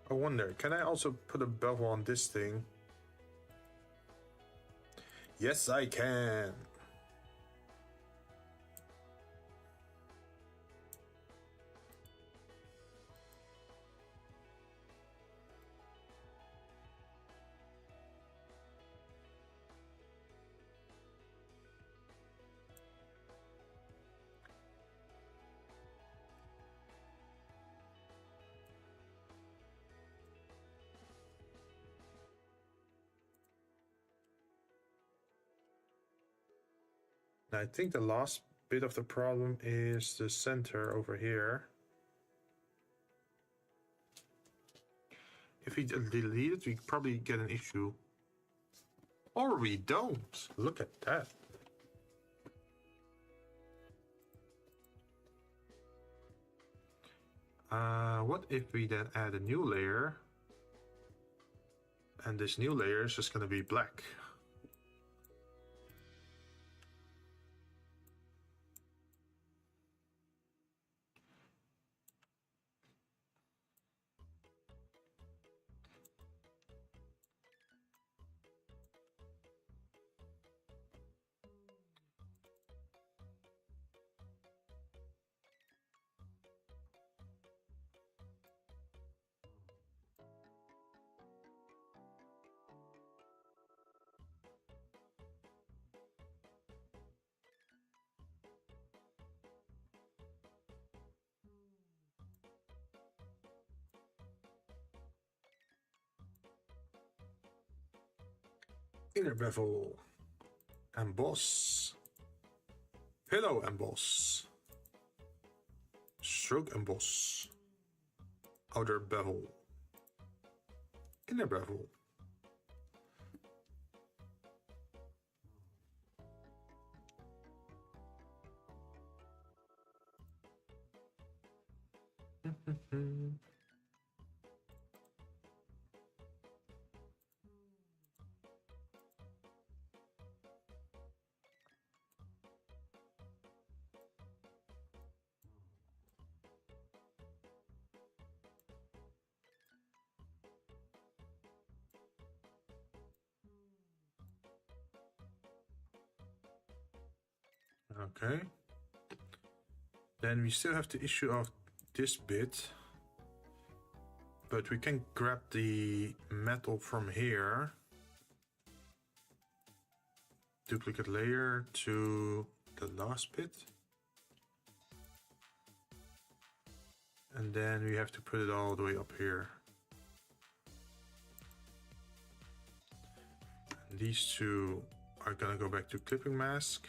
I wonder, can I also put a bevel on this thing? Yes, I can. I think the last bit of the problem is the center over here. If we delete it, we probably get an issue. Or we don't. Look at that. What if we then add a new layer? And this new layer is just going to be black. Inner bevel, emboss, pillow emboss, stroke emboss, outer bevel, inner bevel. Okay. Then we still have to issue off this bit. But we can grab the metal from here. Duplicate layer to the last bit. And then we have to put it all the way up here. And these two are gonna go back to clipping mask.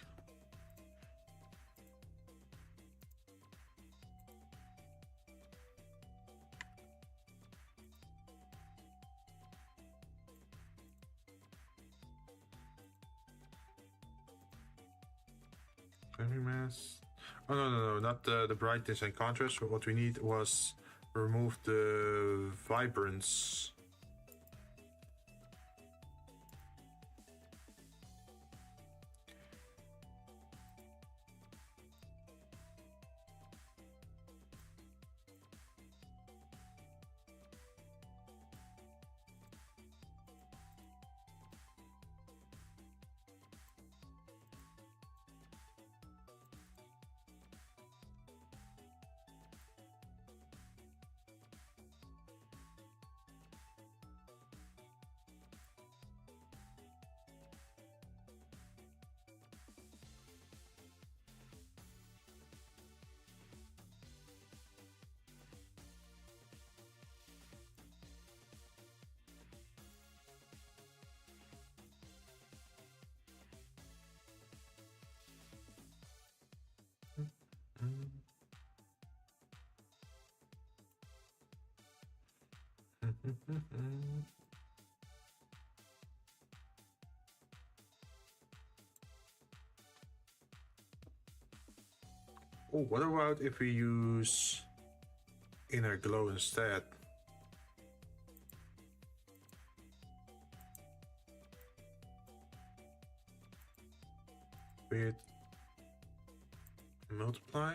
Clipping mask. Oh no, not the brightness and contrast. What we need was remove the vibrance. Oh, what about if we use inner glow instead? With multiply.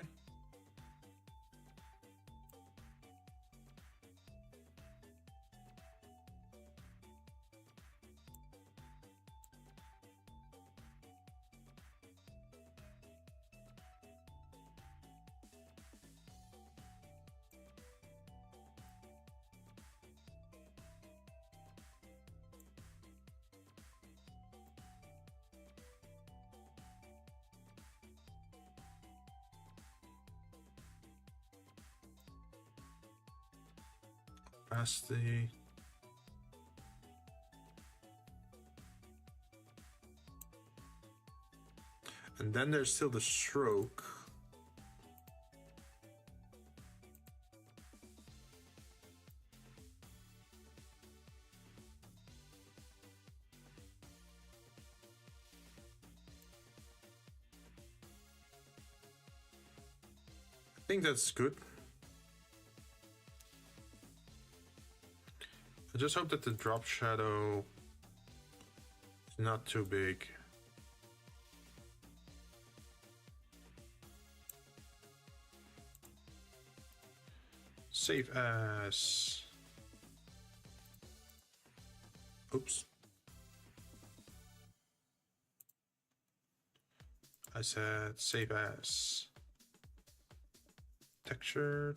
Opacity. And then there's still the stroke. I think that's good. I just hope that the drop shadow is not too big. Save as. Oops. I said save as. Textured.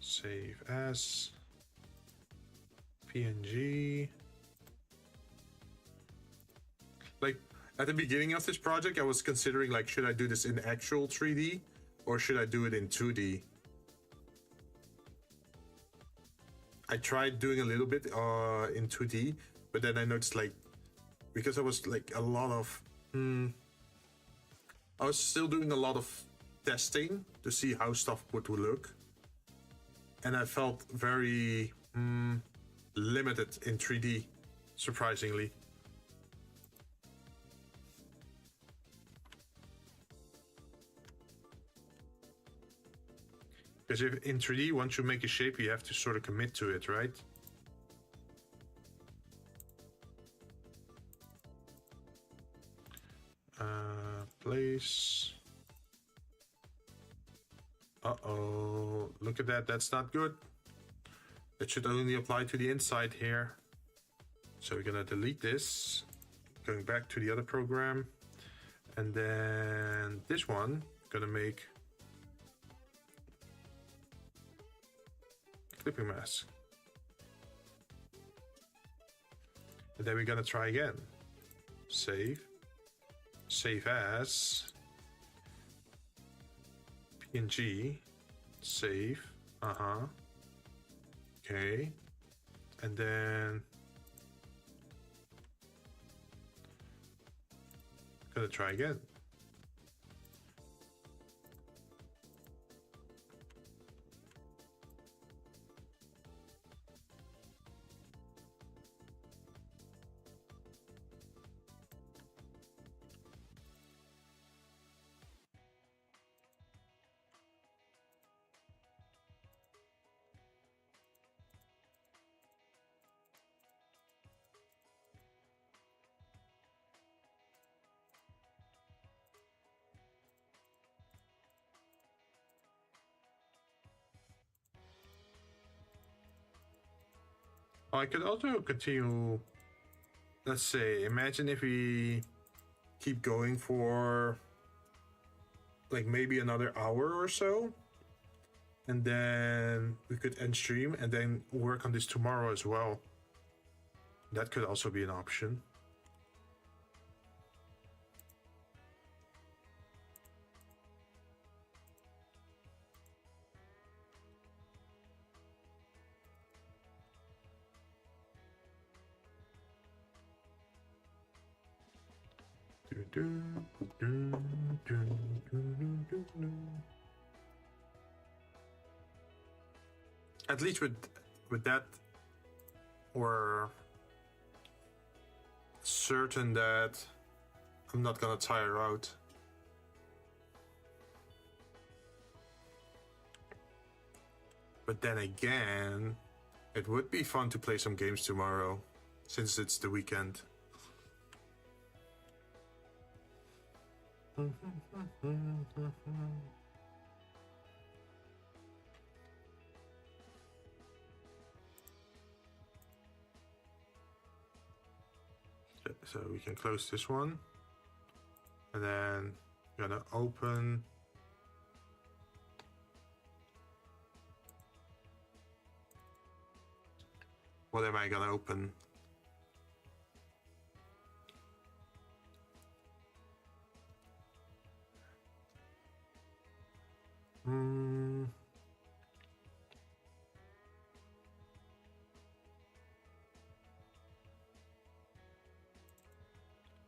Save as PNG. Like at the beginning of this project, I was considering like, should I do this in actual 3D or should I do it in 2D? I tried doing a little bit in 2D, but then I noticed like, because I was like a lot of, I was still doing a lot of testing to see how stuff would look. And I felt very limited in 3D, surprisingly. Because if in 3D, once you make a shape, you have to sort of commit to it, right? Place. Uh-oh, look at that, that's not good. It should only apply to the inside here. So we're gonna delete this, going back to the other program. And then this one, gonna make clipping mask. And then we're gonna try again. Save. Save as. PNG. Save. Okay. And then gonna try again. I could also continue, let's say, imagine if we keep going for like maybe another hour or so, and then we could end stream and then work on this tomorrow as well. That could also be an option. At least with that, we're certain that I'm not gonna tire out. But then again, it would be fun to play some games tomorrow, since it's the weekend. So we can close this one, and then we're gonna open what am I gonna open?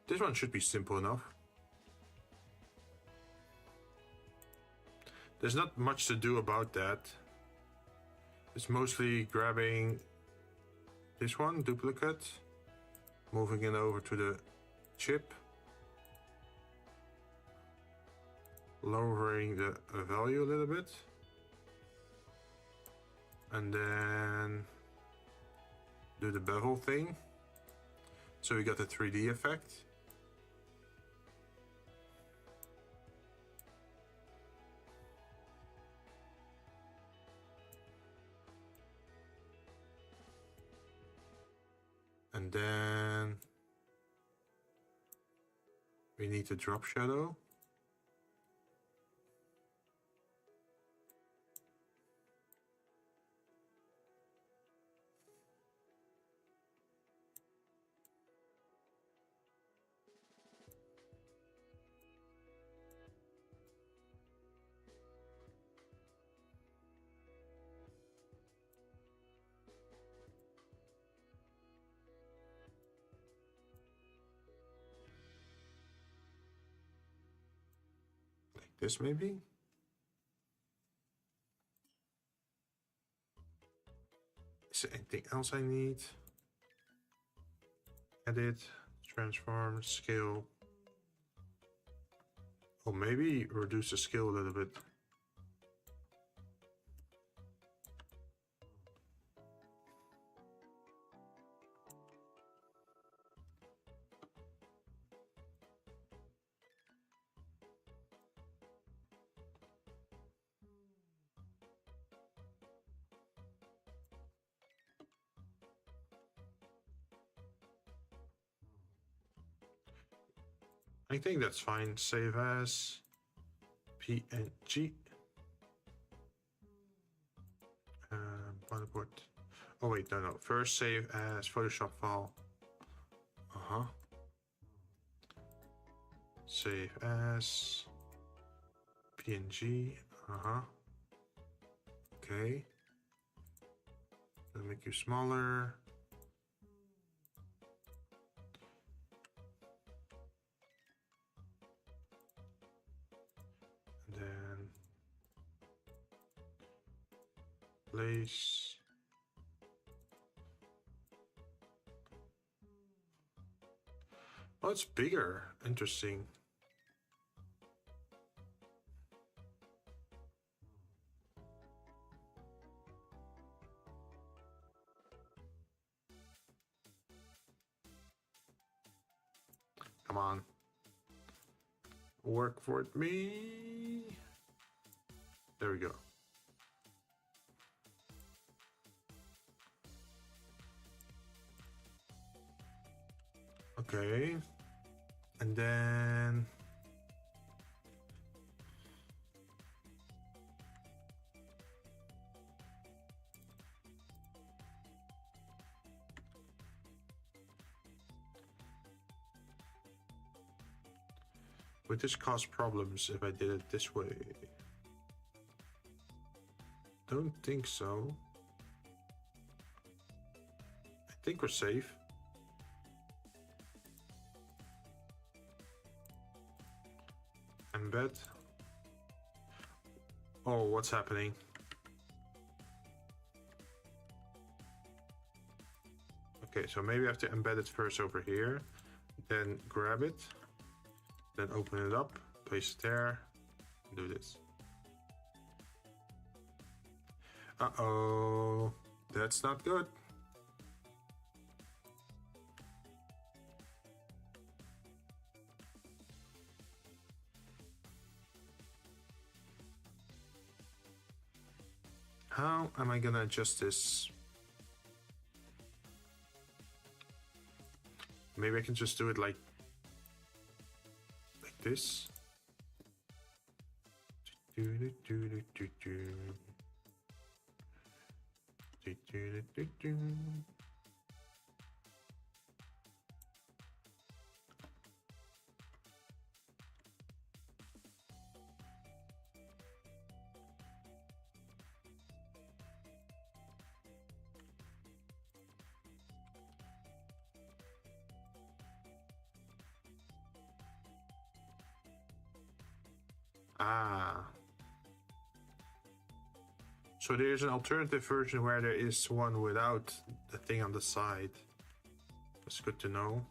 This one should be simple enough. There's not much to do about that. It's mostly grabbing this one, duplicate, moving it over to the chip, lowering the value a little bit, and then do the bevel thing. So we got the 3D effect. And then we need to drop shadow. This maybe? Is there anything else I need? Edit, transform, scale. Or maybe reduce the scale a little bit. I think that's fine. Save as PNG. Motherboard. Oh wait, no. First save as Photoshop file. Save as PNG. Okay. I'll make you smaller. And then place. Oh, it's bigger. Interesting. Come on. Work for me. There we go. Okay. And then would this cause problems if I did it this way? Don't think so. I think we're safe. Embed. Oh, what's happening? Okay, so maybe I have to embed it first over here, then grab it, then open it up, place it there, do this. Uh-oh, that's not good. How am I gonna adjust this? Maybe I can just do it like this. Ah. So there's an alternative version where there is one without the thing on the side. That's good to know.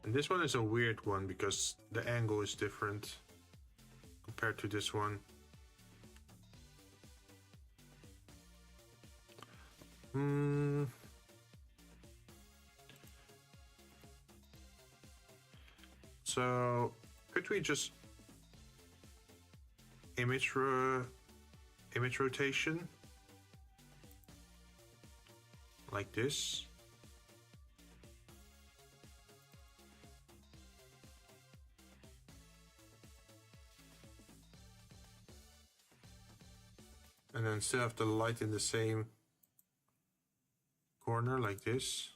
And this one is a weird one because the angle is different compared to this one. So could we just image rotation like this? And then still have the light in the same corner like this.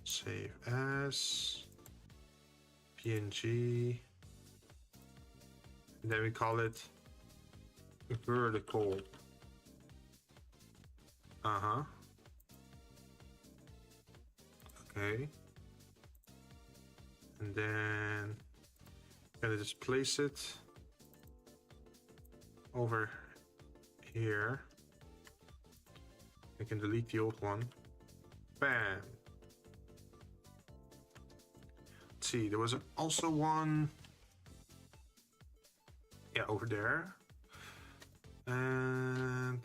Save as PNG. And then we call it vertical. Okay. And then gonna just place it over here. I can delete the old one. Bam. Let's see, there was also one. Yeah, over there. And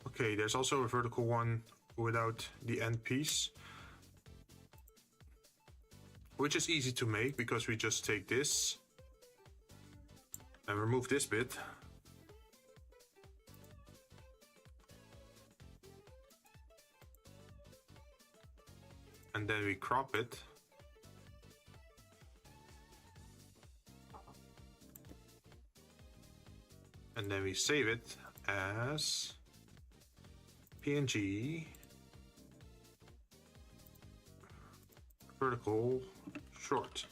okay, there's also a vertical one without the end piece, which is easy to make because we just take this and remove this bit. And then we crop it. And then we save it as PNG vertical short.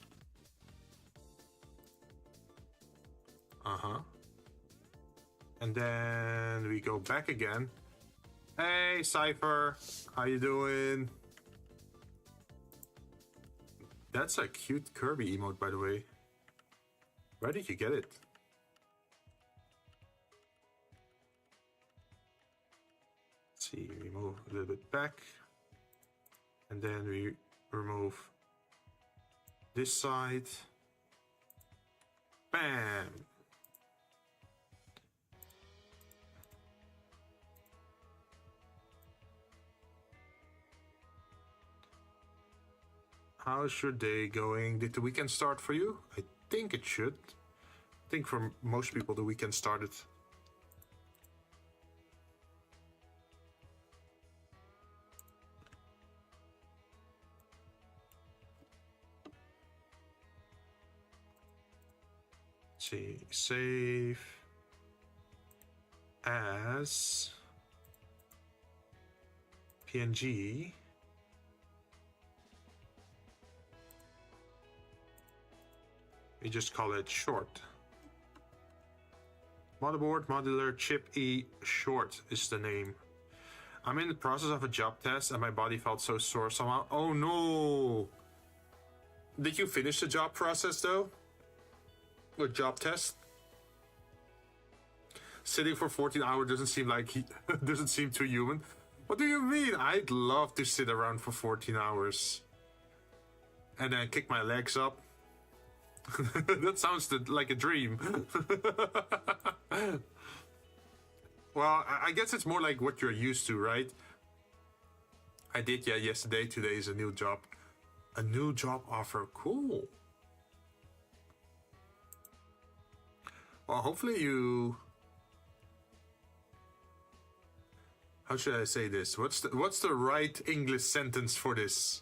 And then we go back again. Hey Cypher, how you doing? That's a cute Kirby emote, by the way. Where did you get it? Let's see, we move a little bit back. And then we remove this side. Bam! How's your day going? Did the weekend start for you? I think it should. I think for most people the weekend started. Let's see, save as PNG. We just call it short. Motherboard modular chip E short is the name. I'm in the process of a job test and my body felt so sore somehow. Oh no! Did you finish the job process though? Or job test? Sitting for 14 hours doesn't seem like doesn't seem too human. What do you mean? I'd love to sit around for 14 hours and then kick my legs up. That sounds like a dream. Well, I guess it's more like what you're used to, right? I did, yeah, yesterday. Today is a new job. A new job offer. Cool. Well, hopefully you... How should I say this? What's the right English sentence for this?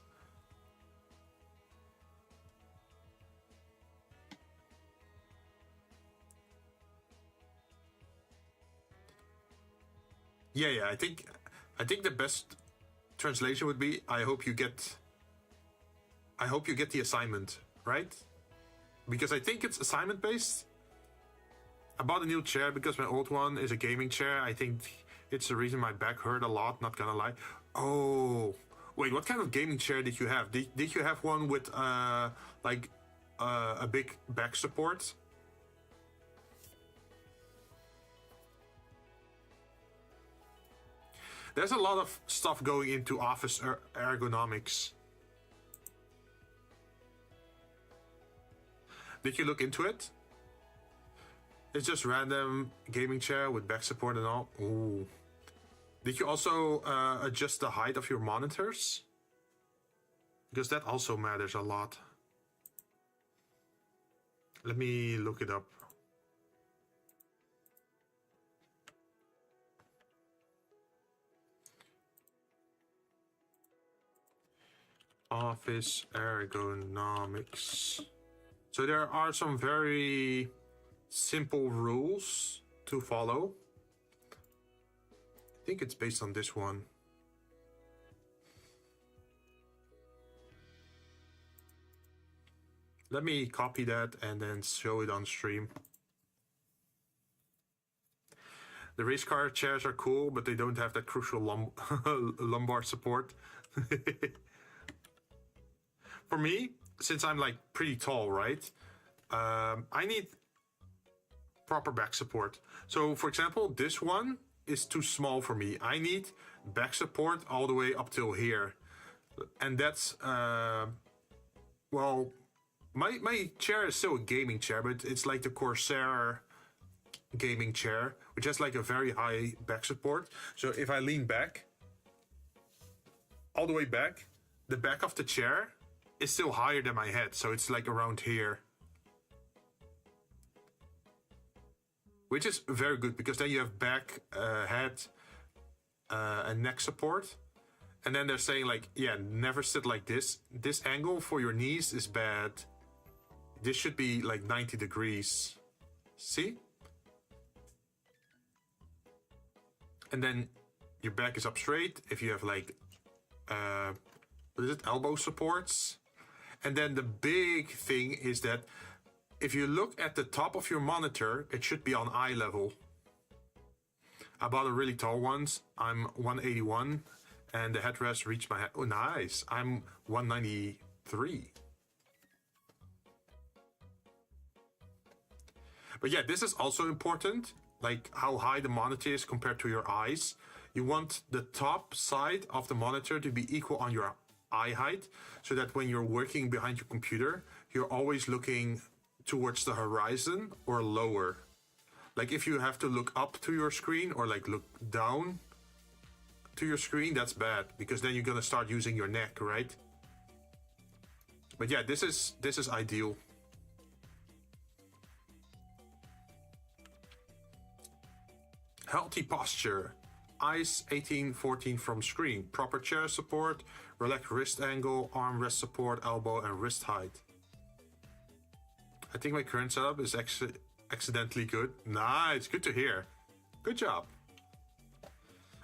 Yeah, I think the best translation would be I hope you get the assignment, right? Because I think it's assignment based. I bought a new chair because my old one is a gaming chair. I think it's the reason my back hurt a lot, not gonna lie. Oh, wait, what kind of gaming chair did you have? Did you have one with like a big back support? There's a lot of stuff going into office ergonomics. Did you look into it? It's just random gaming chair with back support and all. Ooh. Did you also adjust the height of your monitors? Because that also matters a lot. Let me look it up. Office ergonomics. So there are some very simple rules to follow. I think it's based on this one. Let me copy that and then show it on stream. The race car chairs are cool, but they don't have that crucial lumbar support. For me, since I'm like pretty tall, right? I need proper back support. So for example, this one is too small for me. I need back support all the way up till here. And that's, well, my chair is still a gaming chair, but it's like the Corsair gaming chair, which has like a very high back support. So if I lean back, all the way back, the back of the chair is still higher than my head. So it's like around here. Which is very good because then you have back, head, and neck support. And then they're saying like, yeah, never sit like this. This angle for your knees is bad. This should be like 90 degrees. See? And then your back is up straight. If you have like, what is it? Elbow supports. And then the big thing is that if you look at the top of your monitor, it should be on eye level. I bought a really tall ones. I'm 181 and the headrest reached my head. Oh, nice. I'm 193. But yeah, this is also important, like how high the monitor is compared to your eyes. You want the top side of the monitor to be equal on your eye height, so that when you're working behind your computer, you're always looking towards the horizon or lower. Like if you have to look up to your screen or like look down to your screen, that's bad because then you're gonna start using your neck, right? But yeah, this is ideal. Healthy posture. Eyes 18-14 from screen. Proper chair support, relaxed wrist angle, arm rest support, elbow and wrist height. I think my current setup is actually accidentally good. Nice, good to hear. Good job.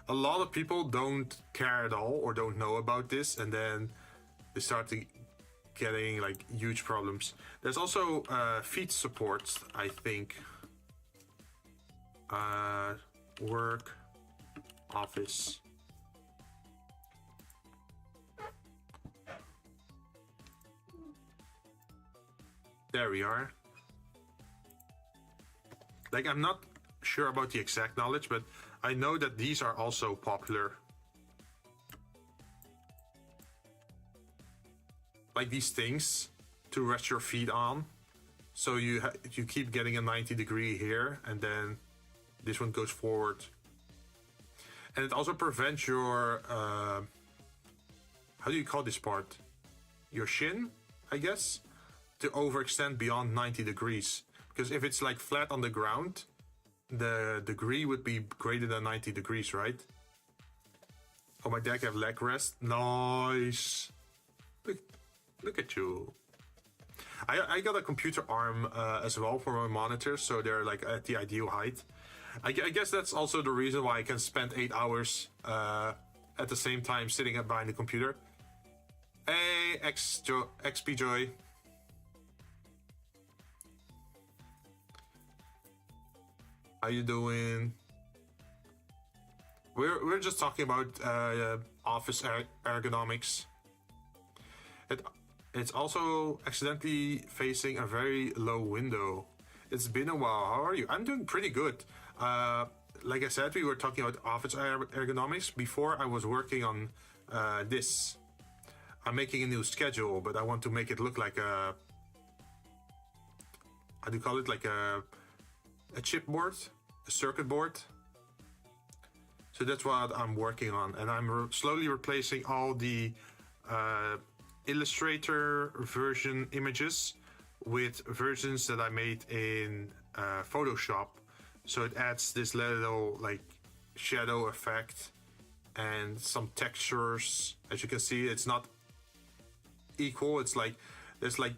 A lot of people don't care at all or don't know about this, and then they start getting like huge problems. There's also feet support, I think. Work, office. There we are. Like, I'm not sure about the exact knowledge, but I know that these are also popular. Like these things to rest your feet on. So you keep getting a 90 degree here, and then this one goes forward. And it also prevents your, how do you call this part? Your shin, I guess, to overextend beyond 90 degrees. Because if it's like flat on the ground, the degree would be greater than 90 degrees, right? Oh, my deck have leg rest. Nice. Look at you. I got a computer arm as well for my monitor, so they're like at the ideal height. I guess that's also the reason why I can spend 8 hours at the same time sitting behind the computer. Hey, XP Joy. How you doing? We're just talking about office ergonomics. It's also accidentally facing a very low window. It's been a while. How are you? I'm doing pretty good. Like I said, we were talking about office ergonomics. Before I was working on this. I'm making a new schedule, but I want to make it look like a... How do you call it? Like a chipboard? A circuit board? So that's what I'm working on. And I'm slowly replacing all the Illustrator version images with versions that I made in Photoshop. So it adds this little like shadow effect and some textures. As you can see, it's not equal. It's like there's like,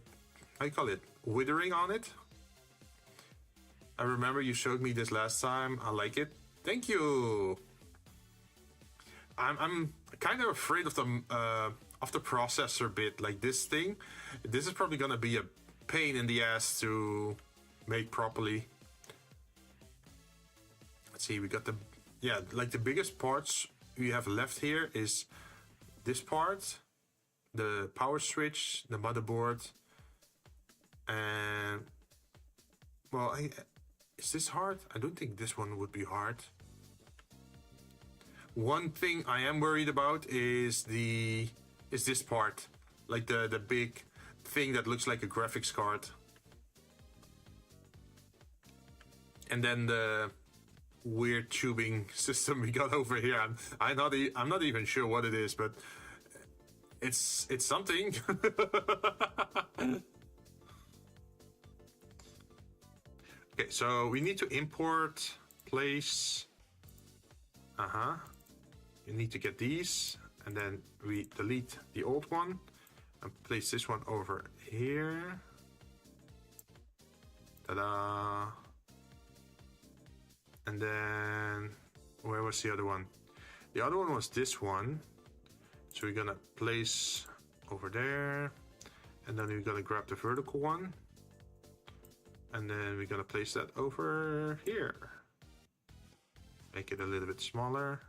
how do you call it, withering on it. I remember you showed me this last time. I like it. Thank you. I'm kind of afraid of the processor bit. Like this thing, this is probably gonna be pain in the ass to make properly. Let's see, we got the, yeah, like the biggest parts we have left here is this part, the power switch, the motherboard, and well, is this hard? I don't think this one would be hard. One thing I am worried about is this part, like the big thing that looks like a graphics card, and then the weird tubing system we got over here. I'm not even sure what it is, but it's something. Okay, so we need to import, place. You need to get these, and then we delete the old one and place this one over here. Ta-da! And then where was the other one? The other one was this one. So we're gonna place over there, and then we're gonna grab the vertical one, and then we're gonna place that over here. Make it a little bit smaller.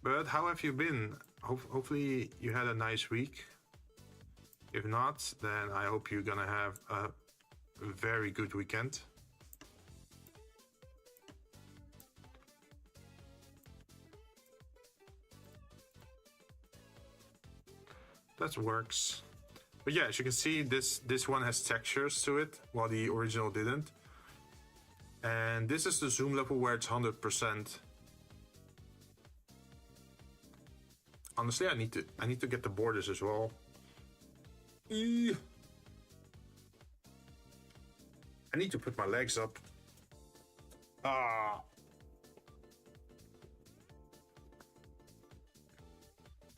But how have you been? Hopefully you had a nice week. If not, then I hope you're gonna have a very good weekend. That works. But yeah, as you can see, this one has textures to it, while the original didn't. And this is the zoom level where it's 100%. Honestly, I need to get the borders as well. I need to put my legs up.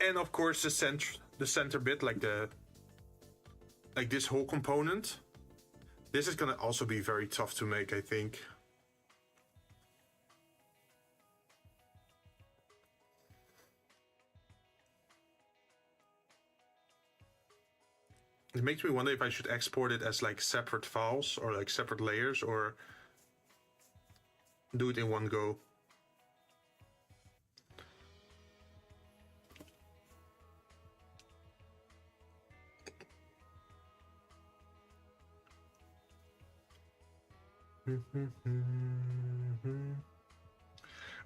And of course the center bit, like this whole component. This is gonna also be very tough to make, I think. It makes me wonder if I should export it as like separate files or like separate layers, or do it in one go.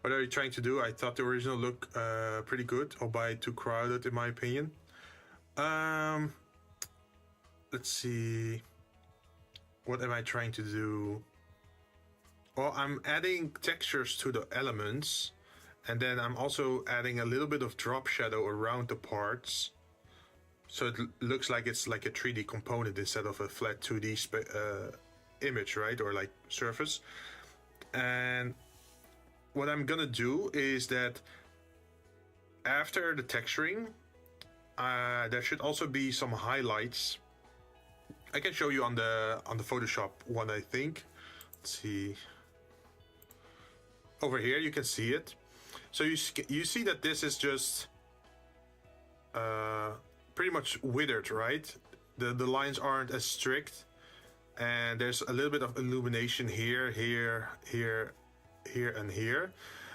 What are you trying to do? I thought the original looked pretty good, albeit too crowded in my opinion. Let's see. What am I trying to do? Well, I'm adding textures to the elements, and then I'm also adding a little bit of drop shadow around the parts, so it looks like it's like a 3D component instead of a flat 2D image, right? Or like surface. And what I'm gonna do is that after the texturing, there should also be some highlights. I can show you on the Photoshop one, I think. Let's see. Over here you can see it. So you see that this is just pretty much withered, right? The lines aren't as strict, and there's a little bit of illumination here, here, and here.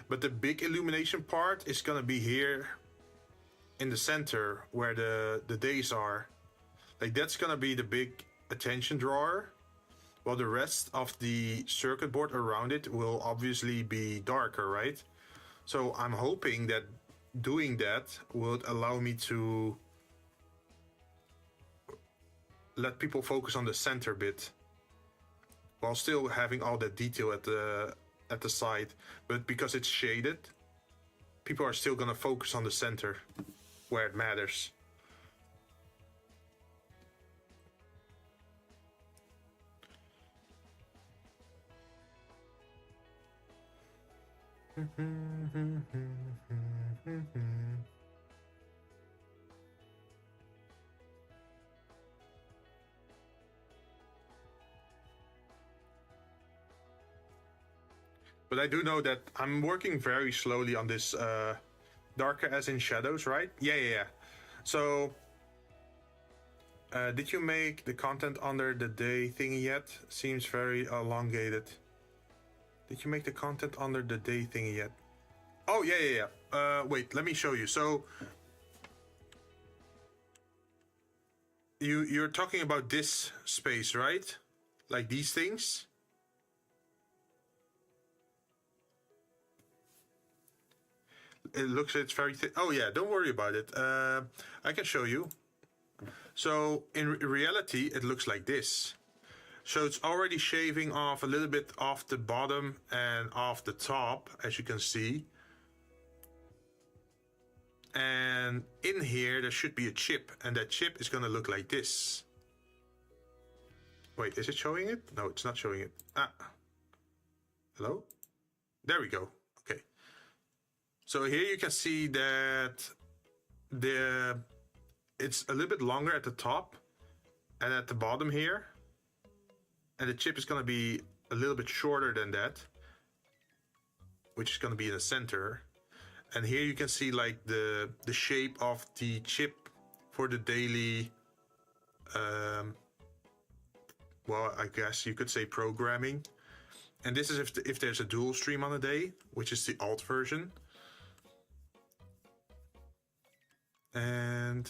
But the big illumination part is gonna be here in the center where the days are. Like, that's gonna be the big attention drawer, while the rest of the circuit board around it will obviously be darker, right? So I'm hoping that doing that would allow me to let people focus on the center bit while still having all that detail at the side. But because it's shaded, people are still gonna focus on the center where it matters. But I do know that I'm working very slowly on this darker as in shadows, right? Yeah. So Did you make the content under the day thingy yet? Seems very elongated. Did you make the content under the day thingy yet? Oh, yeah. Wait, let me show you. So, you're talking about this space, right? Like these things? It looks, it's very thin. Oh yeah, don't worry about it. I can show you. So in reality, it looks like this. So it's already shaving off a little bit off the bottom and off the top, as you can see. And in here, there should be a chip, and that chip is gonna look like this. Wait, is it showing it? No, it's not showing it. Ah. Hello? There we go. Okay. So here you can see that it's a little bit longer at the top and at the bottom here. And the chip is going to be a little bit shorter than that, which is going to be in the center. And here you can see like the shape of the chip for the daily, well, I guess you could say programming. And this is if there's a dual stream on a day, which is the alt version. And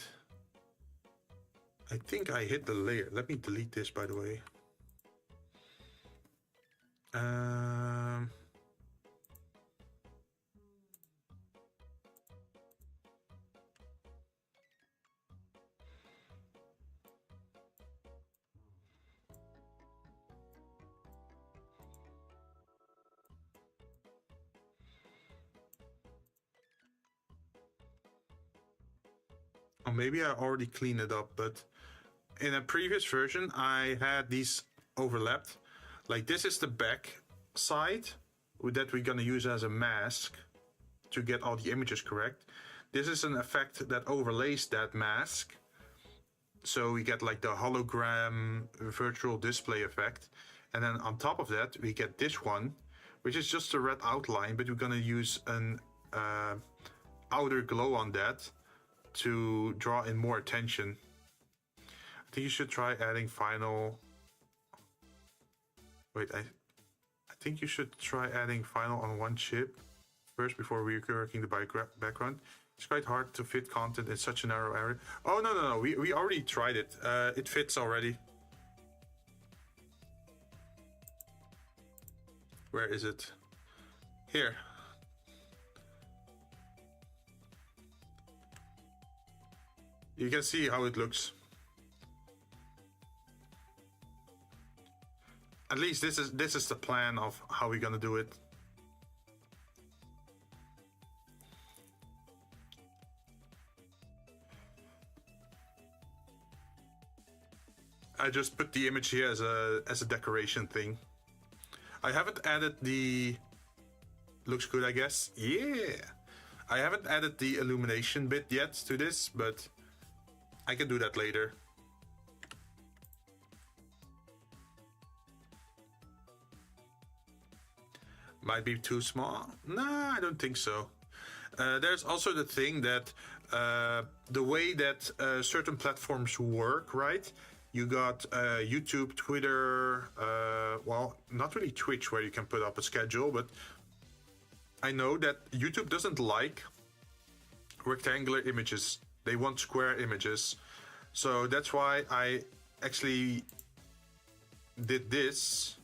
I think I hit the layer. Let me delete this, by the way. Or maybe I already cleaned it up, but in a previous version, I had these overlapped. Like this is the back side that we're gonna use as a mask to get all the images correct. This is an effect that overlays that mask. So we get like the hologram virtual display effect. And then on top of that, we get this one, which is just a red outline, but we're gonna use an outer glow on that to draw in more attention. I think you should try adding final. Wait, I think you should try adding final on one chip first before reworking the background. It's quite hard to fit content in such a narrow area. Oh, no. We already tried it. It fits already. Where is it? Here. You can see how it looks. At least this is the plan of how we're gonna do it. I just put the image here as a decoration thing. I haven't added the. Looks good, I guess. Yeah. I haven't added the illumination bit yet to this, but I can do that later. Might be too small? Nah, I don't think so. There's also the thing that the way that certain platforms work, right? You got YouTube, Twitter, well, not really Twitch where you can put up a schedule, but I know that YouTube doesn't like rectangular images. They want square images. So that's why I actually did this.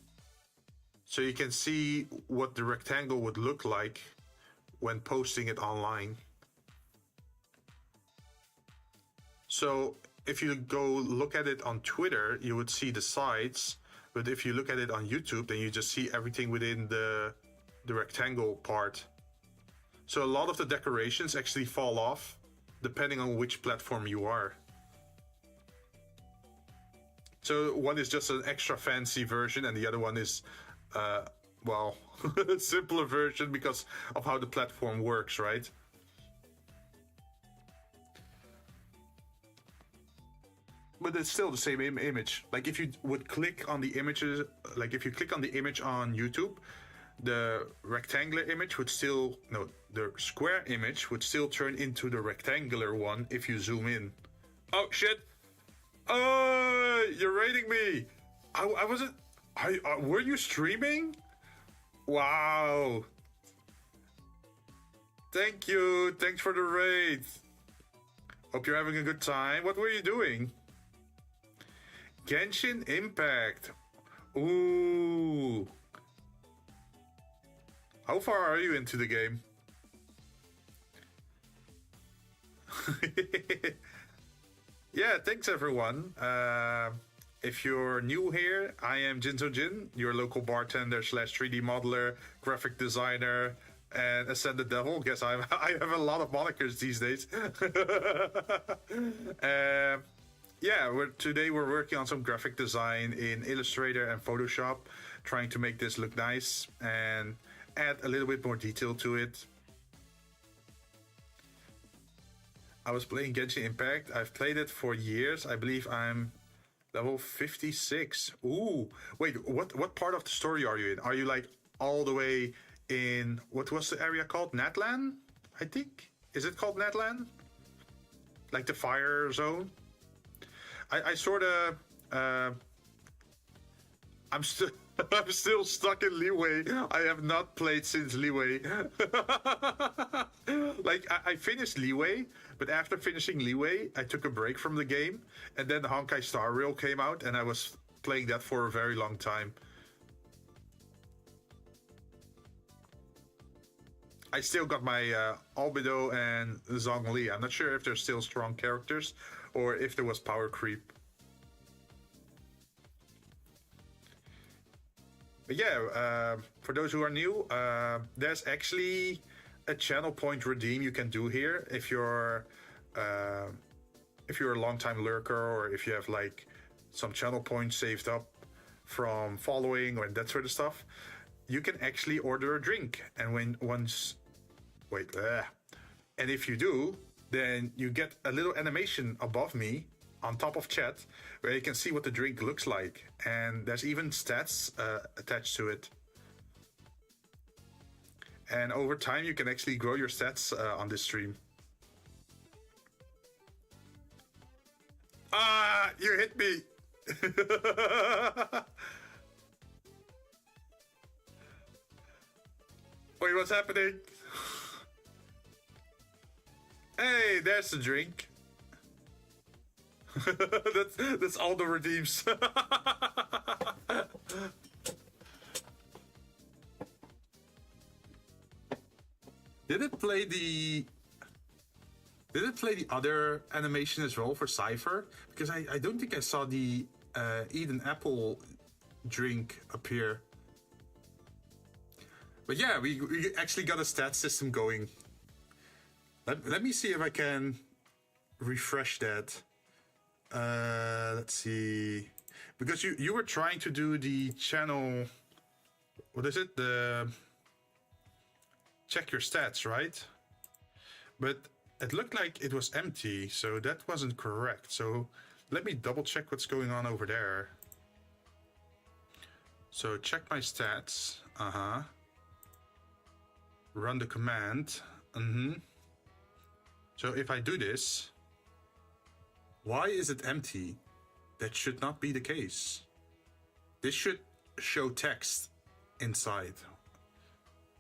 So you can see what the rectangle would look like when posting it online. So if you go look at it on Twitter, you would see the sides. But if you look at it on YouTube, then you just see everything within the rectangle part. So a lot of the decorations actually fall off depending on which platform you are. So one is just an extra fancy version and the other one is, well, a simpler version because of how the platform works, right? But it's still the same image. Like if you would click on the images, like if you click on the image on YouTube, the rectangular image would still, no, the square image would still turn into the rectangular one if you zoom in. Oh shit! Oh, you're raiding me. I wasn't. Were you streaming? Wow. Thank you. Thanks for the raid. Hope you're having a good time. What were you doing? Genshin Impact. Ooh. How far are you into the game? Yeah, thanks everyone. If you're new here, I am Jinzou Jinn, your local bartender / 3D modeler, graphic designer, and Ascended Devil. Guess I have a lot of monikers these days. Yeah, today we're working on some graphic design in Illustrator and Photoshop, trying to make this look nice and add a little bit more detail to it. I was playing Genshin Impact. I've played it for years. I believe I'm level 56. Ooh, wait, what part of the story are you in? Are you like all the way in, what was the area called? Natlan, I think? Is it called Natlan? Like the fire zone? I sort of, I'm still stuck in Leeway. I have not played since Leeway. Like, I finished Leeway, but after finishing Leeway, I took a break from the game, and then the Honkai Star Rail came out, and I was playing that for a very long time. I still got my Albedo and Zhongli. I'm not sure if they're still strong characters, or if there was power creep. But yeah, for those who are new, there's actually a channel point redeem you can do here if you're a long-time lurker, or if you have like some channel points saved up from following or that sort of stuff. You can actually order a drink, and and if you do, then you get a little animation above me on top of chat where you can see what the drink looks like, and there's even stats attached to it. And over time you can actually grow your stats on this stream. Ah, you hit me. Wait, what's happening? Hey, there's the drink. that's all the redeems. Did it play the other animation as well for Cypher? Because I don't think I saw the Eden Apple drink appear. But yeah, we actually got a stat system going. Let me see if I can refresh that. Let's see. Because you were trying to do the channel... What is it? The... Check your stats, right? But it looked like it was empty, so that wasn't correct. So let me double check what's going on over there. So check my stats. Run the command. So if I do this, why is it empty? That should not be the case. This should show text inside.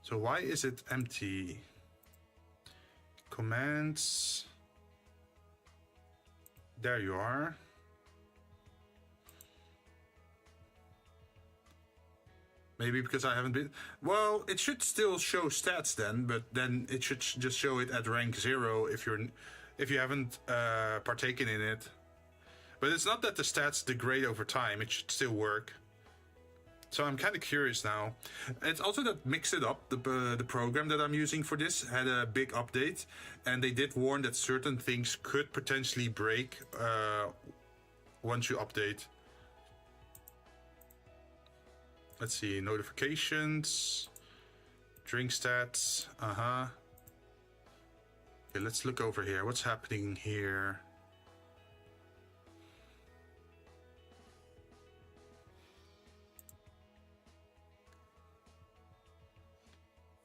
So why is it empty? Commands. There you are. Maybe because I haven't been... Well, it should still show stats then, but then it should just show it at rank 0 if you haven't partaken in it. But it's not that the stats degrade over time, it should still work. So I'm kind of curious now. It's also that Mix It Up, the program that I'm using for this, had a big update, and they did warn that certain things could potentially break once you update. Let's see, notifications, drink stats, Okay, let's look over here. What's happening here?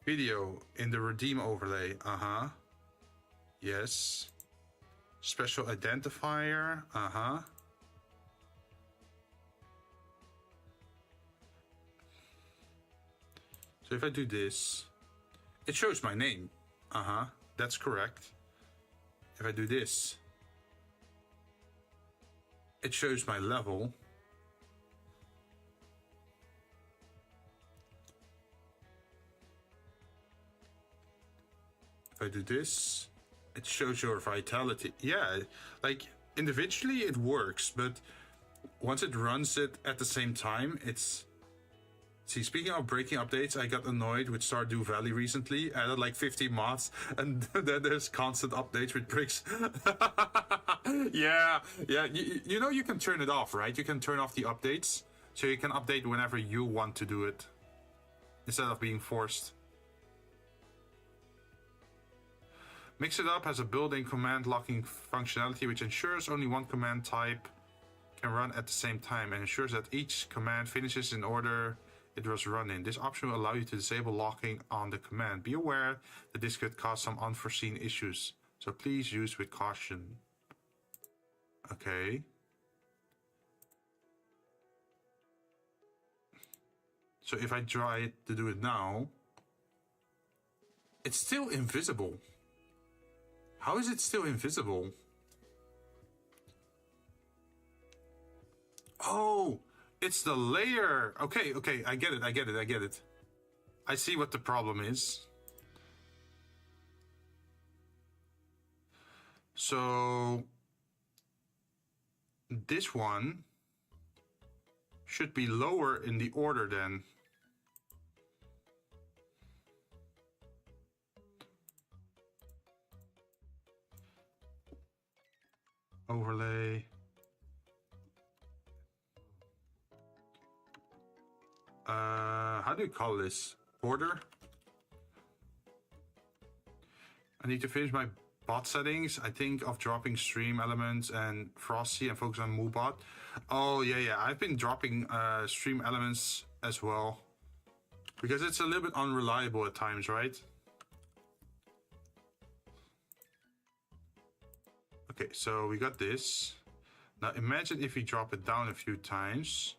Video in the redeem overlay, Yes. Special identifier, So if I do this, it shows my name. That's correct. If I do this, it shows my level. If I do this, it shows your vitality. Yeah, like individually it works, but once it runs it at the same time, it's... See, speaking of breaking updates, I got annoyed with Stardew Valley recently. I added like 50 mods, and then there's constant updates with bricks. yeah. You know you can turn it off, right? You can turn off the updates, so you can update whenever you want to do it, instead of being forced. Mix It Up has a built-in command locking functionality which ensures only one command type can run at the same time and ensures that each command finishes in order it was run in. This option will allow you to disable locking on the command. Be aware that this could cause some unforeseen issues, so please use with caution. Okay. So if I try to do it now, it's still invisible. How is it still invisible? Oh, it's the layer. Okay, I get it. I see what the problem is. So this one should be lower in the order then. Overlay. How do you call this? Border? I need to finish my bot settings. I think of dropping stream elements and Frosty and focus on MooBot. Oh, yeah. I've been dropping stream elements as well, because it's a little bit unreliable at times, right? Okay, so we got this. Now imagine if we drop it down a few times.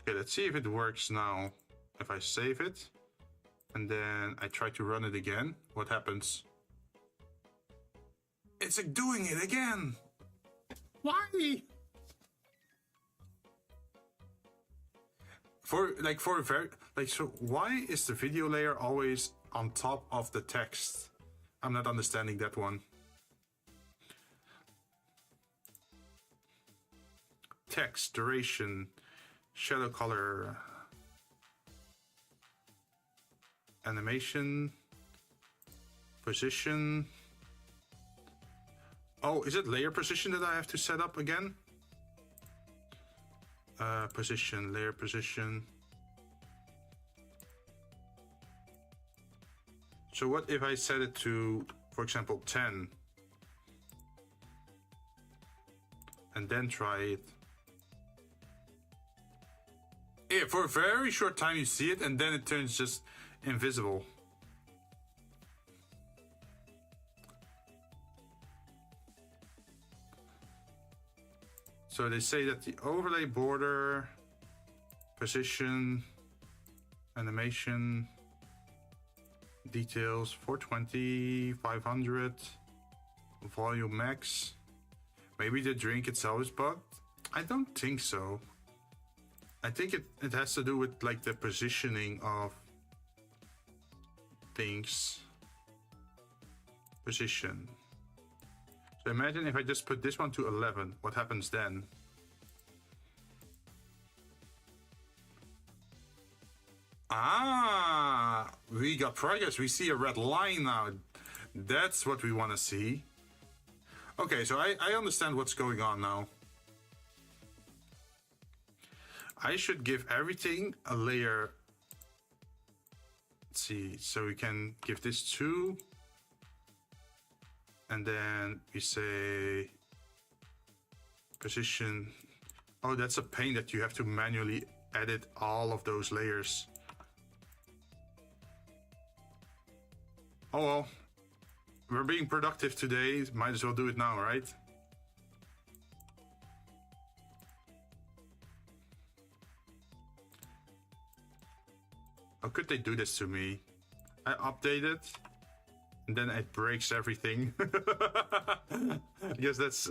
Okay, let's see if it works now. If I save it and then I try to run it again, what happens? It's like doing it again. Why? So why is the video layer always on top of the text? I'm not understanding that one. Text, duration, shadow color, animation, position. Oh, is it layer position that I have to set up again? Position, layer position. So what if I set it to, for example, 10? And then try it. Yeah, for a very short time you see it and then it turns just invisible. So they say that the overlay border, position, animation, details, 420, 500, volume max. Maybe the drink itself is bugged? I don't think so. I think it has to do with like the positioning of things. Position. So imagine if I just put this one to 11, what happens then? Ah, we got progress. We see a red line now. That's what we want to see. Okay, so I understand what's going on now. I should give everything a layer. Let's see, so we can give this 2. And then we say position. Oh, that's a pain that you have to manually edit all of those layers. Oh well, we're being productive today. Might as well do it now, right? How could they do this to me? I update it, and then it breaks everything. I guess that's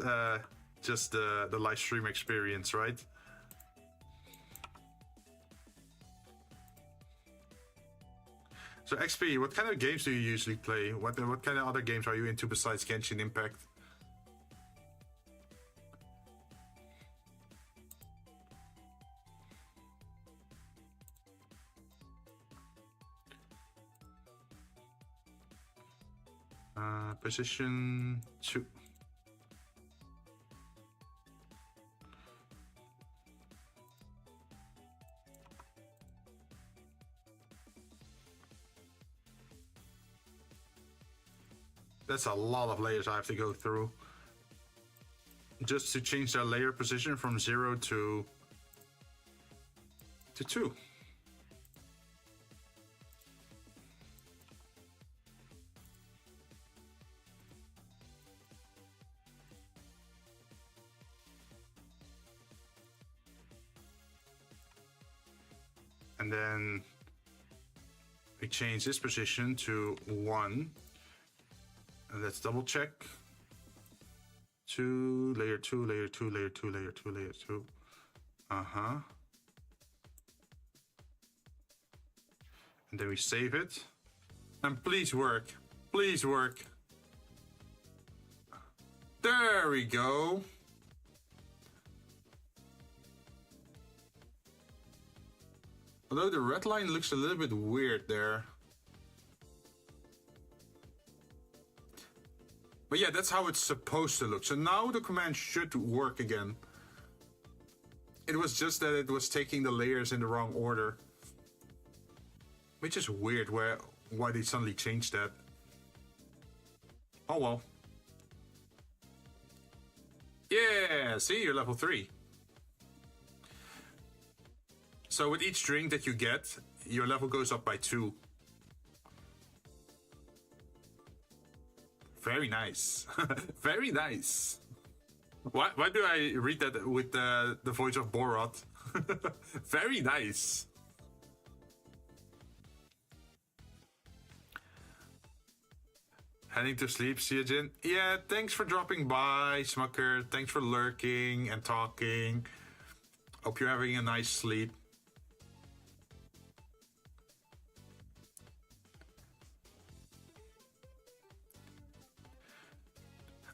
just the live stream experience, right? So XP, what kind of games do you usually play? What kind of other games are you into besides Genshin Impact? Position 2. That's a lot of layers I have to go through just to change that layer position from 0 to 2. And then we change this position to 1. And let's double check. 2, layer 2, layer 2, layer 2, layer 2, layer 2. And then we save it. And please work. Please work. There we go. Although the red line looks a little bit weird there. But yeah, that's how it's supposed to look. So now the command should work again. It was just that it was taking the layers in the wrong order. Which is weird why they suddenly changed that. Oh well. Yeah, see, you're level 3. So with each drink that you get, your level goes up by 2. Very nice. Very nice. Why do I read that with the voice of Borat? Very nice. Heading to sleep, see you, Jinn. Yeah, thanks for dropping by, Smucker. Thanks for lurking and talking. Hope you're having a nice sleep.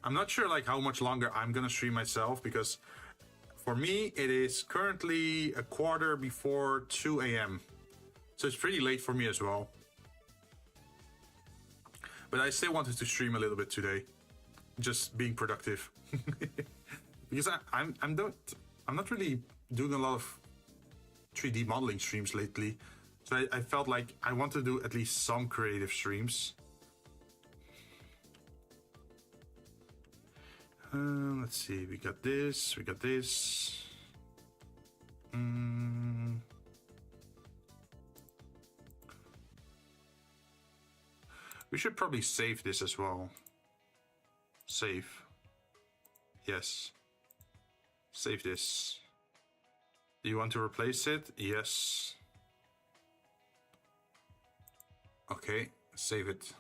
I'm not sure like how much longer I'm gonna stream myself, because for me it is currently a quarter before 2 a.m. So it's pretty late for me as well. But I still wanted to stream a little bit today, just being productive. Because I'm not really doing a lot of 3D modeling streams lately. So I felt like I want to do at least some creative streams. Let's see, we got this, we got this. We should probably save this as well. Save. Yes. Save this. Do you want to replace it? Yes. Okay, save it.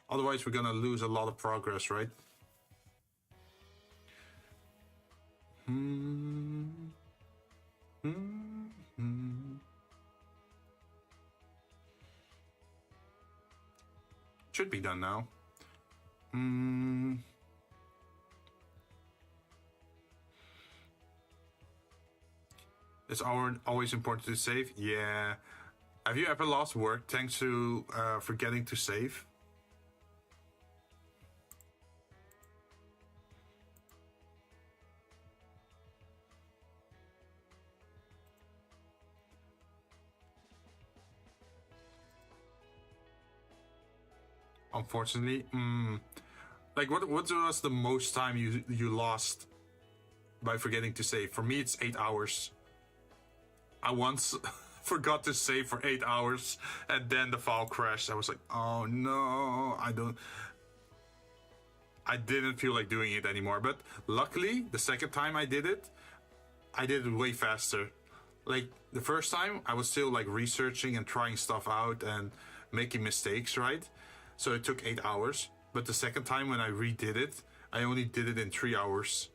Otherwise we're gonna lose a lot of progress, right? Should be done now. It's always important to save. Yeah. Have you ever lost work thanks to forgetting to save? Unfortunately, Like, what was the most time you lost by forgetting to save? For me, it's 8 hours. I once forgot to save for 8 hours, and then the file crashed. I was like, oh no, I didn't feel like doing it anymore. But luckily, the second time I did it way faster. Like, the first time, I was still like researching and trying stuff out and making mistakes, right? So it took 8 hours. But the second time when I redid it, I only did it in 3 hours.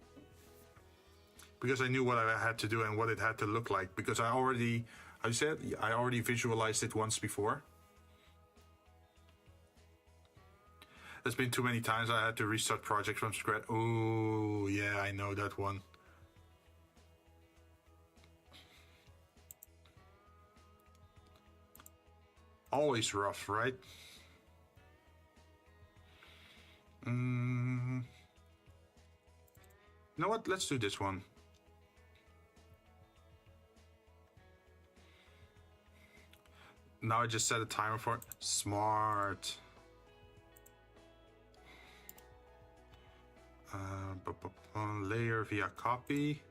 Because I knew what I had to do and what it had to look like. Because I already visualized it once before. There's been too many times I had to restart projects from scratch. Oh, yeah, I know that one. Always rough, right? You know what? Let's do this one. Now I just set a timer for it. Smart. Layer via copy.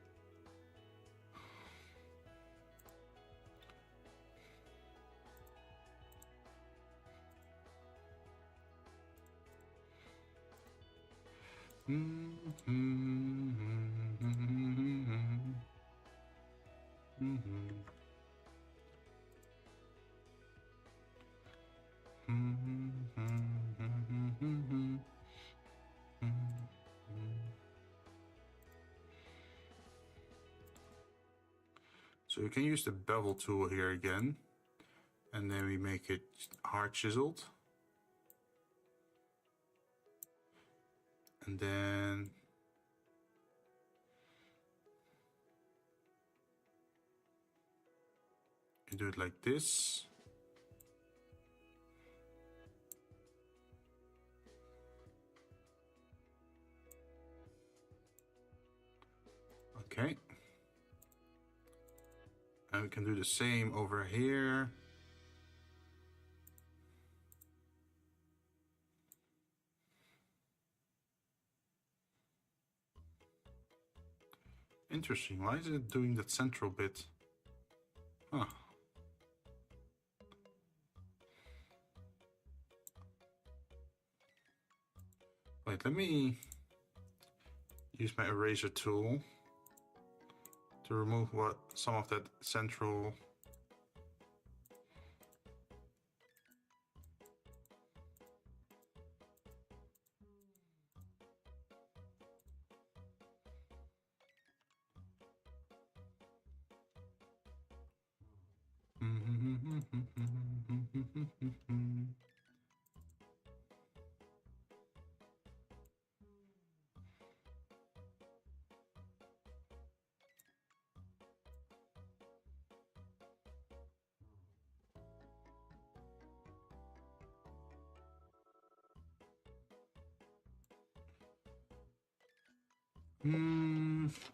So you can use the bevel tool here again, and then we make it hard chiseled. And then you do it like this. Okay. And we can do the same over here. Interesting. Why is it doing that central bit? Huh. Wait, let me use my eraser tool to remove some of that central.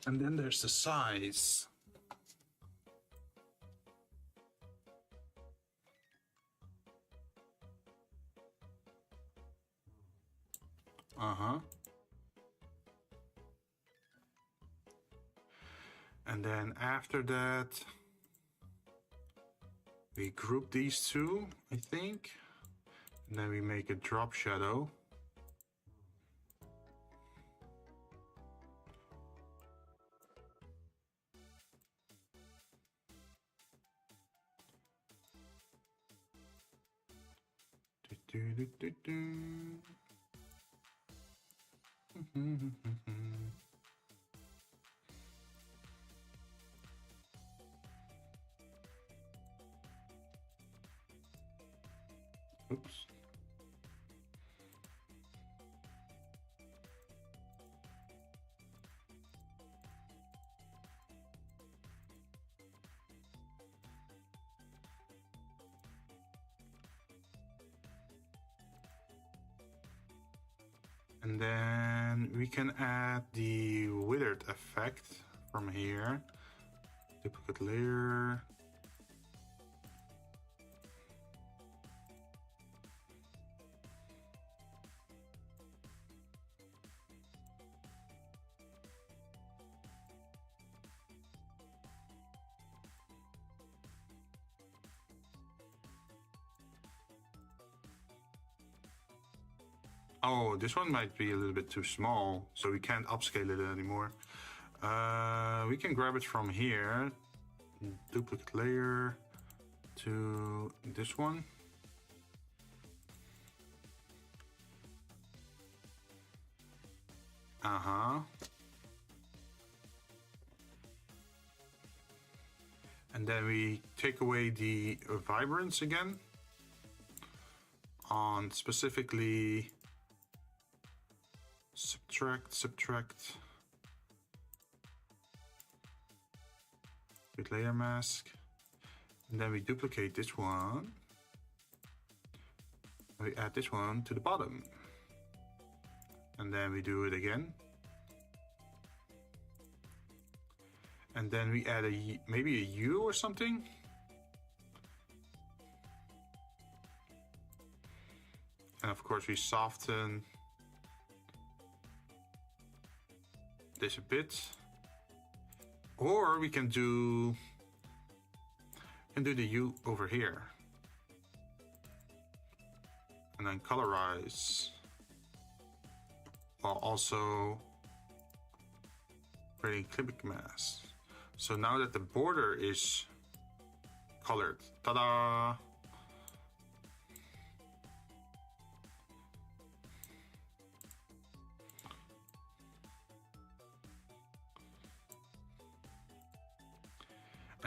And then there's the size. And then after that, we group these two, I think. And then we make a drop shadow. Oops. And then we can add the withered effect from here. Duplicate layer. Oh, this one might be a little bit too small, so we can't upscale it anymore. We can grab it from here. Duplicate layer to this one. And then we take away the vibrance again on specifically subtract with layer mask, and then we duplicate this one. We add this one to the bottom, and then we do it again, and then we add maybe a U or something. And of course we soften this a bit, or we can do the U over here, and then colorize, while also creating clipping mask. So now that the border is colored, ta-da!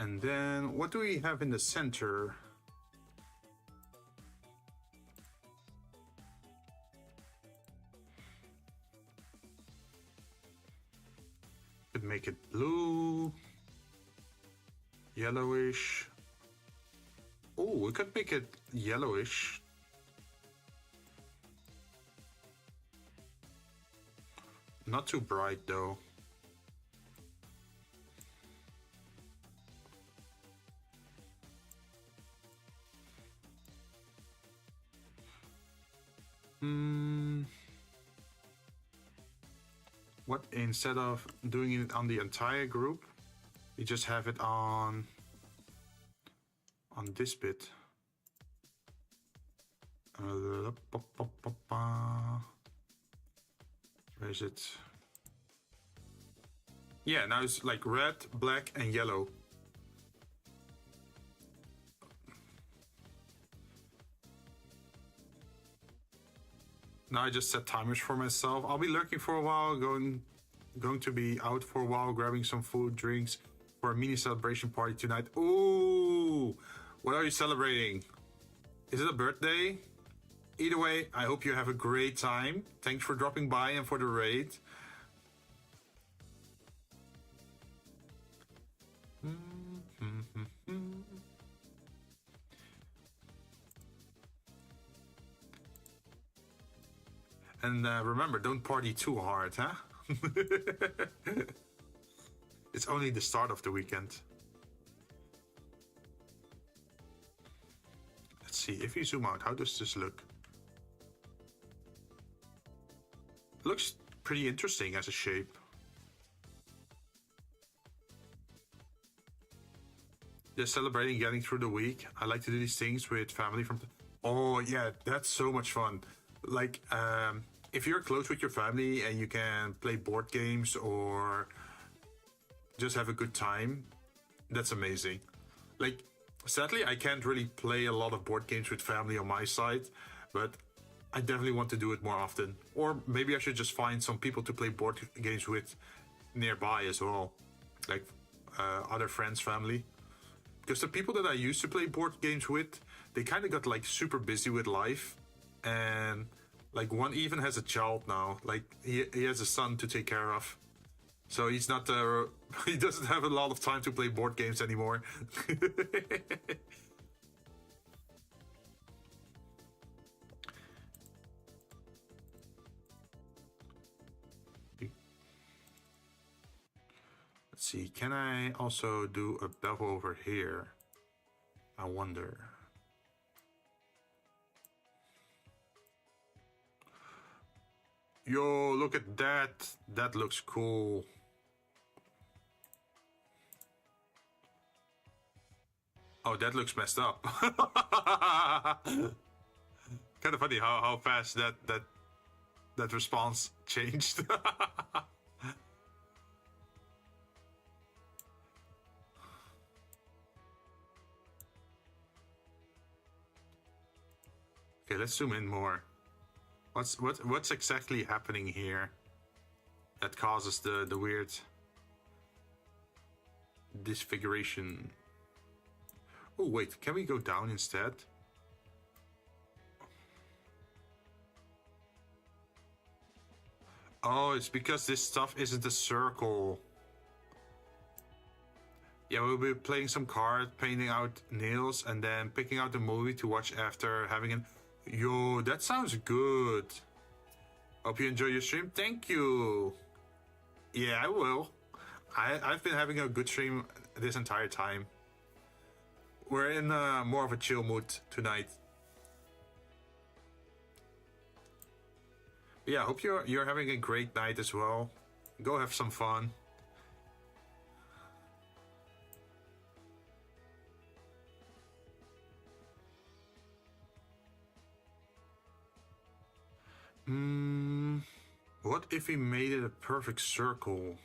And then what do we have in the center? Could make it blue, yellowish. Oh, we could make it yellowish. Not too bright though. What, instead of doing it on the entire group, we just have it on this bit. Where is it? Yeah, now it's like red, black, and yellow. Now I just set timers for myself. I'll be lurking for a while, going to be out for a while, grabbing some food, drinks for a mini celebration party tonight. Ooh, what are you celebrating? Is it a birthday? Either way, I hope you have a great time. Thanks for dropping by and for the raid. And remember, don't party too hard, huh? It's only the start of the weekend. Let's see, if you zoom out, how does this look? Looks pretty interesting as a shape. Just celebrating getting through the week. I like to do these things with family from... Oh yeah, that's so much fun. Like, if you're close with your family and you can play board games or just have a good time, that's amazing. Like, sadly, I can't really play a lot of board games with family on my side, but I definitely want to do it more often. Or maybe I should just find some people to play board games with nearby as well, like other friends, family. Because the people that I used to play board games with, they kind of got like super busy with life, and like one even has a child now. Like he has a son to take care of, so he's not he doesn't have a lot of time to play board games anymore. Let's see, can I also do a bevel over here? I wonder. Yo, look at that. That looks cool. Oh, that looks messed up. Kind of funny how fast that that response changed. Okay, let's zoom in more. What's exactly happening here that causes the weird disfiguration? Oh wait, can we go down instead? Oh, it's because this stuff isn't a circle. Yeah, we'll be playing some cards, painting out nails, and then picking out the movie to watch after having an... Yo, that sounds good. Hope you enjoy your stream. Thank you. Yeah, I will. I've been having a good stream this entire time. We're in more of a chill mood tonight. Yeah, hope you're having a great night as well. Go have some fun. What if we made it a perfect circle?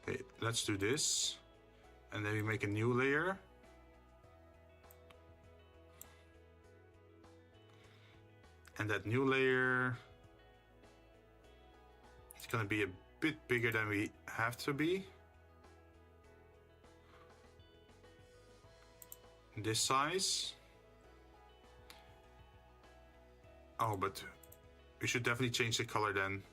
Okay, let's do this. And then we make a new layer. And that new layer is going to be a bit bigger than we have to be. This size. Oh, but we should definitely change the color then.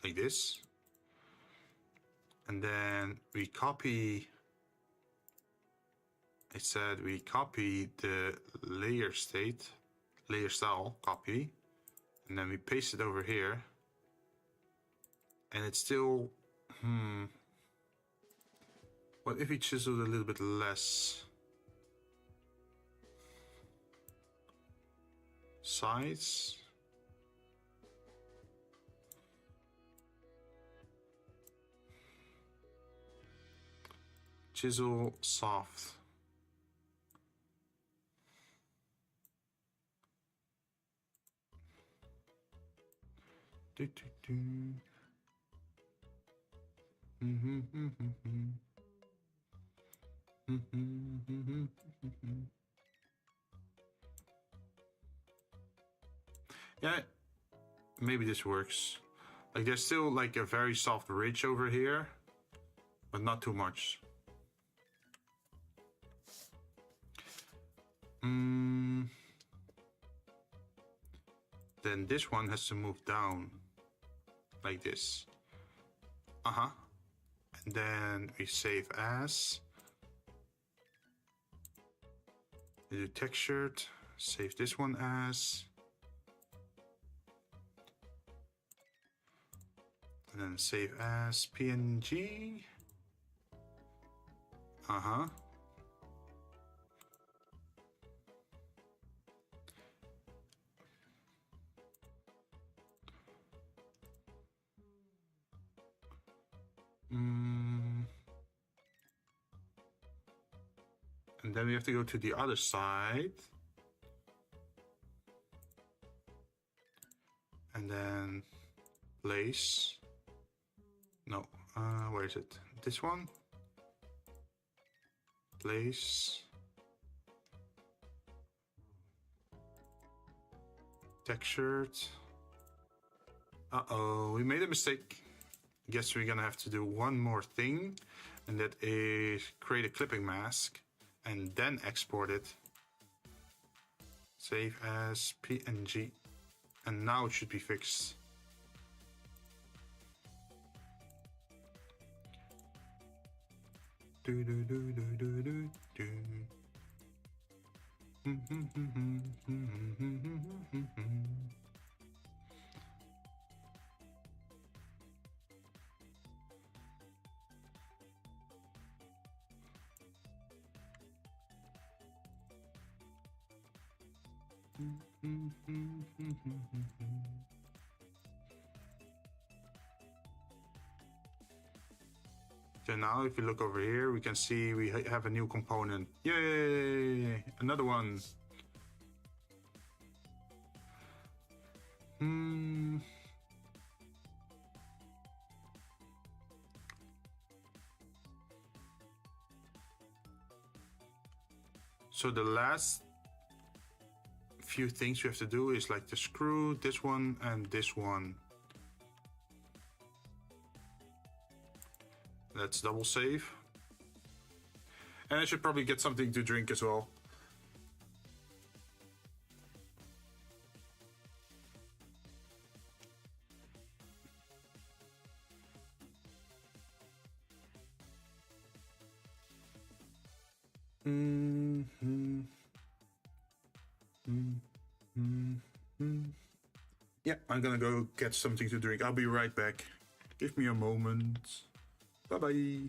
Like this. And then we copy, it said we copy the layer state, layer style copy, and then we paste it over here. And it's still, what if we chiseled a little bit less? Size. Chisel soft. Yeah, maybe this works. Like there's still like a very soft ridge over here, but not too much. Then this one has to move down like this. And then we save as. We do textured, save this one as. And then save as PNG. And then we have to go to the other side. And then place. No, where is it? This one. Place. Textured. Uh-oh, we made a mistake. Guess we're gonna have to do one more thing, and that is create a clipping mask and then export it. Save as PNG. And now it should be fixed. So now if you look over here, we can see we have a new component. Yay! Another one. So the last few things you have to do is like the screw, this one and this one. Let's double save. And I should probably get something to drink as well. Yeah, I'm gonna go get something to drink. I'll be right back. Give me a moment. Bye-bye.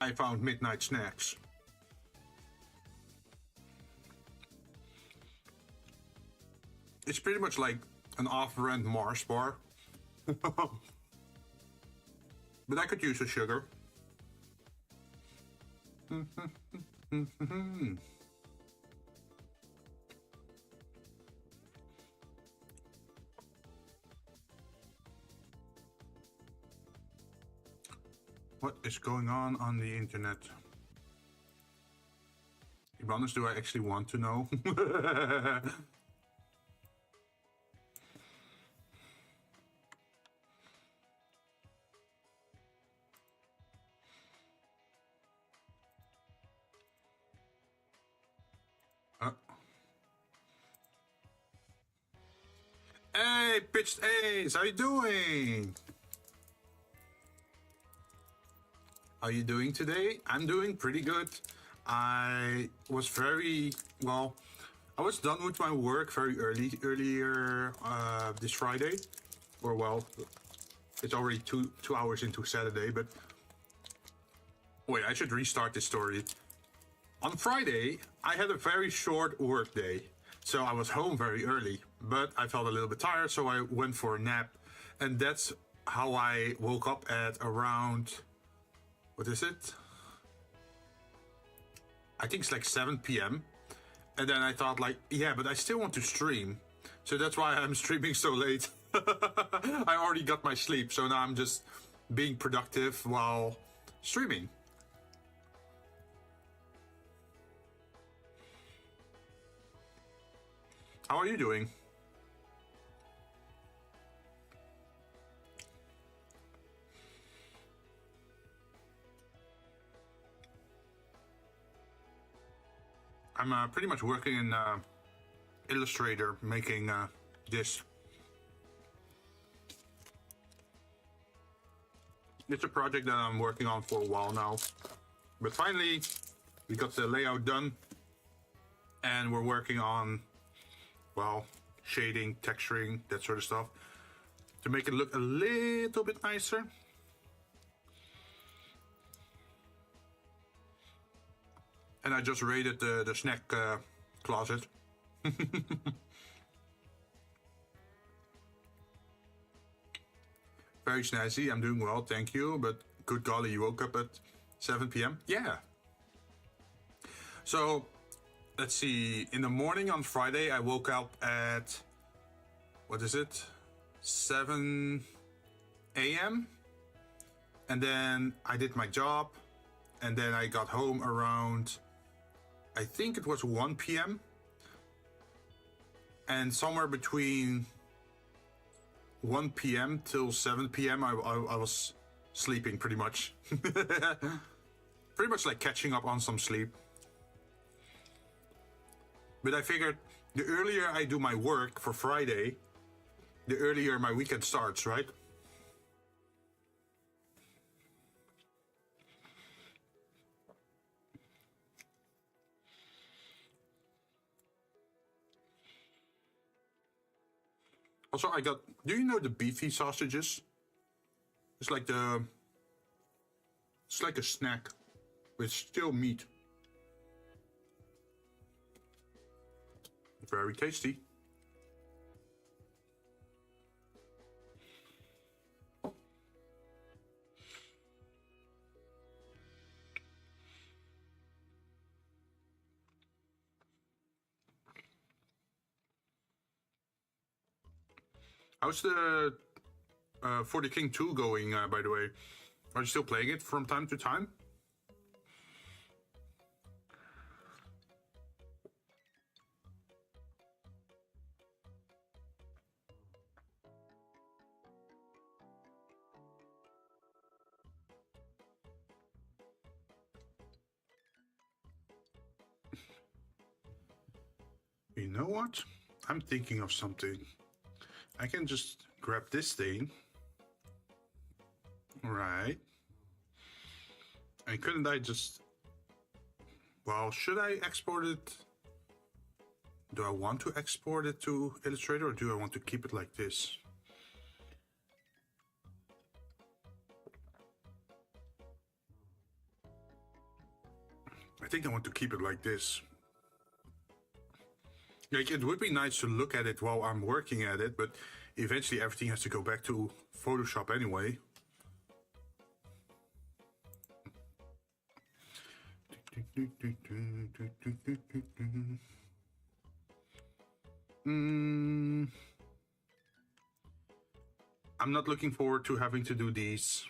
I found midnight snacks. It's pretty much like an off-brand Mars bar, But I could use the sugar. What is going on the internet? To be honest, do I actually want to know? Hey, Pitched Ace, how you doing? How you doing today? I'm doing pretty good. I was I was done with my work very earlier this Friday. Or well, it's already two hours into Saturday, but wait, I should restart this story. On Friday, I had a very short work day. So I was home very early, but I felt a little bit tired, so I went for a nap. And that's how I woke up at around, what is it? I think it's like 7 p.m. And then I thought like, yeah, but I still want to stream. So that's why I'm streaming so late. I already got my sleep, so now I'm just being productive while streaming. How are you doing? I'm pretty much working in Illustrator, making this. It's a project that I'm working on for a while now. But finally, we got the layout done. And we're working on, well, shading, texturing, that sort of stuff, to make it look a little bit nicer. And I just raided the snack closet. Very snazzy, I'm doing well, thank you. But good golly, you woke up at 7 p.m.? Yeah. So, let's see, in the morning on Friday, I woke up at, what is it? 7 a.m. And then I did my job. And then I got home around, I think it was 1 p.m. And somewhere between 1 p.m. till 7 p.m. I was sleeping pretty much. Pretty much like catching up on some sleep. But I figured the earlier I do my work for Friday, the earlier my weekend starts, right? Also, I got, do you know the beefy sausages? It's like a snack with still meat. Very tasty. How's the 40 King 2 going, by the way? Are you still playing it from time to time? You know what? I'm thinking of something. I can just grab this thing. Right. And couldn't I just... Well, should I export it? Do I want to export it to Illustrator or do I want to keep it like this? I think I want to keep it like this. Like, it would be nice to look at it while I'm working at it, but eventually everything has to go back to Photoshop anyway. I'm not looking forward to having to do these.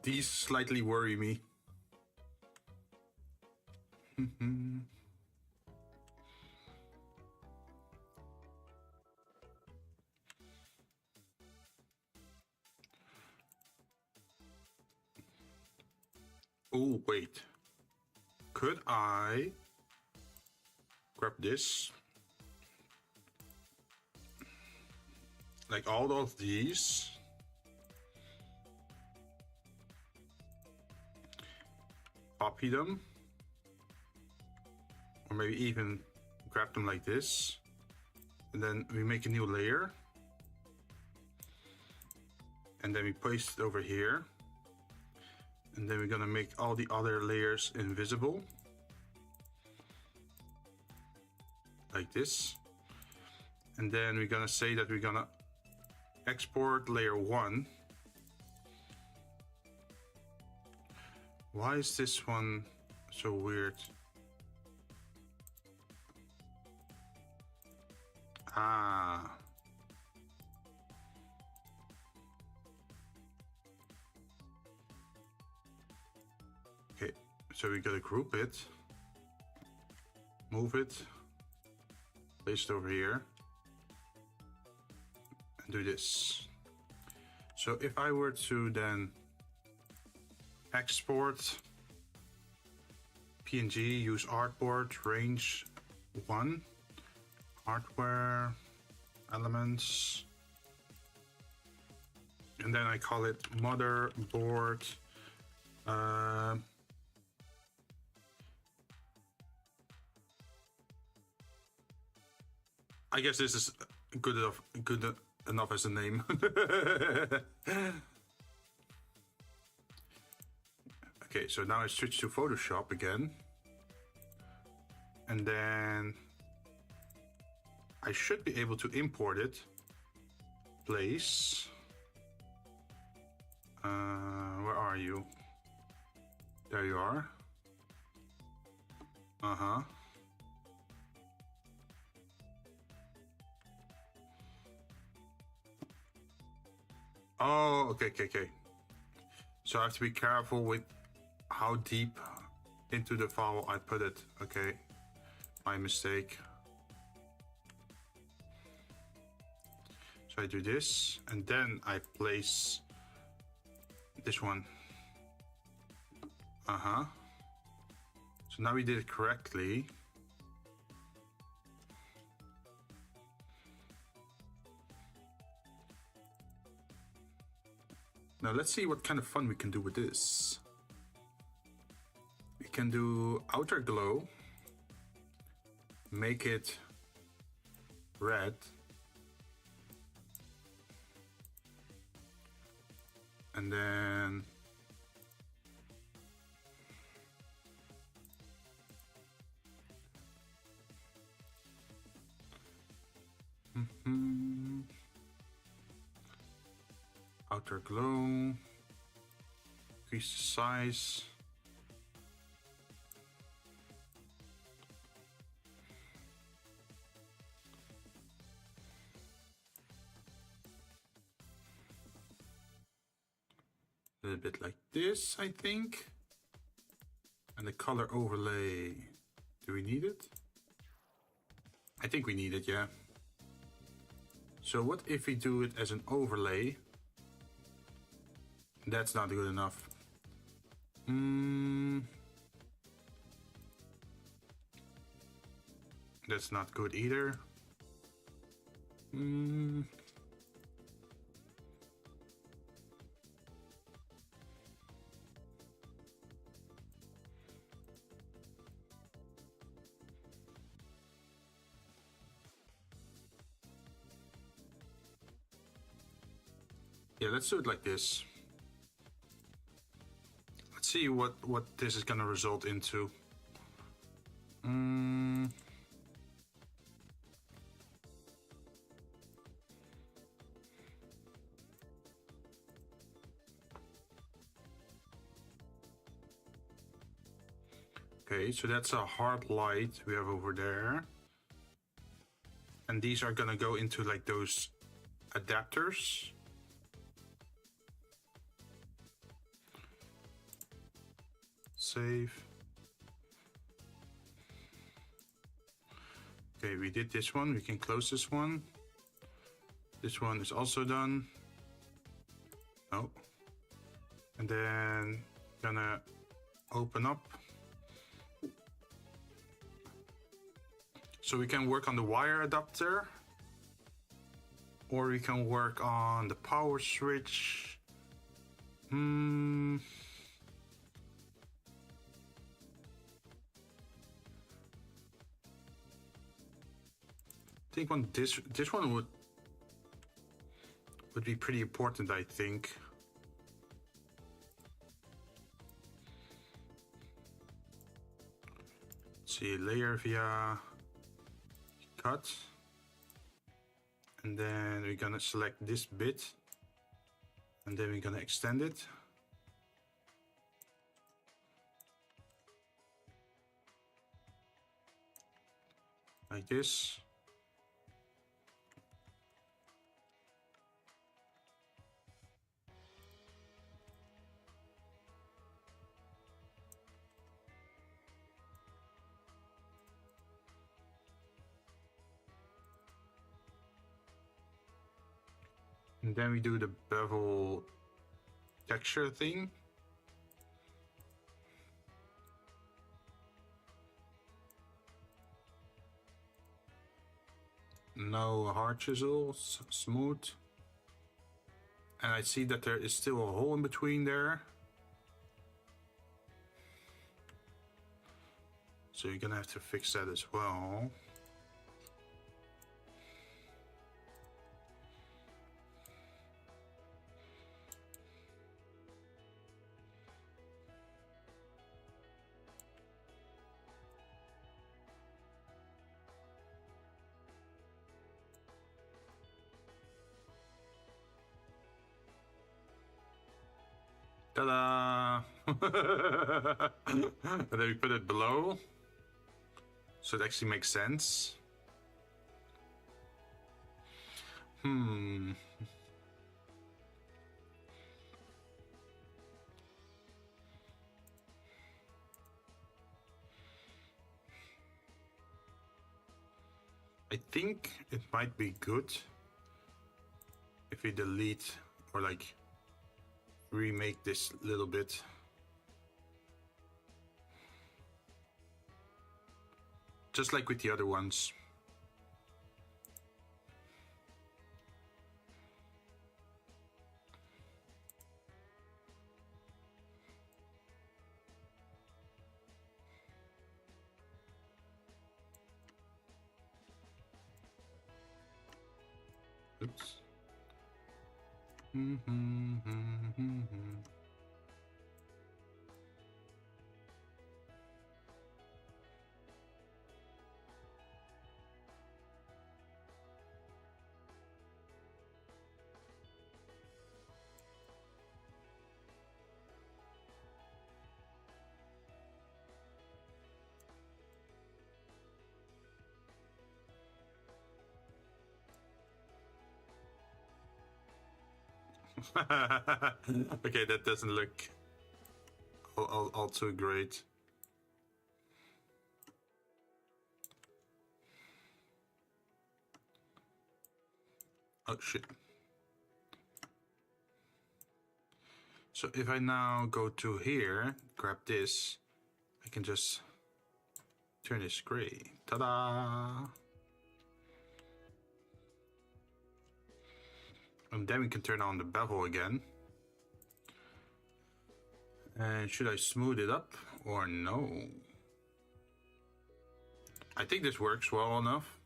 These slightly worry me. Oh, wait. Could I grab this? Like all of these. Copy them. Or maybe even grab them like this. And then we make a new layer. And then we paste it over here. And then we're gonna make all the other layers invisible. Like this. And then we're gonna say that we're gonna export layer 1. Why is this one so weird? Ah. Okay, so we gotta group it, move it, place it over here, and do this. So if I were to then export PNG, use artboard, range 1, hardware, elements, and then I call it motherboard. I guess this is good enough as a name. Okay, so now I switch to Photoshop again. And then I should be able to import it. Place. Where are you? There you are. Uh-huh. Oh, okay. So I have to be careful with how deep into the file I put it. Okay, my mistake. So I do this, and then I place this one. Uh-huh. So now we did it correctly. Now let's see what kind of fun we can do with this. We can do outer glow, make it red, and then outer glow, increase the size. A little bit like this, I think. And the color overlay. Do we need it? I think we need it, yeah. So what if we do it as an overlay? That's not good enough. That's not good either. Yeah, let's do it like this. Let's see what this is gonna result into. Okay, so that's a hard light we have over there. And these are gonna go into like those adapters. Save. Okay, we did this one. We can close this one. This one is also done. Oh. And then gonna open up. So we can work on the wire adapter, or we can work on the power switch. I think this one would be pretty important, I think. Let's see, layer via cut, and then we're gonna select this bit, and then we're gonna extend it. Like this. And then we do the bevel texture thing. No hard chisel, smooth. And I see that there is still a hole in between there. So you're gonna have to fix that as well. Ta-da! And then we put it below, so it actually makes sense. I think it might be good if we delete or like remake this little bit. Just like with the other ones. Oops. Okay, that doesn't look all too great. Oh shit. So if I now go to here, grab this, I can just turn this gray. Ta-da! And then we can turn on the bevel again. And should I smooth it up or no? I think this works well enough.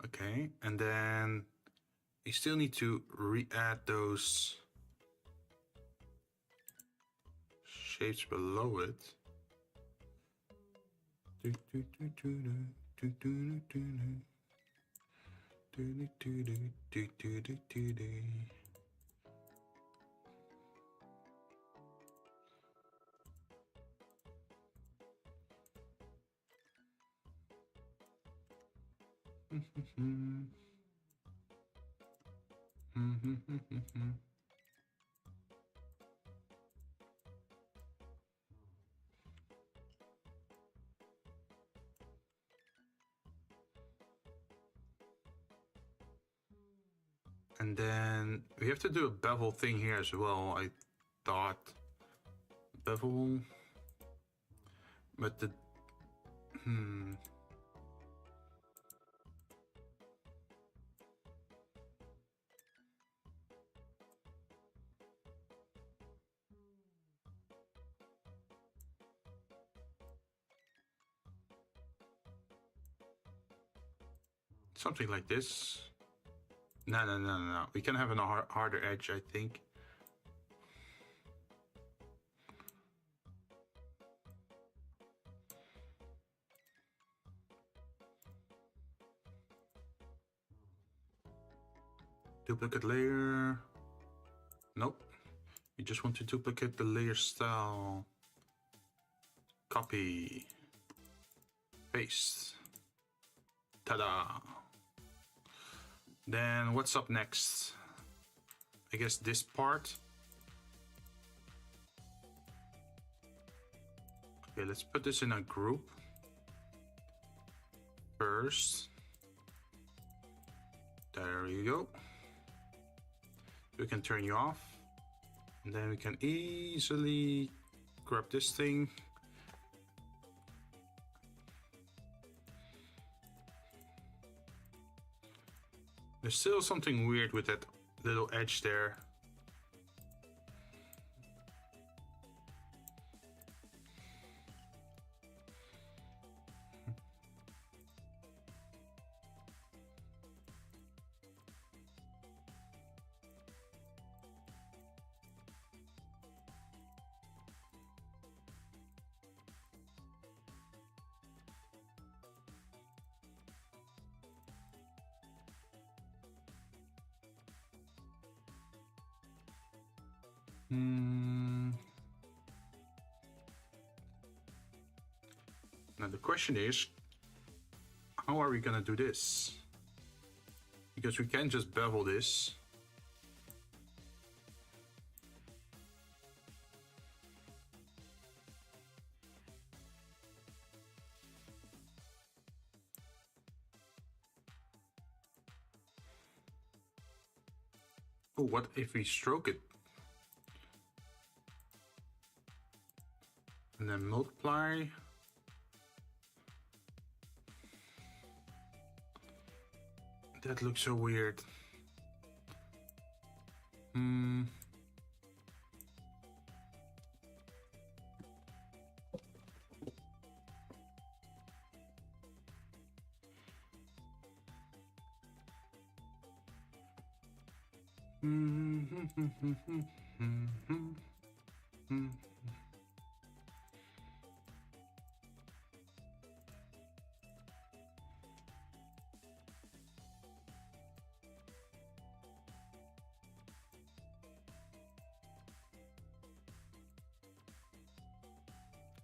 Okay, and then we still need to re-add those shapes below it. And then we have to do a bevel thing here as well, I thought. Bevel. But the... Something like this. No. We can have a harder edge, I think. Duplicate layer. Nope. You just want to duplicate the layer style. Copy. Paste. Ta-da! Then what's up next? I guess this part. Okay, let's put this in a group first. There you go. We can turn you off. And then we can easily grab this thing. There's still something weird with that little edge there. Now the question is, how are we gonna do this? Because we can't just bevel this. Oh, what if we stroke it? And then multiply. That looks so weird.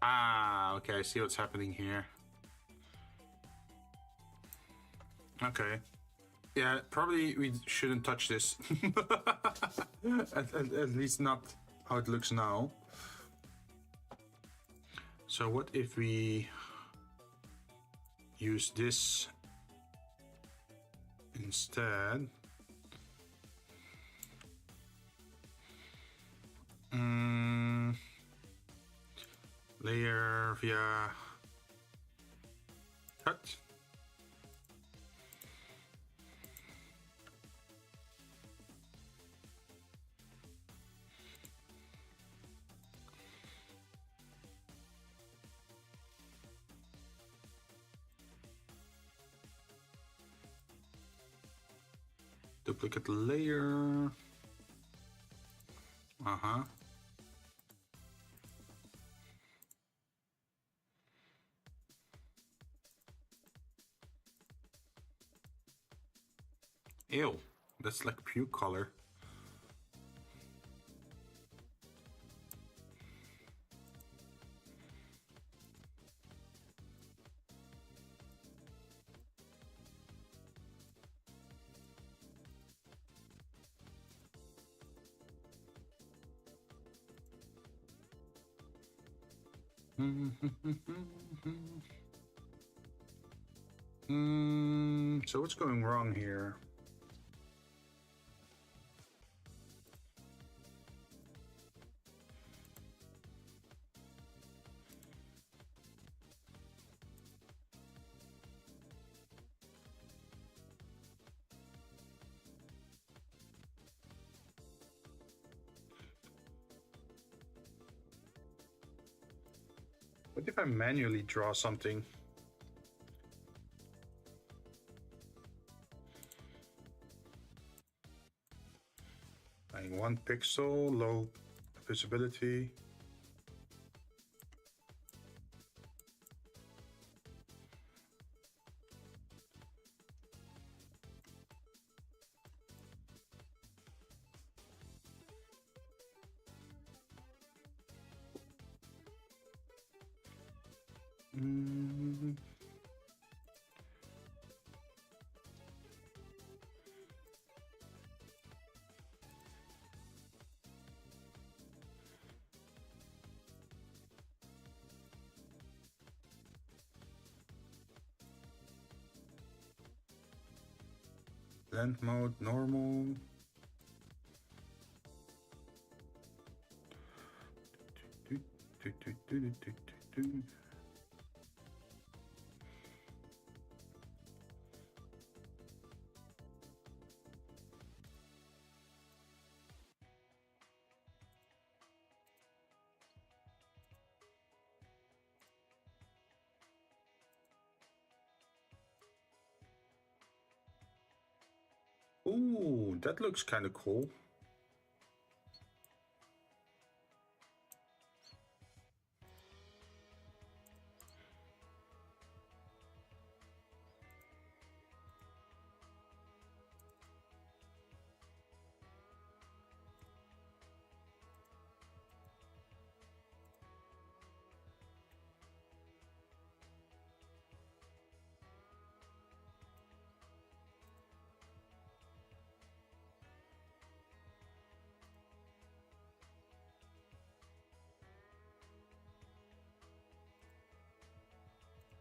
Ah, okay, I see what's happening here. Okay. Yeah, probably we shouldn't touch this. at least not how it looks now. So what if we use this instead? Layer via cut. Duplicate layer. Ew, that's like puke color. So what's going wrong here? What if I manually draw something? Adding 1 pixel, low visibility. Blend mode, normal. Ooh, that looks kind of cool.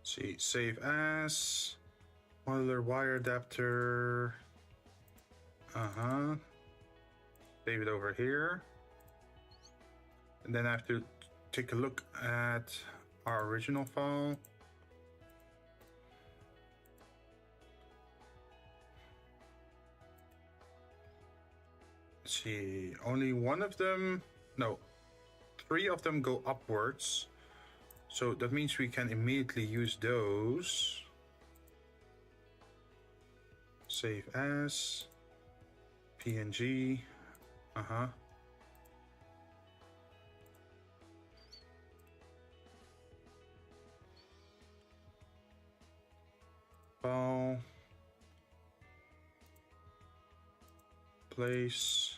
See, save as modular wire adapter. Save it over here. And then I have to take a look at our original file. Let's see, only one of them, no, 3 of them go upwards. So that means we can immediately use those. Save as PNG. File. Place.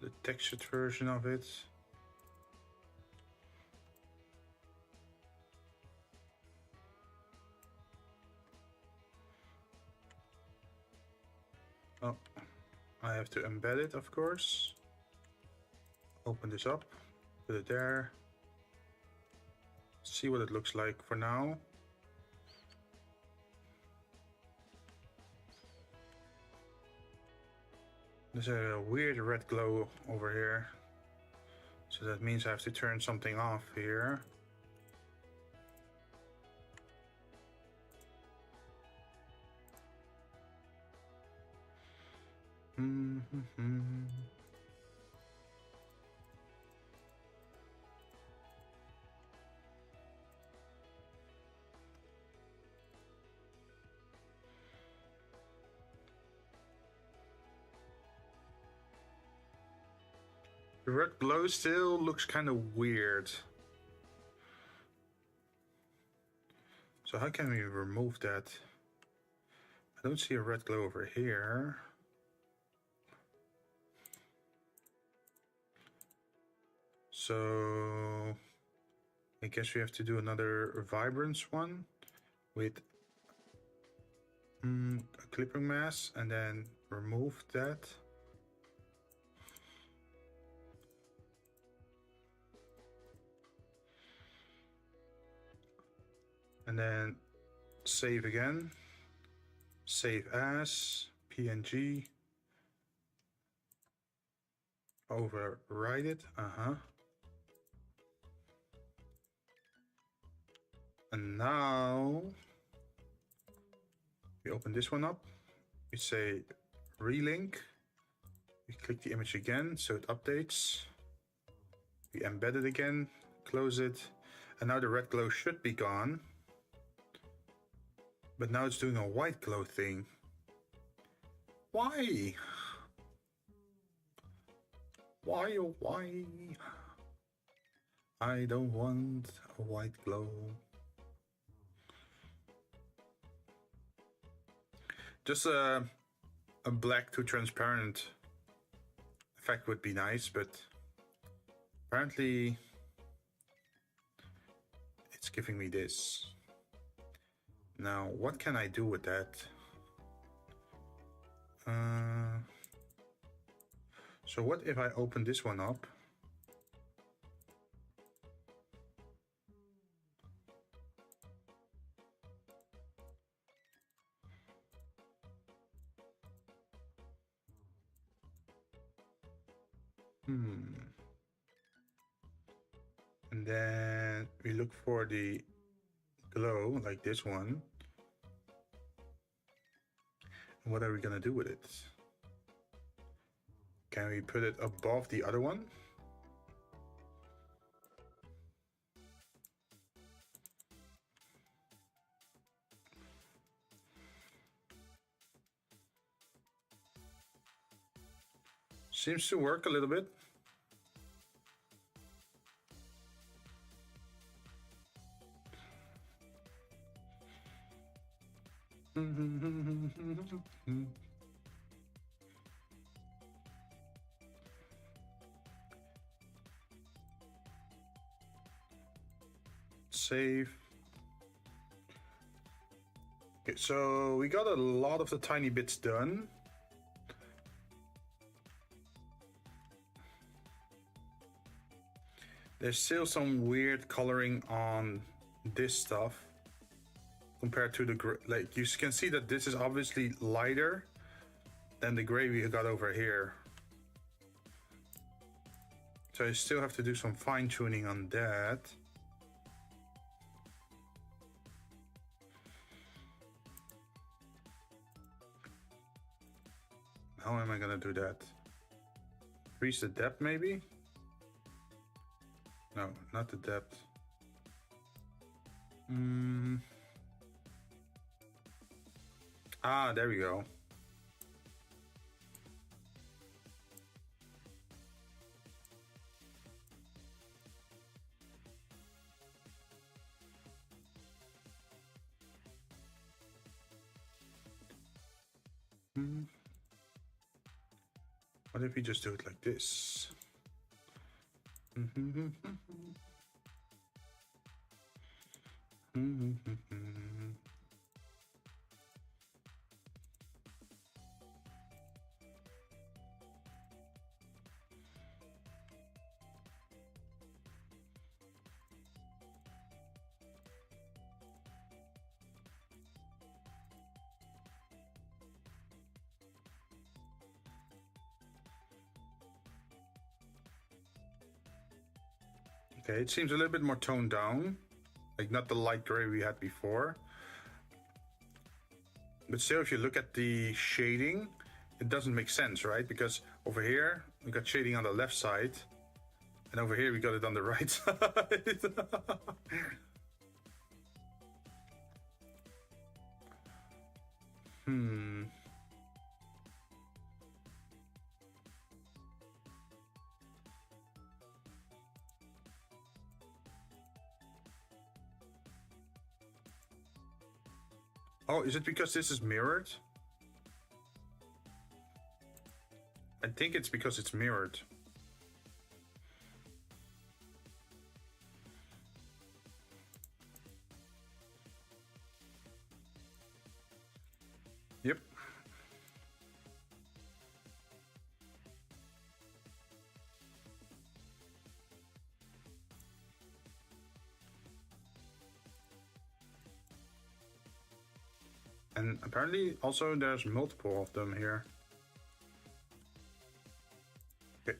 The textured version of it. Oh, I have to embed it, of course. Open this up, put it there. See what it looks like for now. There's a weird red glow over here. So that means I have to turn something off here. The red glow still looks kind of weird. So how can we remove that? I don't see a red glow over here. So I guess we have to do another vibrance one with a clipping mask and then remove that. And then save again. Save as PNG. Override it. And now we open this one up. We say relink. We click the image again so it updates. We embed it again, close it, and now the red glow should be gone. But now it's doing a white glow thing. Why? Why, oh why? I don't want a white glow. Just a black to transparent effect would be nice, but apparently it's giving me this. Now, what can I do with that? So what if I open this one up? And then we look for the glow, like this one. And what are we gonna do with it? Can we put it above the other one? Seems to work a little bit. Save. Okay, so we got a lot of the tiny bits done. There's still some weird coloring on this stuff compared to the gray. Like, you can see that this is obviously lighter than the gray we got over here. So I still have to do some fine tuning on that. How am I gonna do that? Increase the depth maybe? No, not the depth. Ah, there we go. What if we just do it like this? Okay, it seems a little bit more toned down, like not the light gray we had before. But still, if you look at the shading, it doesn't make sense, right? Because over here, we got shading on the left side, and over here, we got it on the right side. Oh, is it because this is mirrored? I think it's because it's mirrored. Yep. And apparently also there's multiple of them here. Okay.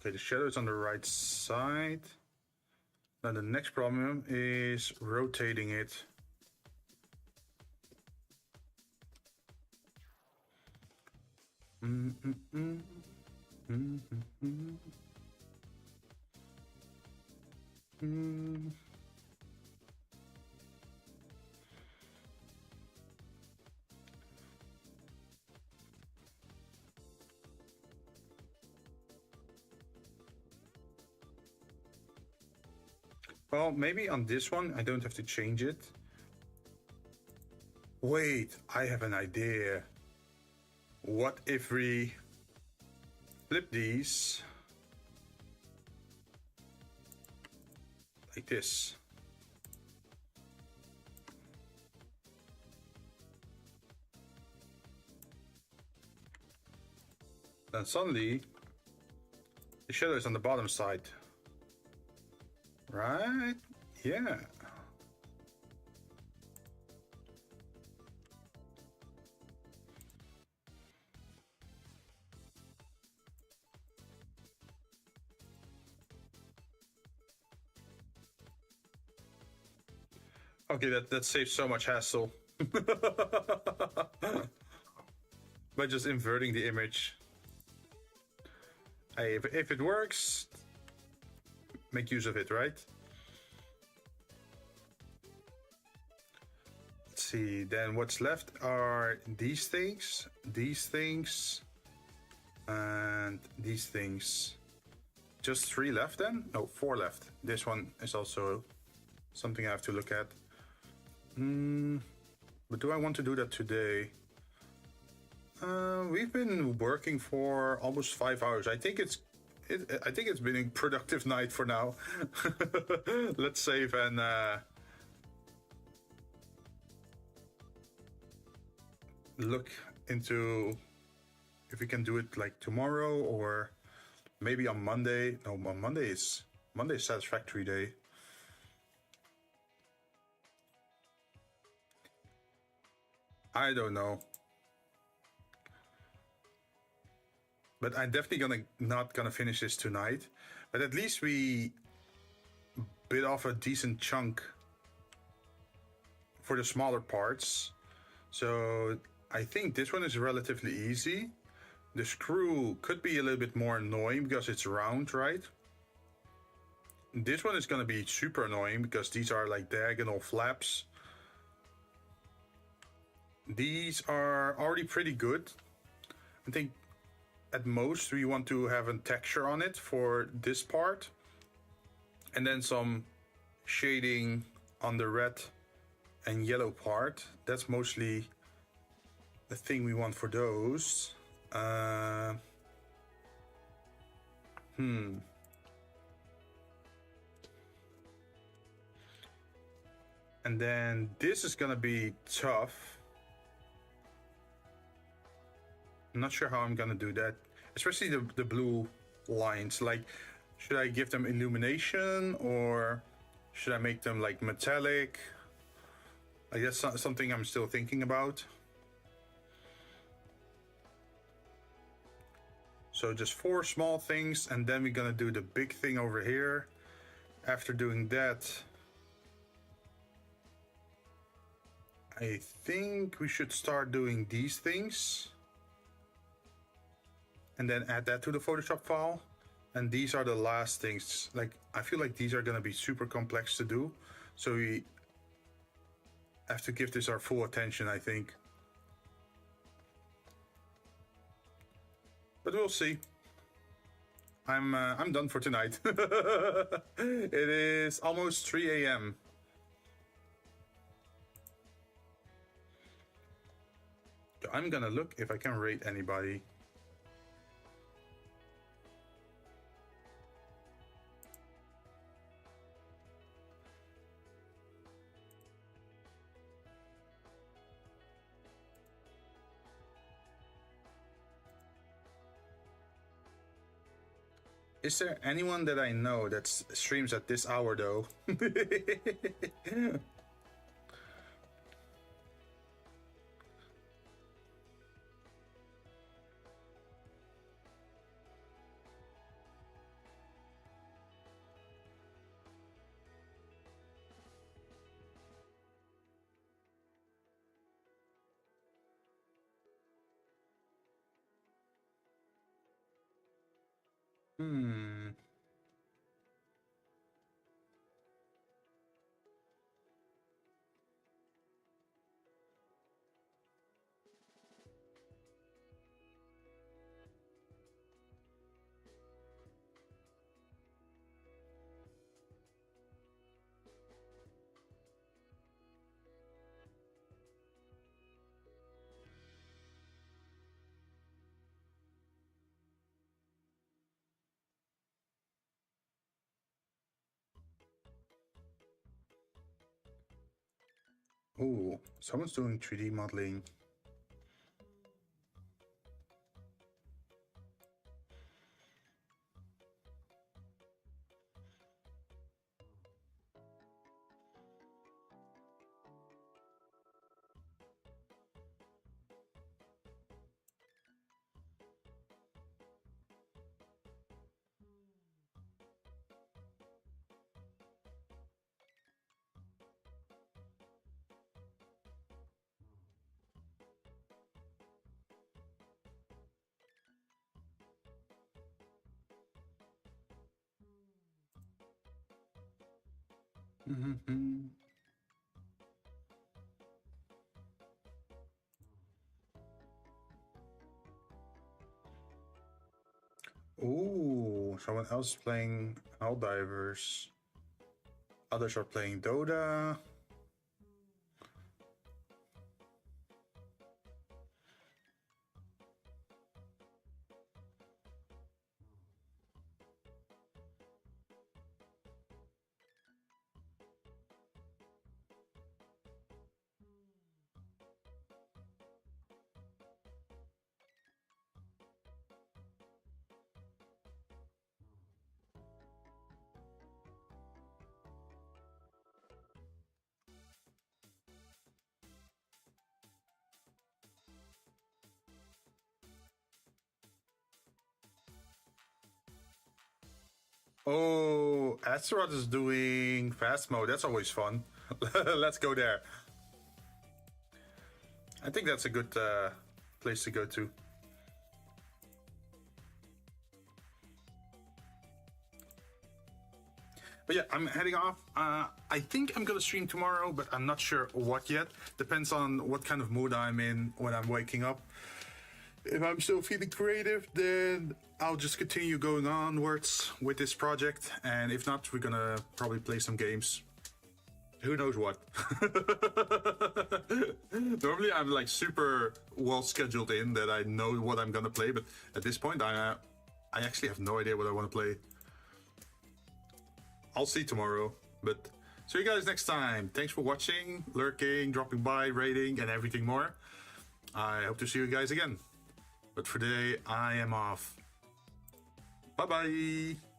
Okay, the shadow is on the right side. Now the next problem is rotating it. Well, maybe on this one I don't have to change it. Wait, I have an idea. What if we flip these like this? Then suddenly the shadow is on the bottom side. Right? Yeah. Okay, that saves so much hassle. By just inverting the image. Hey, if it works, make use of it, right? Let's see, then what's left are these things, and these things. Just 3 left then? No, 4 left. This one is also something I have to look at. But do I want to do that today? We've been working for almost 5 hours. I think it's been a productive night for now. Let's save and look into if we can do it like tomorrow or maybe on Monday. No, on Monday is satisfactory day. I don't know. But I'm definitely not gonna finish this tonight. But at least we bit off a decent chunk for the smaller parts. So I think this one is relatively easy. The screw could be a little bit more annoying because it's round, right? This one is gonna be super annoying because these are like diagonal flaps. These are already pretty good. I think at most we want to have a texture on it for this part. And then some shading on the red and yellow part. That's mostly the thing we want for those. And then this is gonna be tough. I'm not sure how I'm gonna do that, especially the blue lines. Like, should I give them illumination or should I make them like metallic? I guess something I'm still thinking about. So just 4 small things, and then we're gonna do the big thing over here. After doing that, I think we should start doing these things. And then add that to the Photoshop file. And these are the last things. Like, I feel like these are gonna be super complex to do. So we have to give this our full attention, I think. But we'll see. I'm done for tonight. It is almost 3 a.m. I'm gonna look if I can rate anybody. Is there anyone that I know that streams at this hour though? Hmm. Oh, someone's doing 3D modeling. Mm-hmm. Oh, someone else is playing Helldivers. Others are playing Dota. Oh, Azeroth is doing fast mode. That's always fun. Let's go there. I think that's a good place to go to. But yeah, I'm heading off. I think I'm gonna stream tomorrow, but I'm not sure what yet. Depends on what kind of mood I'm in when I'm waking up. If I'm still feeling creative, then I'll just continue going onwards with this project. And if not, we're gonna probably play some games. Who knows what? Normally I'm like super well scheduled in that I know what I'm gonna play, but at this point I actually have no idea what I want to play. I'll see tomorrow, but see you guys next time. Thanks for watching, lurking, dropping by, rating, and everything more. I hope to see you guys again. But for today, I am off. Bye-bye.